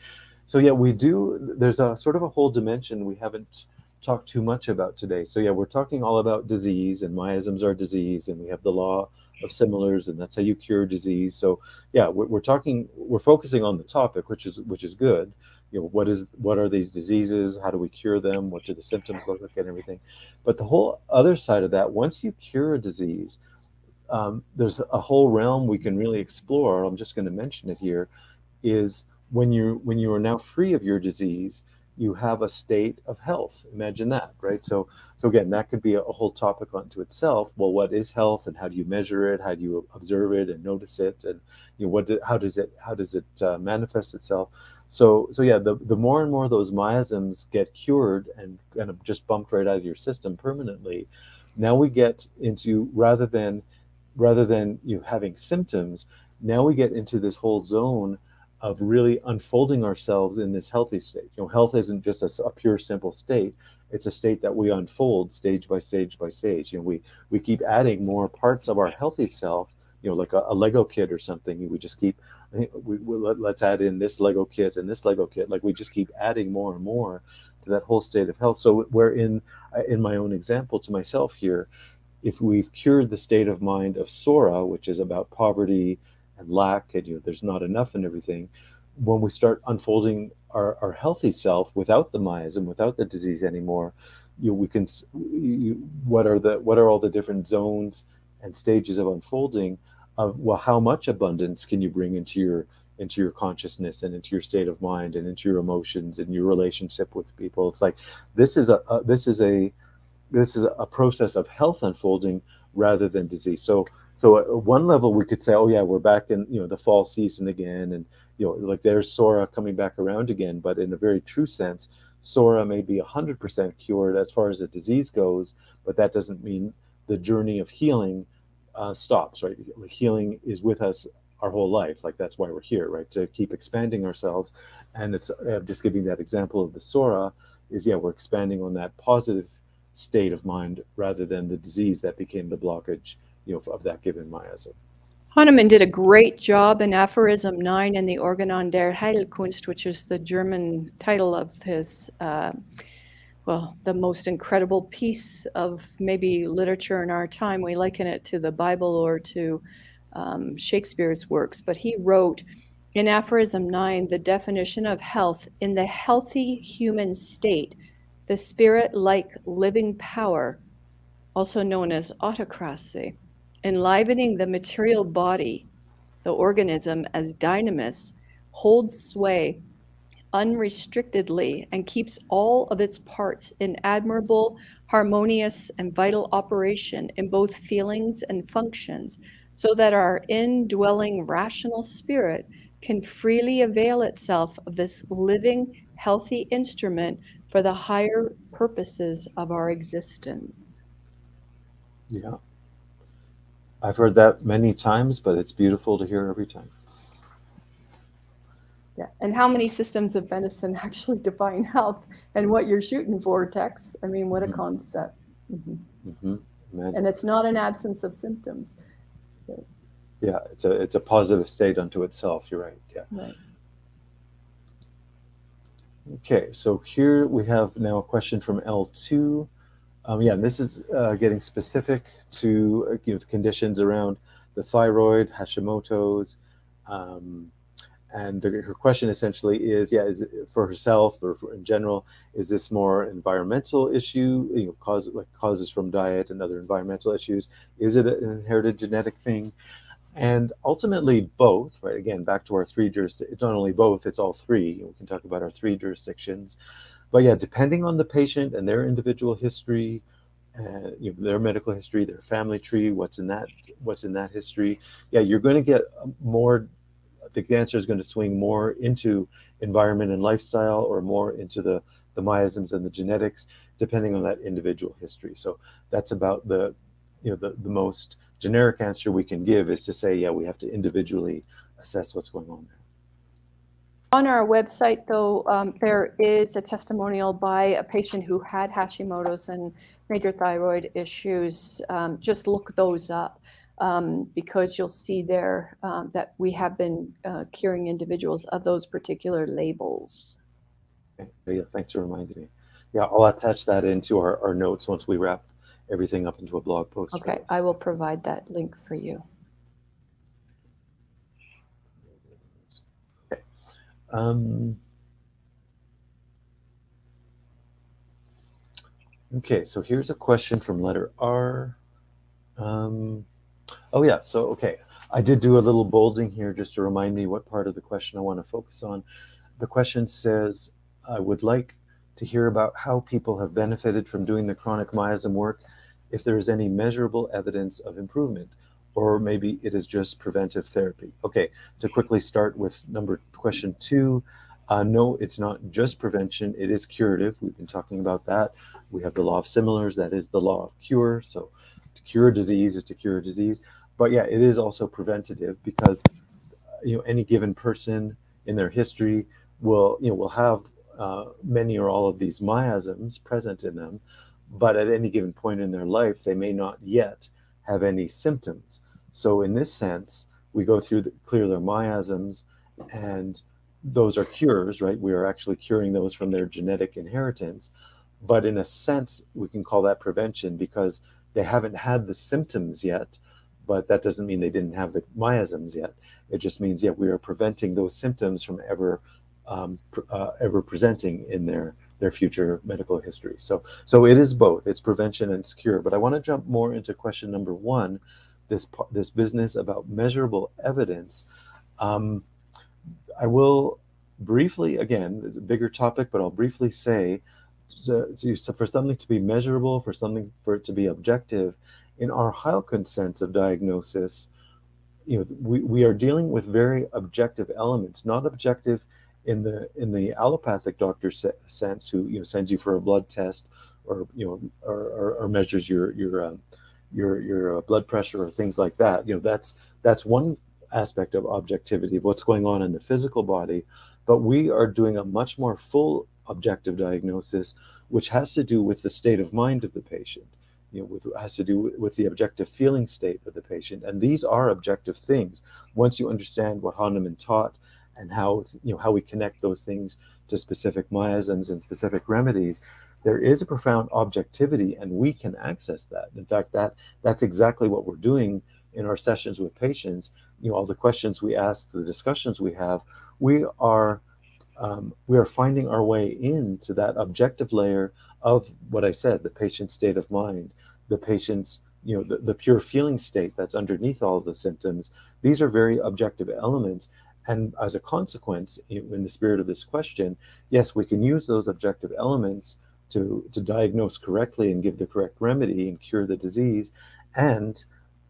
So yeah, we do. There's a sort of a whole dimension we haven't talked too much about today. So yeah, we're talking all about disease, and miasms are disease, and we have the law of similars, and that's how you cure disease. So yeah, we're focusing on the topic, which is good. What are these diseases? How do we cure them? What do the symptoms look like, and everything? But the whole other side of that, once you cure a disease, there's a whole realm we can really explore. I'm just going to mention it here. Is when you are now free of your disease, you have a state of health. Imagine that, right? So again, that could be a whole topic unto itself. Well, what is health, and how do you measure it? How do you observe it and notice it? And how does it manifest itself? So yeah, the more and more those miasms get cured and kind of just bumped right out of your system permanently, now we get into, rather than you having symptoms, now we get into this whole zone of really unfolding ourselves in this healthy state. Health isn't just a pure simple state. It's a state that we unfold stage by stage by stage. We keep adding more parts of our healthy self, like a Lego kit or something. We just keep, let's add in this Lego kit and this Lego kit. Like we just keep adding more and more to that whole state of health. So we're in my own example to myself here, if we've cured the state of mind of Sora, which is about poverty and lack, and there's not enough and everything, when we start unfolding our healthy self without the miasm, without the disease anymore, what are all the different zones and stages of unfolding of, well, how much abundance can you bring into your consciousness and into your state of mind and into your emotions and your relationship with people. It's like this is a process of health unfolding rather than disease. So at one level we could say, oh yeah, we're back in the fall season again, and like there's Sora coming back around again. But in a very true sense, Sora may be 100% cured as far as the disease goes, but that doesn't mean the journey of healing stops, right? Like healing is with us our whole life. Like that's why we're here, right? To keep expanding ourselves. And it's just giving that example of the Sora is, yeah, we're expanding on that positive state of mind rather than the disease that became the blockage, of that given miasm. Hahnemann did a great job in Aphorism 9 in the Organon der Heilkunst, which is the German title of his, the most incredible piece of maybe literature in our time. We liken it to the Bible or to Shakespeare's works, but he wrote in Aphorism 9 the definition of health: in the healthy human state, the spirit-like living power, also known as autocracy, enlivening the material body, the organism as dynamis, holds sway unrestrictedly and keeps all of its parts in admirable, harmonious, and vital operation in both feelings and functions, so that our indwelling rational spirit can freely avail itself of this living, healthy instrument for the higher purposes of our existence. Yeah. I've heard that many times, but it's beautiful to hear every time. Yeah, and how many systems of medicine actually define health and what you're shooting for, Tex? I mean, what a concept. And it's not an absence of symptoms. Yeah, it's a positive state unto itself. You're right. Yeah. Right. Okay, so here we have now a question from L2. And this is getting specific to the conditions around the thyroid, Hashimoto's, and her question essentially is, is it for herself or in general, is this more environmental issue, causes from diet and other environmental issues? Is it an inherited genetic thing? And ultimately both, right? Again, back to our three jurisdictions. It's not only both, it's all three. We can talk about our three jurisdictions. But yeah, depending on the patient and their individual history, their medical history, their family tree, what's in that history, you're going to get more. I think the answer is going to swing more into environment and lifestyle, or more into the miasms and the genetics, depending on that individual history. So that's about the most generic answer we can give, is to say, we have to individually assess what's going on there. On our website, though, there is a testimonial by a patient who had Hashimoto's and major thyroid issues. Just look those up, because you'll see there that we have been curing individuals of those particular labels. Okay. Yeah, thanks for reminding me. Yeah, I'll attach that into our notes once we wrap everything up into a blog post. Okay, I will provide that link for you. Okay. Okay, so here's a question from letter R. I did do a little bolding here just to remind me what part of the question I want to focus on. The question says, I would like to hear about how people have benefited from doing the chronic miasm work, if there is any measurable evidence of improvement, or maybe it is just preventive therapy. Okay, to quickly start with question 2, no, it's not just prevention, it is curative. We've been talking about that. We have the law of similars, that is the law of cure. So to cure disease is to cure disease. But yeah, it is also preventative, because any given person in their history will have many or all of these miasms present in them, but at any given point in their life, they may not yet have any symptoms. So in this sense, we go through clear their miasms, and those are cures, right? We are actually curing those from their genetic inheritance. But in a sense, we can call that prevention, because they haven't had the symptoms yet, but that doesn't mean they didn't have the miasms yet. It just means, we are preventing those symptoms from ever presenting in their future medical history. So it is both. It's prevention and it's cure. But I want to jump more into question number 1, this business about measurable evidence. I will briefly, again, it's a bigger topic, but I'll briefly say, so for something to be measurable, for it to be objective, in our Heilkunst sense of diagnosis, we are dealing with very objective elements, not objective in the allopathic doctor sense, who sends you for a blood test, or or measures your blood pressure or things like that. That's one aspect of objectivity of what's going on in the physical body. But we are doing a much more full objective diagnosis, which has to do with the state of mind of the patient. has to do with the objective feeling state of the patient. And these are objective things. Once you understand what Hahnemann taught and how we connect those things to specific miasms and specific remedies, there is a profound objectivity, and we can access that. In fact, that's exactly what we're doing in our sessions with patients. All the questions we ask, the discussions we have, we are finding our way into that objective layer of what I said, the patient's state of mind, the patient's, the pure feeling state that's underneath all of the symptoms. These are very objective elements. And as a consequence, in the spirit of this question, yes, we can use those objective elements to diagnose correctly and give the correct remedy and cure the disease. And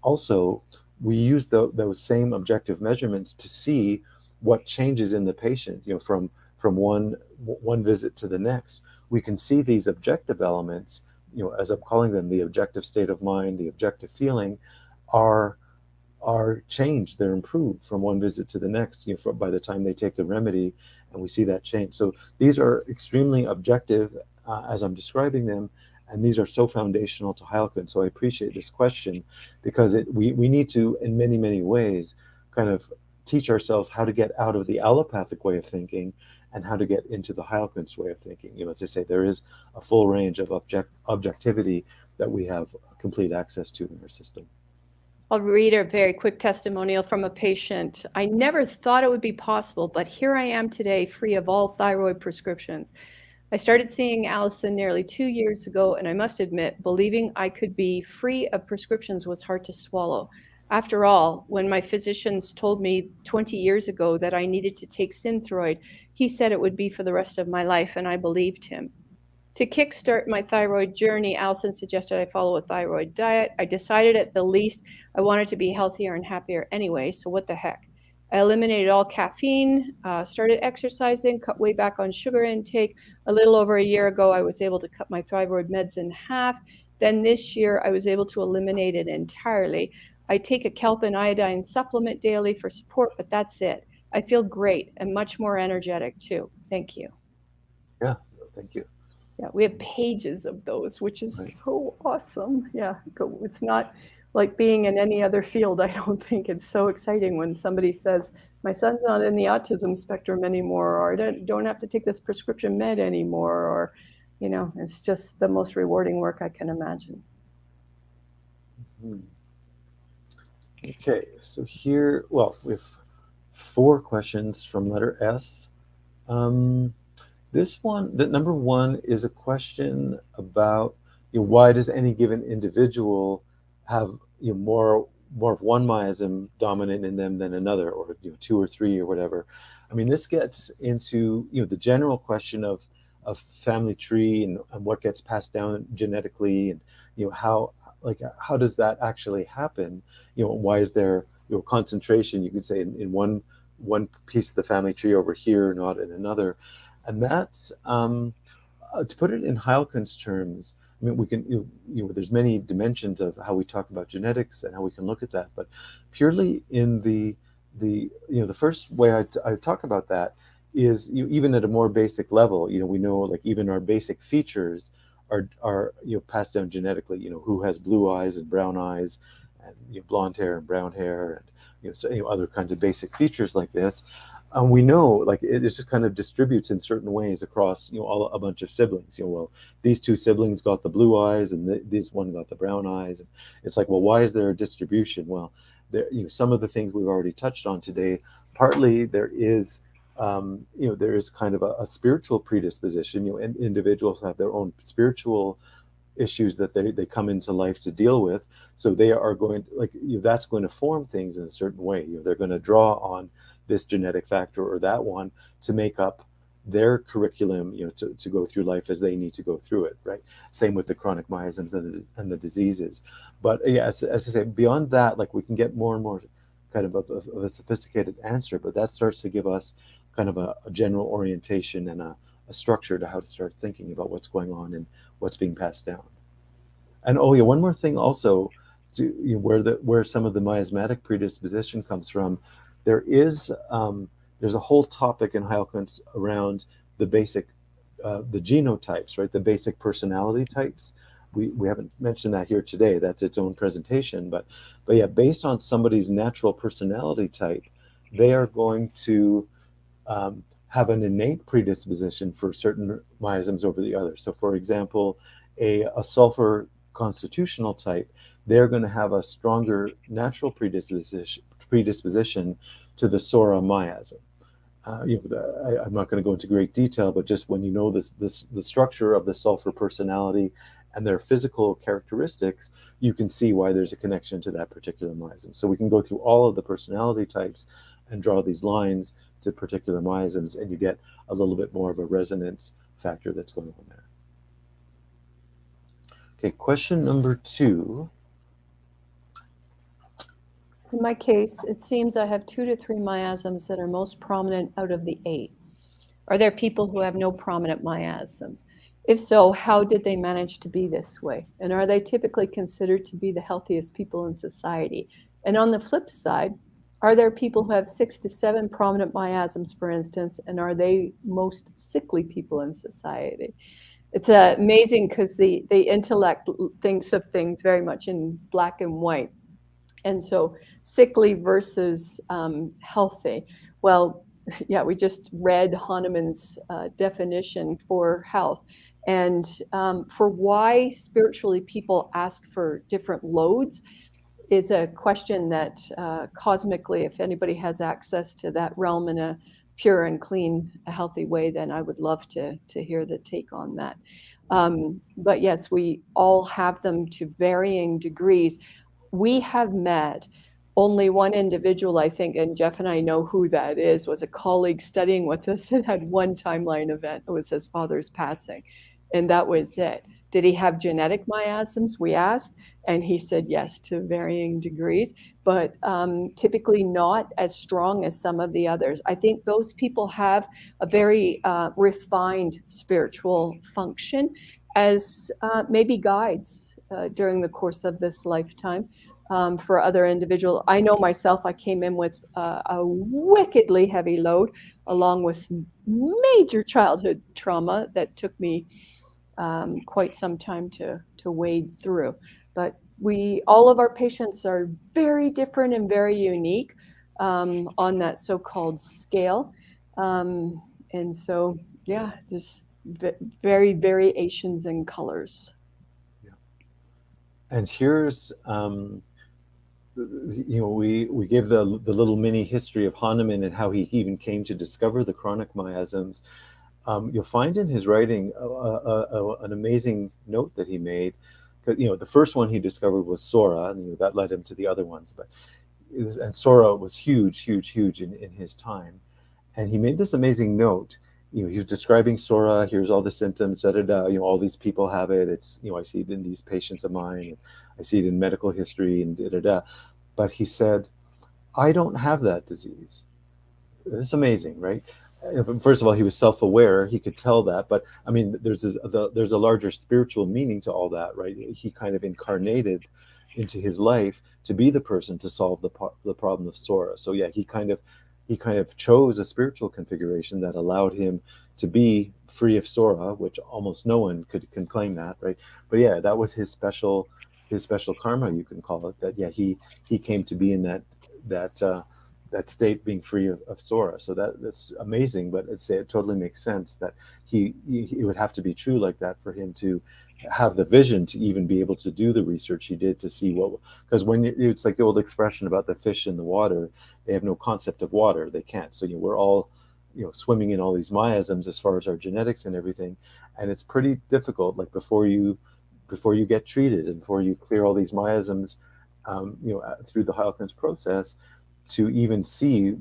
also, we use those same objective measurements to see what changes in the patient, from one visit to the next. We can see these objective elements, as I'm calling them, the objective state of mind, the objective feeling, are changed. They're improved from one visit to the next, by the time they take the remedy, and we see that change. So these are extremely objective as I'm describing them, and these are so foundational to Heilkunst. So I appreciate this question, because we need to, in many, many ways, kind of teach ourselves how to get out of the allopathic way of thinking and how to get into the Heilkunst way of thinking. As I say, there is a full range of objectivity that we have complete access to in our system. I'll read a very quick testimonial from a patient. I never thought it would be possible, but here I am today, free of all thyroid prescriptions. I started seeing Allison nearly 2 years ago, and I must admit, believing I could be free of prescriptions was hard to swallow. After all, when my physicians told me 20 years ago that I needed to take Synthroid, he said it would be for the rest of my life, and I believed him. To kickstart my thyroid journey, Allison suggested I follow a thyroid diet. I decided at the least I wanted to be healthier and happier anyway, so what the heck. I eliminated all caffeine, started exercising, cut way back on sugar intake. A little over a year ago, I was able to cut my thyroid meds in half. Then this year, I was able to eliminate it entirely. I take a kelp and iodine supplement daily for support, but that's it. I feel great and much more energetic too. Thank you. Yeah, thank you. Yeah, we have pages of those, which is so awesome. Yeah, it's not like being in any other field. I don't think it's so exciting when somebody says, my son's not in the autism spectrum anymore, or I don't have to take this prescription med anymore, or, it's just the most rewarding work I can imagine. Mm-hmm. Okay, so here, we have 4 questions from letter S. This one, the number 1, is a question about why does any given individual have more of one miasm dominant in them than another, or 2 or 3 or whatever. I mean, this gets into the general question of family tree and what gets passed down genetically, and how does that actually happen? Why is there concentration, you could say, in one piece of the family tree over here, not in another? And that's to put it in Heilkunst terms. I mean, we can, there's many dimensions of how we talk about genetics and how we can look at that, but purely in the first way I talk about that is even at a more basic level. We know, like, even our basic features are passed down genetically. Who has blue eyes and brown eyes, and blonde hair and brown hair, and other kinds of basic features like this. And we know, like, it just kind of distributes in certain ways across, a bunch of siblings. Well, these 2 siblings got the blue eyes, and this one got the brown eyes. And it's like, well, why is there a distribution? Well, there, some of the things we've already touched on today. Partly there is, there is kind of a spiritual predisposition. And individuals have their own spiritual issues that they come into life to deal with. So they are going, that's going to form things in a certain way. They're going to draw on this genetic factor or that one to make up their curriculum, to go through life as they need to go through it, right? Same with the chronic miasms and the diseases. But as I say, beyond that, we can get more and more kind of a sophisticated answer, but that starts to give us kind of a general orientation and a structure to how to start thinking about what's going on and what's being passed down. And one more thing also, where some of the miasmatic predisposition comes from. There's a whole topic in Heilkunst around the basic, the genotypes, right? The basic personality types, we haven't mentioned that here today. That's its own presentation. But yeah, based on somebody's natural personality type, they are going to have an innate predisposition for certain miasms over the others. So for example, a sulfur constitutional type, they're going to have a stronger natural predisposition to the psora miasm. I'm not going to go into great detail, but just when you know the structure of the sulfur personality and their physical characteristics, you can see why there's a connection to that particular miasm. So we can go through all of the personality types and draw these lines to particular miasms, and you get a little bit more of a resonance factor that's going on there. Okay, question number 2. In my case, it seems I have 2 to 3 miasms that are most prominent out of the 8. Are there people who have no prominent miasms? If so, how did they manage to be this way? And are they typically considered to be the healthiest people in society? And on the flip side, are there people who have 6 to 7 prominent miasms, for instance, and are they most sickly people in society? It's amazing because the intellect thinks of things very much in black and white. And so sickly versus healthy. Well, yeah, we just read Hahnemann's definition for health. And for why spiritually people ask for different loads is a question that cosmically, if anybody has access to that realm in a pure and clean, healthy way, then I would love to hear the take on that. But yes, we all have them to varying degrees. We have met only one individual, I think, and Jeff and I know who that is, was a colleague studying with us and had one timeline event. It was his father's passing, and that was it. Did he have genetic miasms? We asked, and he said yes to varying degrees, but typically not as strong as some of the others. I think those people have a very refined spiritual function as maybe guides during the course of this lifetime. For other individuals, I know myself, I came in with a wickedly heavy load, along with major childhood trauma that took me quite some time to wade through. But all of our patients are very different and very unique on that so-called scale. And so, yeah, just very variations in colors. Yeah. And here's, we give the little mini history of Hahnemann and how he even came to discover the chronic miasms. You'll find in his writing an amazing note that he made. The first one he discovered was psora, and that led him to the other ones. And psora was huge in his time. And he made this amazing note. He was describing psora. Here's all the symptoms. All these people have it. It's I see it in these patients of mine. I see it in medical history and But he said, I don't have that disease. It's amazing, right? First of all, he was self-aware. He could tell that, but I mean, there's a larger spiritual meaning to all that, right? He kind of incarnated into his life to be the person to solve the problem of psora. So yeah, he kind of chose a spiritual configuration that allowed him to be free of psora, which almost no one can claim that, right? But yeah, that was his special karma, you can call it. That yeah, he came to be in that state, being free of psora. So that's amazing, but it totally makes sense that it would have to be true like that for him to have the vision to even be able to do the research he did to see because it's like the old expression about the fish in the water, they have no concept of water, they can't. So we're all swimming in all these miasms as far as our genetics and everything, and it's pretty difficult, like before you get treated and before you clear all these miasms through the Heilkunst process, to even see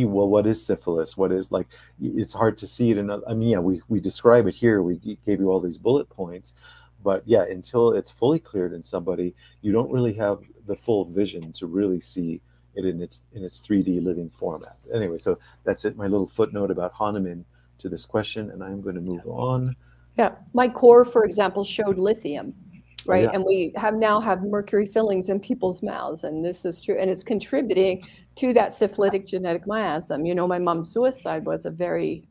what is syphilis, what is, like, it's hard to see it. And I mean, yeah, we describe it here. We gave you all these bullet points, but yeah, until it's fully cleared in somebody, you don't really have the full vision to really see it in its 3D living format. Anyway, so that's it. My little footnote about Hahnemann to this question, and I'm going to move on. Yeah, my core, for example, showed lithium. right? yeah. And we now have mercury fillings in people's mouths, and this is true, and it's contributing to that syphilitic genetic miasm. You know, my mom's suicide was a very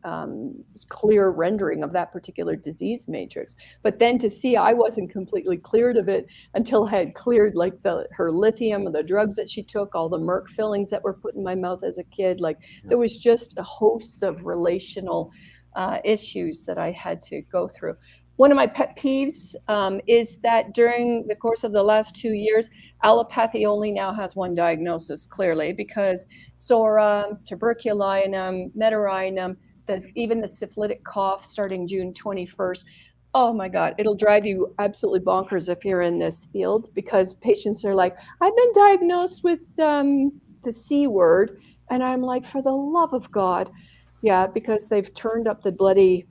clear rendering of that particular disease matrix. But then to see I wasn't completely cleared of it until I had cleared like her lithium and the drugs that she took, all the merc fillings that were put in my mouth as a kid, like there was just a host of relational issues that I had to go through. One of my pet peeves is that during the course of the last 2 years, allopathy only now has one diagnosis, clearly, because SORA, tuberculinum, metaurinum, even the syphilitic cough starting June 21st. Oh my God, it'll drive you absolutely bonkers if you're in this field, because patients are like, I've been diagnosed with the C word. And I'm like, for the love of God. Yeah, because they've turned up the bloody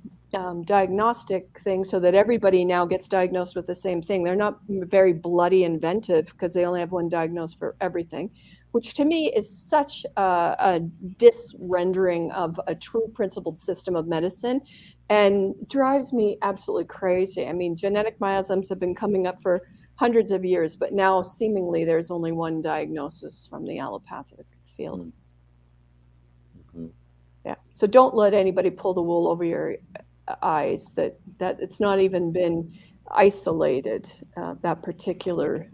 diagnostic thing so that everybody now gets diagnosed with the same thing. They're not very bloody inventive because they only have one diagnosis for everything, which to me is such a disrendering of a true principled system of medicine and drives me absolutely crazy. I mean, genetic miasms have been coming up for hundreds of years, but now seemingly there's only one diagnosis from the allopathic field. Mm-hmm. Yeah. So don't let anybody pull the wool over your eyes that it's not even been isolated, that particular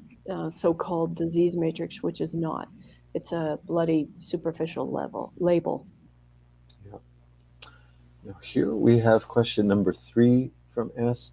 so-called disease matrix, which is not. It's a bloody superficial label. Yeah. Now here we have question number 3 from S.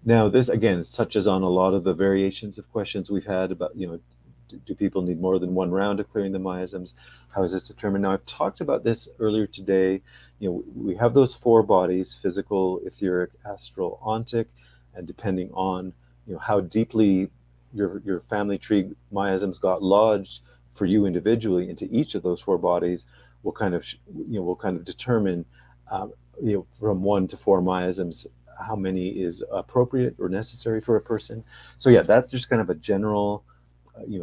Now this again touches on a lot of the variations of questions we've had about, do people need more than one round of clearing the miasms? How is this determined? Now, I've talked about this earlier today. We have those 4 bodies: physical, etheric, astral, ontic, and depending on how deeply your family tree miasms got lodged for you individually into each of those 4 bodies, will kind of determine from 1 to 4 miasms how many is appropriate or necessary for a person. So yeah, that's just kind of a general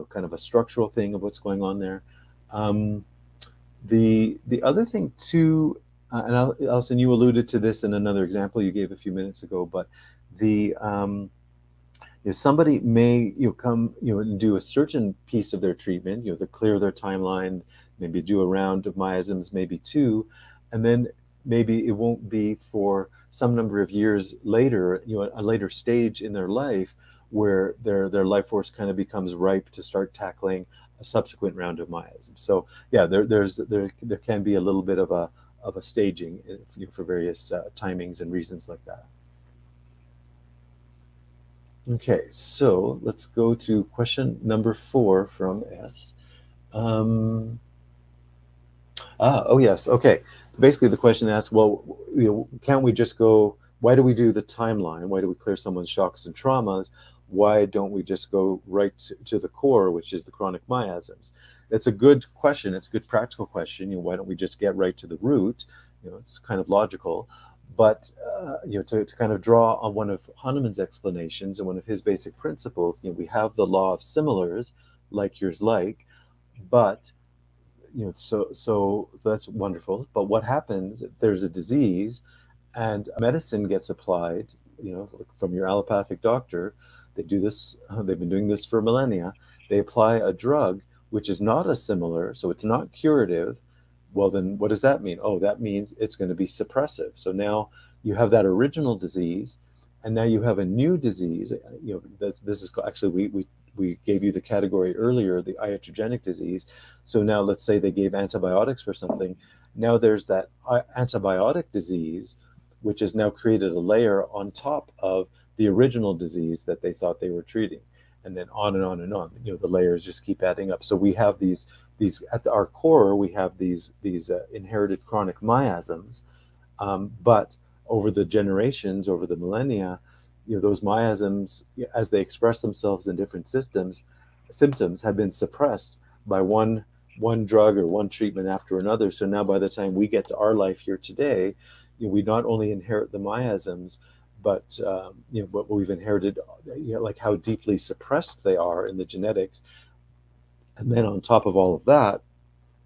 kind of a structural thing of what's going on there. The other thing too, and Alison, you alluded to this in another example you gave a few minutes ago, but somebody may come and do a certain piece of their treatment, to clear their timeline, maybe do a round of miasms, maybe 2, and then maybe it won't be for some number of years later, a later stage in their life, where their life force kind of becomes ripe to start tackling a subsequent round of miasms. So yeah, there can be a little bit of a staging for various timings and reasons like that. Okay, so let's go to question number 4 from S. Oh yes, okay. So basically the question asks, well, can't we just go, why do we do the timeline? Why do we clear someone's shocks and traumas? Why don't we just go right to the core, which is the chronic miasms? It's a good question. It's a good practical question. Why don't we just get right to the root? It's kind of logical. But to kind of draw on one of Hahnemann's explanations and one of his basic principles, we have the law of similars, like yours like, but so that's wonderful. But what happens if there's a disease and medicine gets applied, from your allopathic doctor? They do this, they've been doing this for millennia. They apply a drug which is not a similar, so it's not curative. Well, then what does that mean? Oh, that means it's going to be suppressive. So now you have that original disease, and now you have a new disease. This is actually, we gave you the category earlier, the iatrogenic disease. So now let's say they gave antibiotics for something. Now there's that antibiotic disease, which has now created a layer on top of the original disease that they thought they were treating, and then on and on and on. The layers just keep adding up. So we have these at our core, we have these inherited chronic miasms, but over the generations, over the millennia, those miasms, as they express themselves in different symptoms have been suppressed by one drug or one treatment after another. So now by the time we get to our life here today, we not only inherit the miasms, but what we've inherited, like how deeply suppressed they are in the genetics. And then on top of all of that,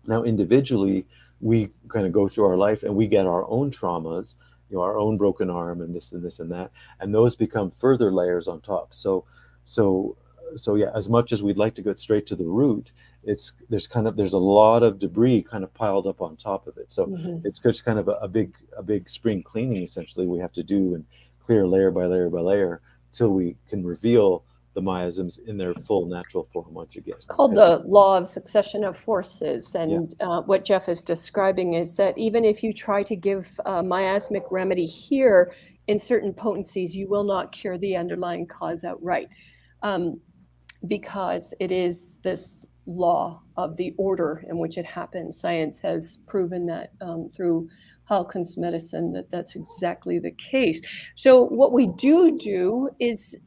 now individually, we kind of go through our life and we get our own traumas, our own broken arm and this and this and that, and those become further layers on top. So So yeah, as much as we'd like to get straight to the root, there's a lot of debris kind of piled up on top of it. So it's just kind of a big spring cleaning essentially we have to do and clear layer by layer by layer till we can reveal the miasms in their full natural form once again. It's called the law of succession of forces. And what Jeff is describing is that even if you try to give a miasmic remedy here in certain potencies, you will not cure the underlying cause outright, because it is this law of the order in which it happens. Science has proven that through Halkin's medicine that's exactly the case. So what we do is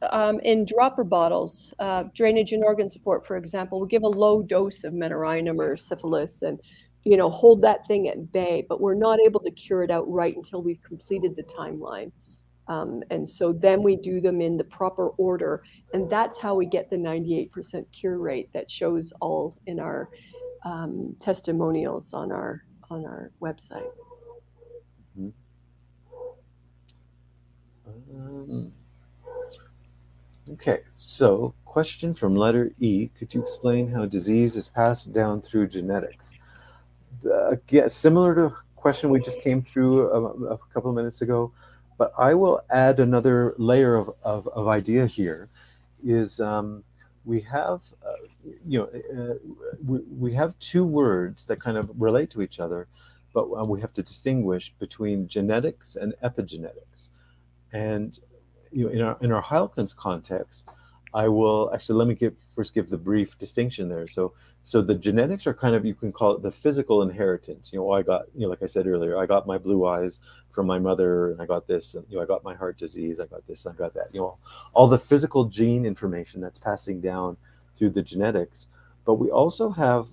in dropper bottles, drainage and organ support, for example, we give a low dose of metarhinum or syphilis and hold that thing at bay, but we're not able to cure it outright until we've completed the timeline. And so then we do them in the proper order, and that's how we get the 98% cure rate that shows all in our testimonials on our website. Okay, so question from letter E. Could you explain how disease is passed down through genetics? Similar to a question we just came through a couple of minutes ago, but I will add another layer of idea here. Is we have we have two words that kind of relate to each other, but we have to distinguish between genetics and epigenetics. And in our Halkin's context, I will actually let me first give the brief distinction there. So the genetics are kind of, you can call it the physical inheritance. I got, like I said earlier, I got my blue eyes from my mother, and I got this, and I got my heart disease, I got this, and I got that. All the physical gene information that's passing down through the genetics. But we also have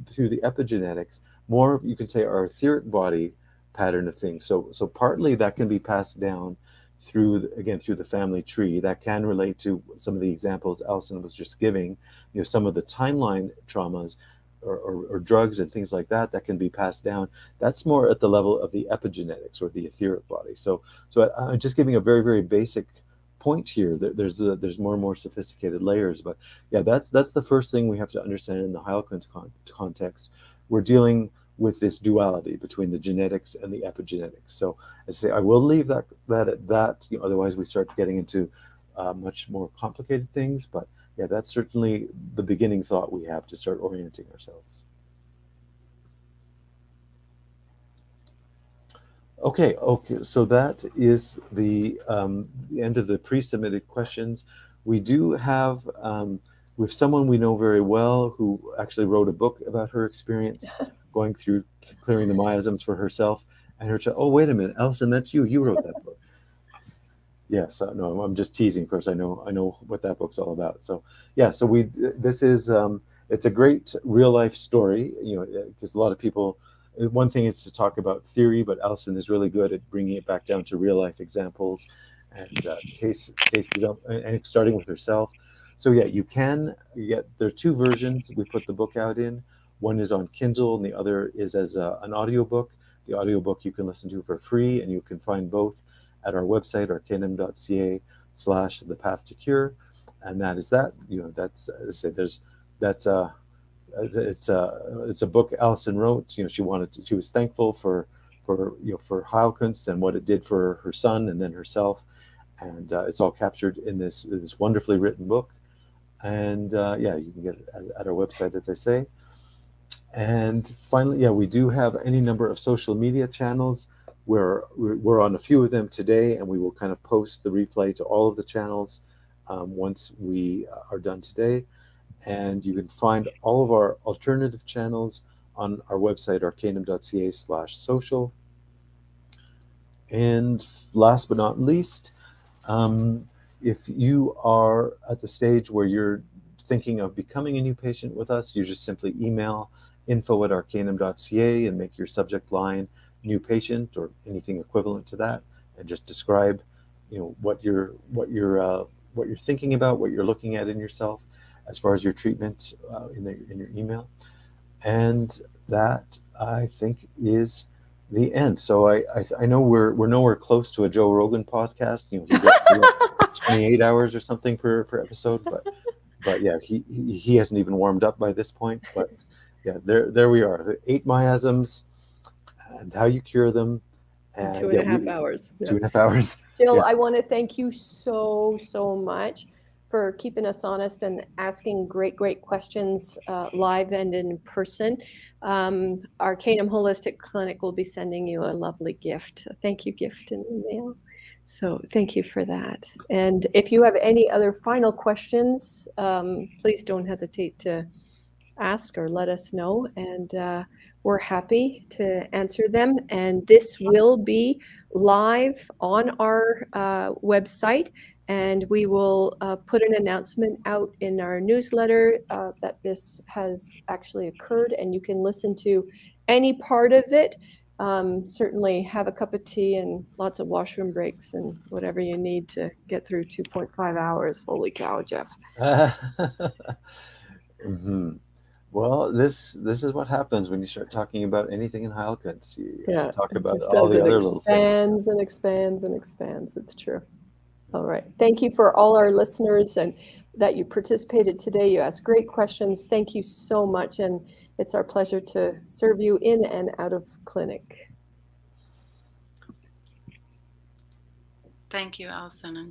through the epigenetics more, you can say, our etheric body pattern of things. So partly that can be passed down through the family tree. That can relate to some of the examples Alison was just giving, some of the timeline traumas or drugs and things like that can be passed down. That's more at the level of the epigenetics or the etheric body. So I'm just giving a very, very basic point here. There's more and more sophisticated layers, but yeah, that's the first thing we have to understand in the Halkin's context. We're dealing with this duality between the genetics and the epigenetics. So as I say, I will leave that at that. Otherwise we start getting into much more complicated things. But yeah, that's certainly the beginning thought we have to start orienting ourselves. Okay. So that is the end of the pre-submitted questions. We do have with someone we know very well who actually wrote a book about her experience going through clearing the miasms for herself and her child. Oh, wait a minute, Alison, that's you. You wrote that book. Yes, no, I'm just teasing. Of course, I know what that book's all about. So yeah, so this is it's a great real life story. Because a lot of people, one thing is to talk about theory, but Alison is really good at bringing it back down to real life examples and cases, and starting with herself. So yeah, there are two versions we put the book out in. One is on Kindle and the other is as an audiobook. The audiobook you can listen to for free, and you can find both at our website, arcanum.ca/The Path to Cure. And that is that. That's, as I said, it's a book Alison wrote. She was thankful for Halkin's and what it did for her son and then herself. And it's all captured in this wonderfully written book. And yeah, you can get it at our website, as I say. And finally, yeah, we do have any number of social media channels. We're on a few of them today, and we will kind of post the replay to all of the channels once we are done today. And you can find all of our alternative channels on our website, arcanum.ca/social. And last but not least, if you are at the stage where you're thinking of becoming a new patient with us, you just simply email info@arcanum.ca and make your subject line new patient or anything equivalent to that, and just describe what you're thinking about, what you're looking at in yourself as far as your treatment in your email. And that, I think, is the end. So I know we're nowhere close to a Joe Rogan podcast. 28 hours or something per episode, but yeah, he hasn't even warmed up by this point. But yeah, there we are, the 8 miasms and how you cure them. And 2.5 hours. Yeah. 2.5 hours. Jill, Yeah. I want to thank you so much for keeping us honest and asking great questions live and in person. Arcanum Holistic Clinic will be sending you a lovely gift, a thank you gift in the mail. So thank you for that. And if you have any other final questions, please don't hesitate to ask or let us know. And we're happy to answer them. And this will be live on our website. And we will put an announcement out in our newsletter that this has actually occurred. And you can listen to any part of it. Certainly have a cup of tea and lots of washroom breaks and whatever you need to get through 2.5 hours. Holy cow, Jeff. Mm-hmm. Well, this is what happens when you start talking about anything in Heilkunst. You have to talk about all the other little things. It expands and expands. It's true. All right. Thank you for all our listeners and that you participated today. You asked great questions. Thank you so much. And it's our pleasure to serve you in and out of clinic. Thank you, Allison and